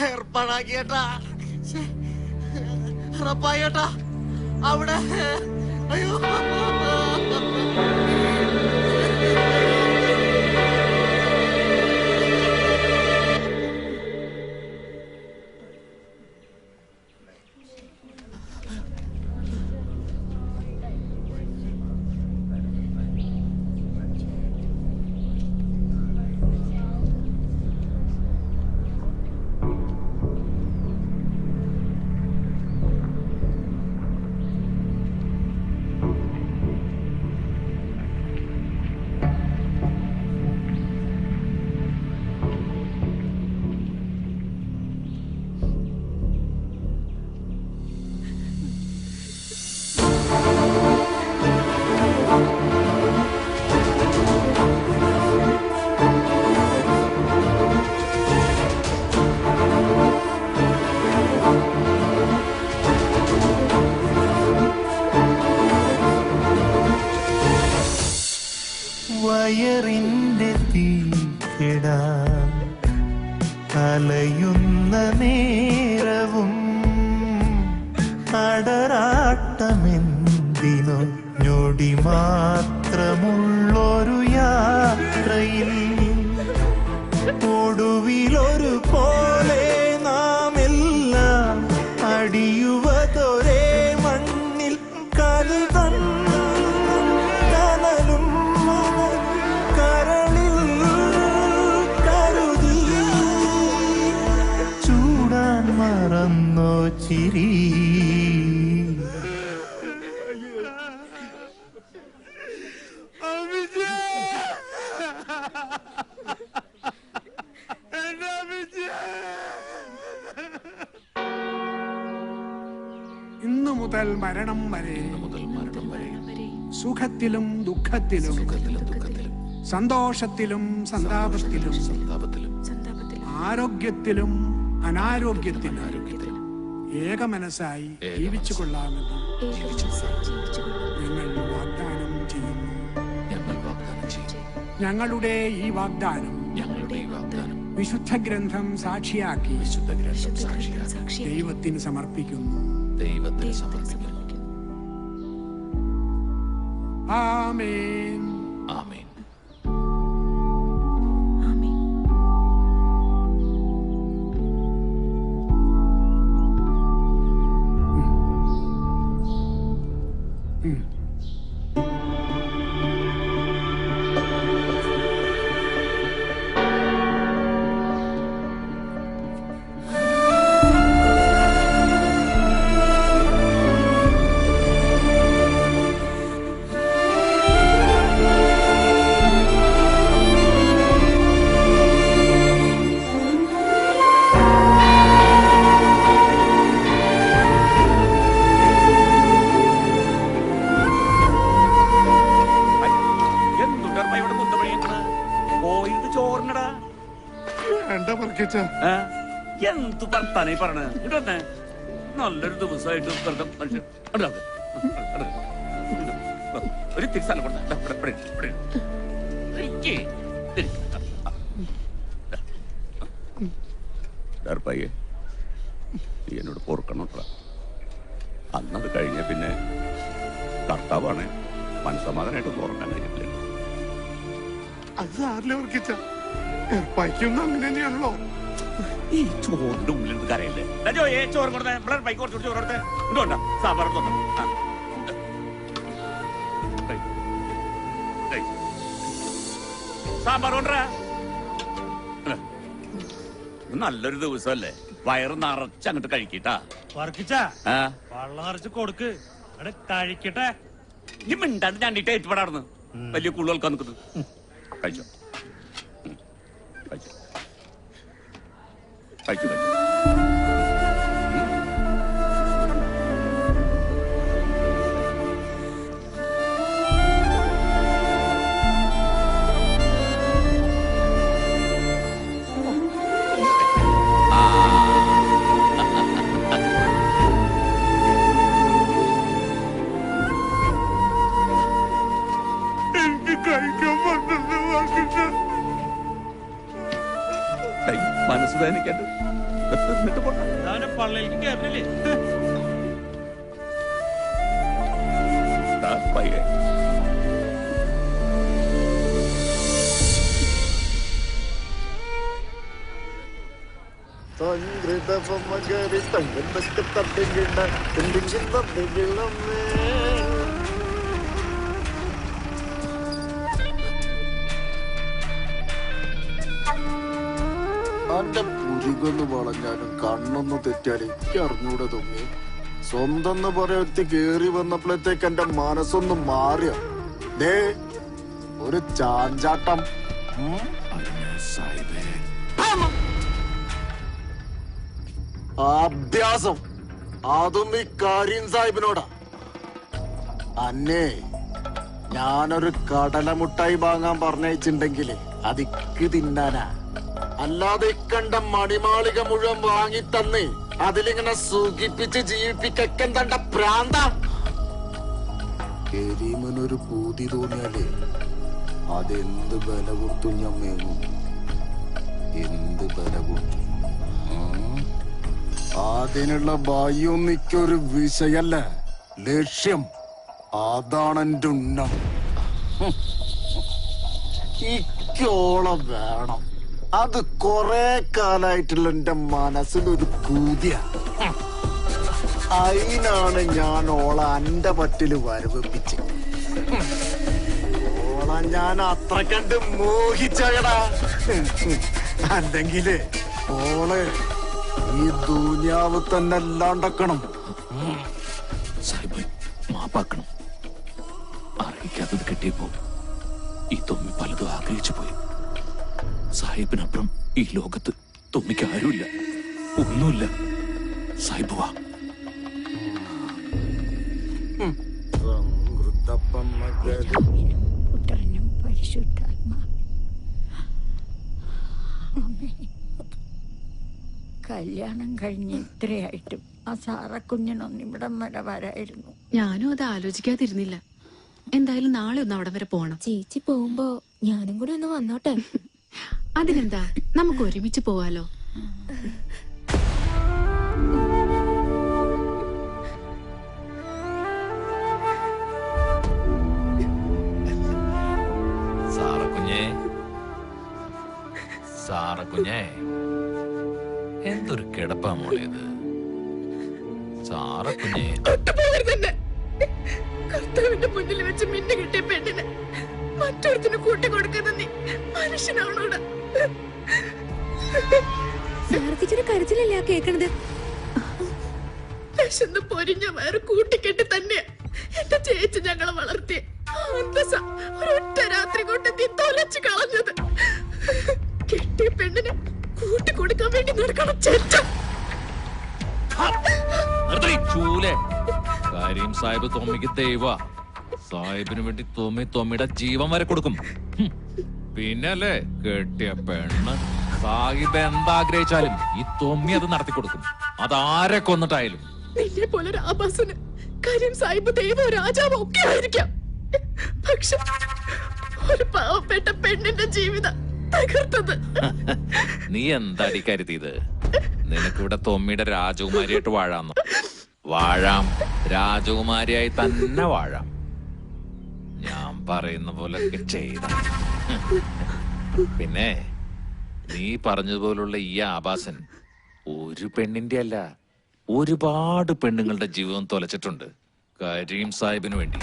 S10: ഏർപ്പാടാക്കിയേട്ടാ ഉറപ്പായേട്ടാ അവിടെ. അയ്യോ
S19: മാത്രമുള്ളൊരു യാത്രയിൽ ഒടുവിലൊരു പോലെ നാം എല്ലാം അടിയുവതൊരേ മണ്ണിൽ കനലും കരളിൽ കരുതി ചൂടാൻ മറന്നോ ചിരി.
S5: ഇന്നു മുതൽ മരണം വരെ സുഖത്തിലും ദുഃഖത്തിലും സന്തോഷത്തിലും സന്താപത്തിലും ആരോഗ്യത്തിലും അനാരോഗ്യത്തിലും ഏകമനസ്സായി ജീവിച്ചു കൊള്ളാമെന്ന് ഞങ്ങൾ വാഗ്ദാനം ചെയ്യുന്നു. ഞങ്ങളുടെ ഈ വാഗ്ദാനം വിശുദ്ധ ഗ്രന്ഥം സാക്ഷിയാക്കി ദൈവത്തിന് സമർപ്പിക്കുന്നു. ആമേൻ.
S16: ആമേൻ.
S18: എന്ത് വർത്താനായി പറഞ്ഞ ഇടന്നെ നല്ലൊരു ദിവസമായിട്ട് വെറുതെ മനുഷ്യൻ ഒരു തിരിച്ചാലും പയ്യെ നീ എന്നോട് പൊറുക്കണോട്ടാ. അന്നത് കഴിഞ്ഞ പിന്നെ കർത്താവാണ് മനസ്സമാധാനായിട്ട് ഓർക്കാൻ കഴിഞ്ഞിട്ടില്ല.
S1: അത് സാറിലെ വർക്കിച്ച പൈക്കൊന്നും അങ്ങനെ തന്നെയാണല്ലോ.
S18: ഈ ചോറിന്റെ ഉള്ളിൽ നിന്ന് കരയില്ലേ ചോറ് കൊടുത്തേ പൈക്ക് കുറച്ച് ചോറ് കൊടുത്തേ ഇതുകൊണ്ടാ സാമ്പാർ സാമ്പാർ കൊണ്ടാ. നല്ലൊരു ദിവസമല്ലേ, വയറ് നിറച്ച് അങ്ങോട്ട് കഴിക്കട്ടാ.
S15: വെള്ളം നിറച്ച് കൊടുക്ക് കഴിക്കട്ടെ.
S18: ഈ മിണ്ടാണ്ട് ഞണ്ടിട്ട് ഏറ്റുപെടാർന്ന് വലിയ കൂടുതൽക്കാൻ നിൽക്കുന്നത്. കഴിച്ചോ കഴിച്ചോ കഴിച്ചു കഴിച്ചു.
S1: എനിക്ക് കഴിക്കാൻ പറ്റുന്ന
S18: മനസ്സ് വേദനിക്കണ്ട്
S15: പള്ളിയിലേക്ക് കയറില്ലേ
S18: പയ്യെ
S12: അന്റെ പുരുകൊന്ന് വളഞ്ഞാലും കണ്ണൊന്ന് തെറ്റാലും എനിക്ക് അറിഞ്ഞൂടെ തോന്നി. സ്വന്തം പറയാത്തി കേറി വന്നപ്പോഴത്തേക്ക് എന്റെ മനസ്സൊന്ന് മാറിയ ദേ ഒരു ചാഞ്ചാട്ടം. അഭ്യാസം അതും ഈ കരീം സാഹിബിനോടാ. അന്നേ ഞാനൊരു കടലമുട്ടായി വാങ്ങാൻ പറഞ്ഞയച്ചിണ്ടെങ്കില് അതിക്ക് തിന്നാനാ. അല്ലാതെ കണ്ട മണിമാളിക മുഴുവൻ വാങ്ങി തന്ന് അതിലിങ്ങനെ സുഖിപ്പിച്ച് ജീവിപ്പിക്കാൻ തണ്ട പ്രാന്ത. കരീമനൊരു പൂതി തോന്നിയാലേ അതെന്ത് ബല കൊടുത്തു ഞാൻ മേങ്ങും. എന്ത് ബല കൊടുത്തു. അതിനുള്ള ഭയം നിക്കൊരു വിഷയല്ല, ലക്ഷ്യം. അതാണ് എന്റെ ഉന്നം. ഇക്കോളം വേണം. അത് കൊറേ കാലായിട്ടുള്ള എന്റെ മനസ്സിലൊരു പൂതിയ. അതിനാണ് ഞാൻ ഓളെ എന്റെ പറ്റില് വരവിപ്പിച്ച്. ഓളെ ഞാൻ അത്ര കണ്ട് മോഹിച്ചകടാ. അല്ലെങ്കില് ഓളെ ഈ ദുനിയാവ് തന്നെ അല്ലാണ്ടക്കണം.
S16: സാഹിബ് മാപ്പാക്കണം. അറിയിക്കാത്തത് കിട്ടിയപ്പോ ഈ തൊമ്മി പലതും ആഗ്രഹിച്ചു പോയി. സാഹിബിനപ്പുറം ഈ ലോകത്ത് തൊമ്മിക്ക് ആരുമില്ല, ഒന്നുമില്ല. സാഹിബ് വാ.
S8: പുത്രനും പരിശുദ്ധാത്മാ. കല്യാണം കഴിഞ്ഞ് ഇത്രയായിട്ടും ആ സാറക്കുഞ്ഞിനൊന്നും ഇവിടം വരെ വരായിരുന്നു.
S7: ഞാനും അത് ആലോചിക്കാതിരുന്നില്ല. എന്തായാലും നാളെ ഒന്ന് അവിടെ വരെ പോണം.
S4: ചേച്ചി പോകുമ്പോ ഞാനും കൂടി ഒന്ന് വന്നോട്ടെ.
S7: അതിനെന്താ, നമുക്ക് ഒരുമിച്ച് പോവാലോ.
S16: സാറക്കുഞ്ഞേ, എന്തൊരു കിടപ്പാ മോളേത്. സാറക്കുഞ്ഞേ,
S7: കർത്താവിന്റെ മുന്നിൽ വെച്ച് മിന്നു കിട്ടിയ പെണ്ണിന് മറ്റൊരുത്തിന് കൂട്ടിക്കൊടുക്കുന്ന നീ മനുഷ്യനാണോടാ?
S4: സാർത്തിച്ചൊരു കരച്ചിലല്ലേ ആ കേക്കണത്?
S7: വിശന്ന് പൊരിഞ്ഞ വയറ് കൂട്ടിക്കെട്ടി തന്നെയാ എന്റെ ചേച്ചി ഞങ്ങളെ വളർത്തിയ ഒരൊറ്റ രാത്രി കൊണ്ട് നീ തൊലച്ചു കളഞ്ഞത്. കെട്ടിയ പെണ്ണിന് കൂട്ടിക്കൊടുക്കാൻ വേണ്ടി നടക്കണം ചേച്ച.
S16: കാര്യം സാഹിബ് തൊമ്മിക്ക് ദൈവ. സാഹിബിന് വേണ്ടി തൊമ്മിയുടെ ജീവൻ വരെ കൊടുക്കും. പിന്നല്ലേ കെട്ടിയ പെണ്ണ്. സാഹിബ് എന്താഗ്രഹിച്ചാലും ഈ തൊമ്മി അത് നടത്തി കൊടുക്കും. അതാരെ കൊന്നിട്ടായാലും.
S7: നിന്നെ പോലെ ഒരു ആഭാസന് കാര്യം സാഹിബ് ദൈവോ രാജാവോ ഒക്കെ ആയിരിക്കാം. പക്ഷെ ഒരു പാവപ്പെട്ട പെണ്ണിന്റെ ജീവിതം തകർത്തത്.
S16: നീ എന്താടി കരുതിയത്? നിനക്കിവിടെ തൊമ്മിയുടെ രാജകുമാരിയായിട്ട് വാഴാന്നോ? വാഴാം, രാജകുമാരിയായി തന്നെ വാഴാം. ഞാൻ പറയുന്ന പോലെ ചെയ്ത. പിന്നെ നീ പറഞ്ഞതുപോലുള്ള ഈ ആഭാസൻ ഒരു പെണ്ണിന്റെ അല്ല, ഒരുപാട് പെണ്ണുങ്ങളുടെ ജീവിതം തൊലച്ചിട്ടുണ്ട് കരീം സാഹിബിന് വേണ്ടി.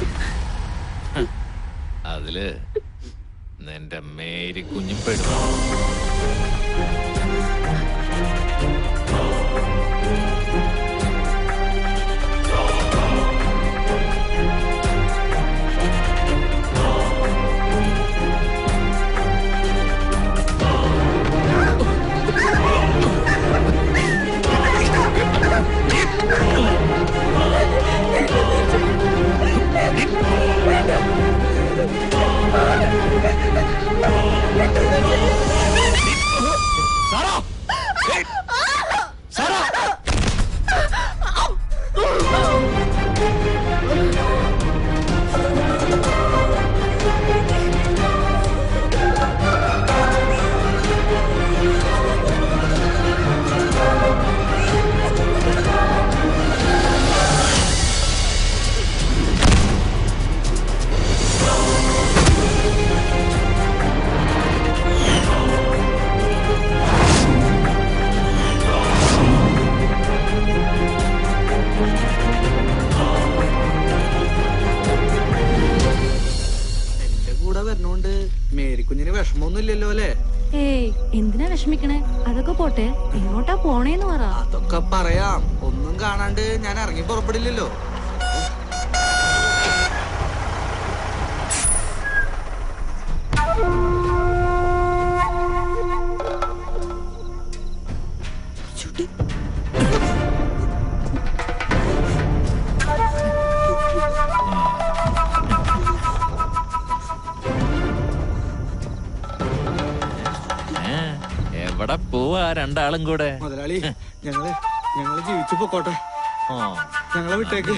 S16: അതില് നിന്റെ മേരി കുഞ്ഞും പെടുന്നു.
S6: മേരിക്കുഞ്ഞിന് വിഷമമൊന്നുമില്ലല്ലോ അല്ലേ?
S21: ഏയ്, എന്തിനാ വിഷമിക്കണേ? അതൊക്കെ പോട്ടെ, എങ്ങോട്ടാ പോണേന്ന് പറ.
S6: അതൊക്കെ പറയാം. ഒന്നും കാണാണ്ട് ഞാൻ ഇറങ്ങി പുറപ്പെടില്ലല്ലോ.
S16: എവിടെ പോവാ രണ്ടാളും കൂടെ?
S6: മുതലാളി, ഞങ്ങള് ജീവിച്ചു പൊക്കോട്ടെ. ഞങ്ങളെ വിട്ടേക്ക്.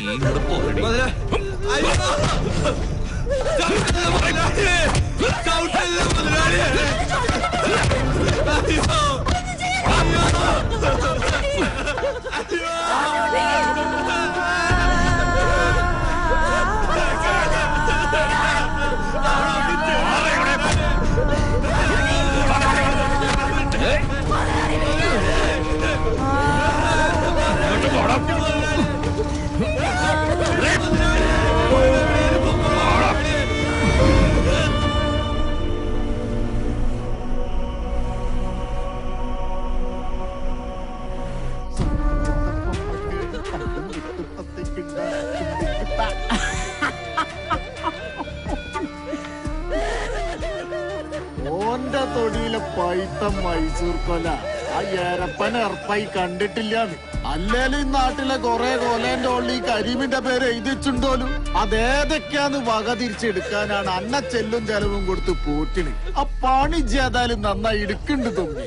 S12: പൈത്ത മൈസൂർ കൊല ആ ഏരപ്പൻ എറപ്പായി കണ്ടിട്ടില്ലാന്ന്. അല്ലേലും ഈ നാട്ടിലെ കൊറേ കൊലേന്റെ ഉള്ളിൽ ഈ കരീമിന്റെ പേര് എഴുതിച്ചുണ്ടോലും അതേതൊക്കെയാന്ന് വക തിരിച്ചെടുക്കാനാണ് അന്ന ചെല്ലും ചെലവും കൊടുത്ത് പോറ്റിന്. ആ പണി ചെയ്താലും നന്നായി എടുക്കുന്നുണ്ട് തുമ്പി.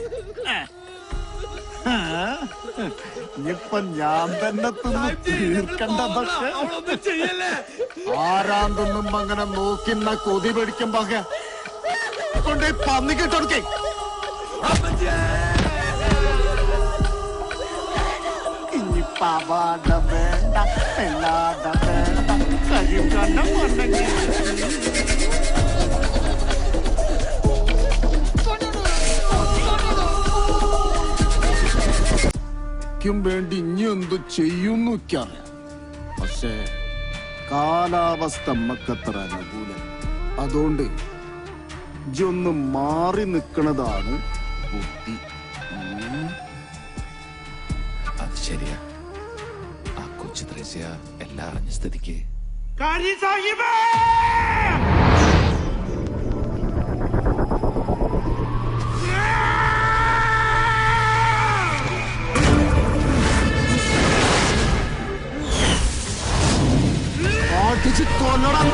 S12: ഇനിയിപ്പൊ ഞാൻ തന്നെ തിന്ന് തീർക്കണ്ടതൊക്കെ ആരാൻ തിന്നുമ്പോ അങ്ങനെ നോക്കിന്ന കൊതി പിടിക്കുമ്പോ കൊണ്ട് പന്നിക്കിട്ടൊടുക്കേ. ഇനിയിപ്പ അവാട വേണ്ട എല്ലാട വേണ്ട കഴിയും കണ്ണം കൊണ്ടെങ്കിൽ വേണ്ടി ഇനി എന്തു ചെയ്യുന്നു അറിയാം. പക്ഷേ കാലാവസ്ഥ നമ്മക്കത്ര അനുകൂലം. അതുകൊണ്ട് ഇജൊന്ന് മാറി നിൽക്കുന്നതാണ് ബുദ്ധി.
S16: അത് ശരിയാ. ആ കൊച്ചു ത്രേസ്യ എല്ലാം അറിഞ്ഞ സ്ഥിതിക്ക്
S12: അടിച്ച് കൊല്ലണം.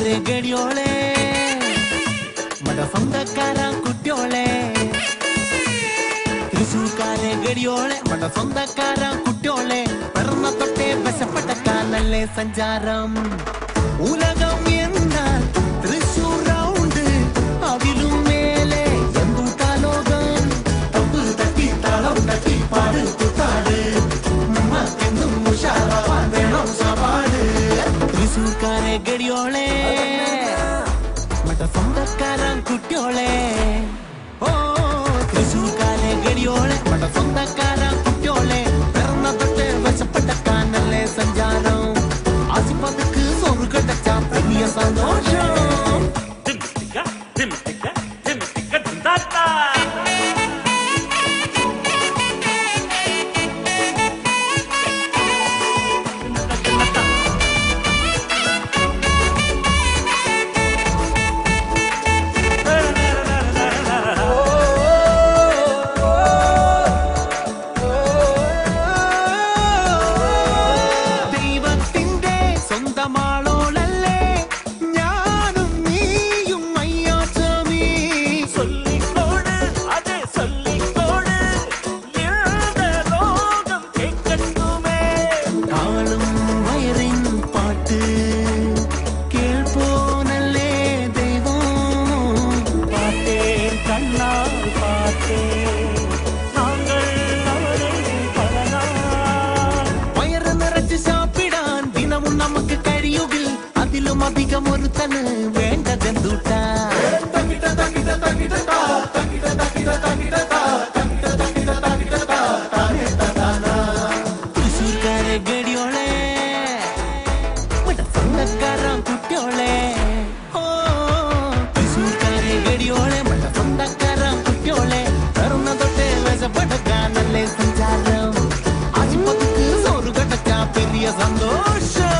S13: തൃശൂർക്കാരെ ഗടിയോളെ മട സ്വന്തക്കാര കുട്ടിയോളെ തൃശൂർക്കാരെ ഗടിയോളെ മട സ്വന്തക്കാര കുട്ടിയോളെ പിറന്ന തൊട്ടേ വശപ്പെട്ടക്കാനല്ലേ സഞ്ചാരം ഉലകം എന്നാൽ തൃശൂർ റൗണ്ട് അതിലും മേലെ എന്തുട്ടാലോകം തമ്പ് തട്ടി താളം തട്ടി പാട് കുത്താട് എന്നും ഉഷാറാവാൻ വേണം സവാട് തൃശൂർക്കാരെ ഗടിയോളെ മറ്റ സ്വന്തക്കാരൻ കുട്ടിയോളെ ഓ തൃശൂർക്കാരെ ഗടിയോളെ മറ്റ സ്വന്തക്കാരൻ കുട്ടിയോളെ പിറന്ന തൊട്ട് വശപ്പെട്ടക്കാനല്ലേ സഞ്ചാരം ആസിപ്പതുക്ക് സ്വർഗടച്ച വലിയ സന്തോഷം അധികമൊരുത്തന് വേണ്ടതെന്തൂട്ടാ തൃശൂർക്കാരെ ഗടിയോളെ സ്വന്തക്കാരൻ കുട്ടിയോളെ ഓ തൃശൂർക്കാരെ ഗടിയോളെ സ്വന്തക്കാരൻ കുട്ടിയോളെ പിറന്ന തൊട്ടേ വശപ്പെട്ടക്കാനല്ലേ സഞ്ചാരം ആശുപത്രിക്ക് സോറ് കടക്ക പെരിയ സന്തോഷം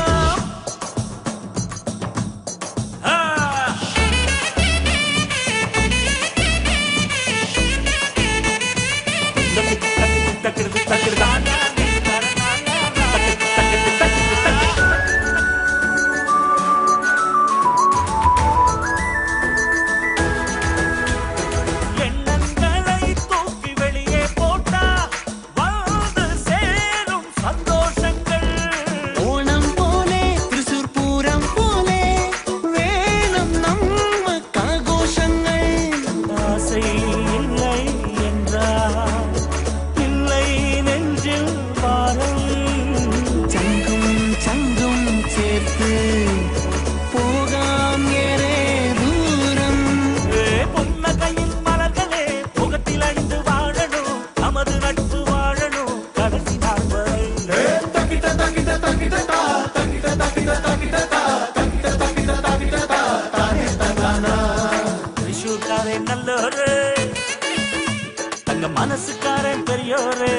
S19: തൃശൂർക്കാരൻ നല്ലോര് തങ്ക മനസ്സുകാരൻ പെരിയോരേ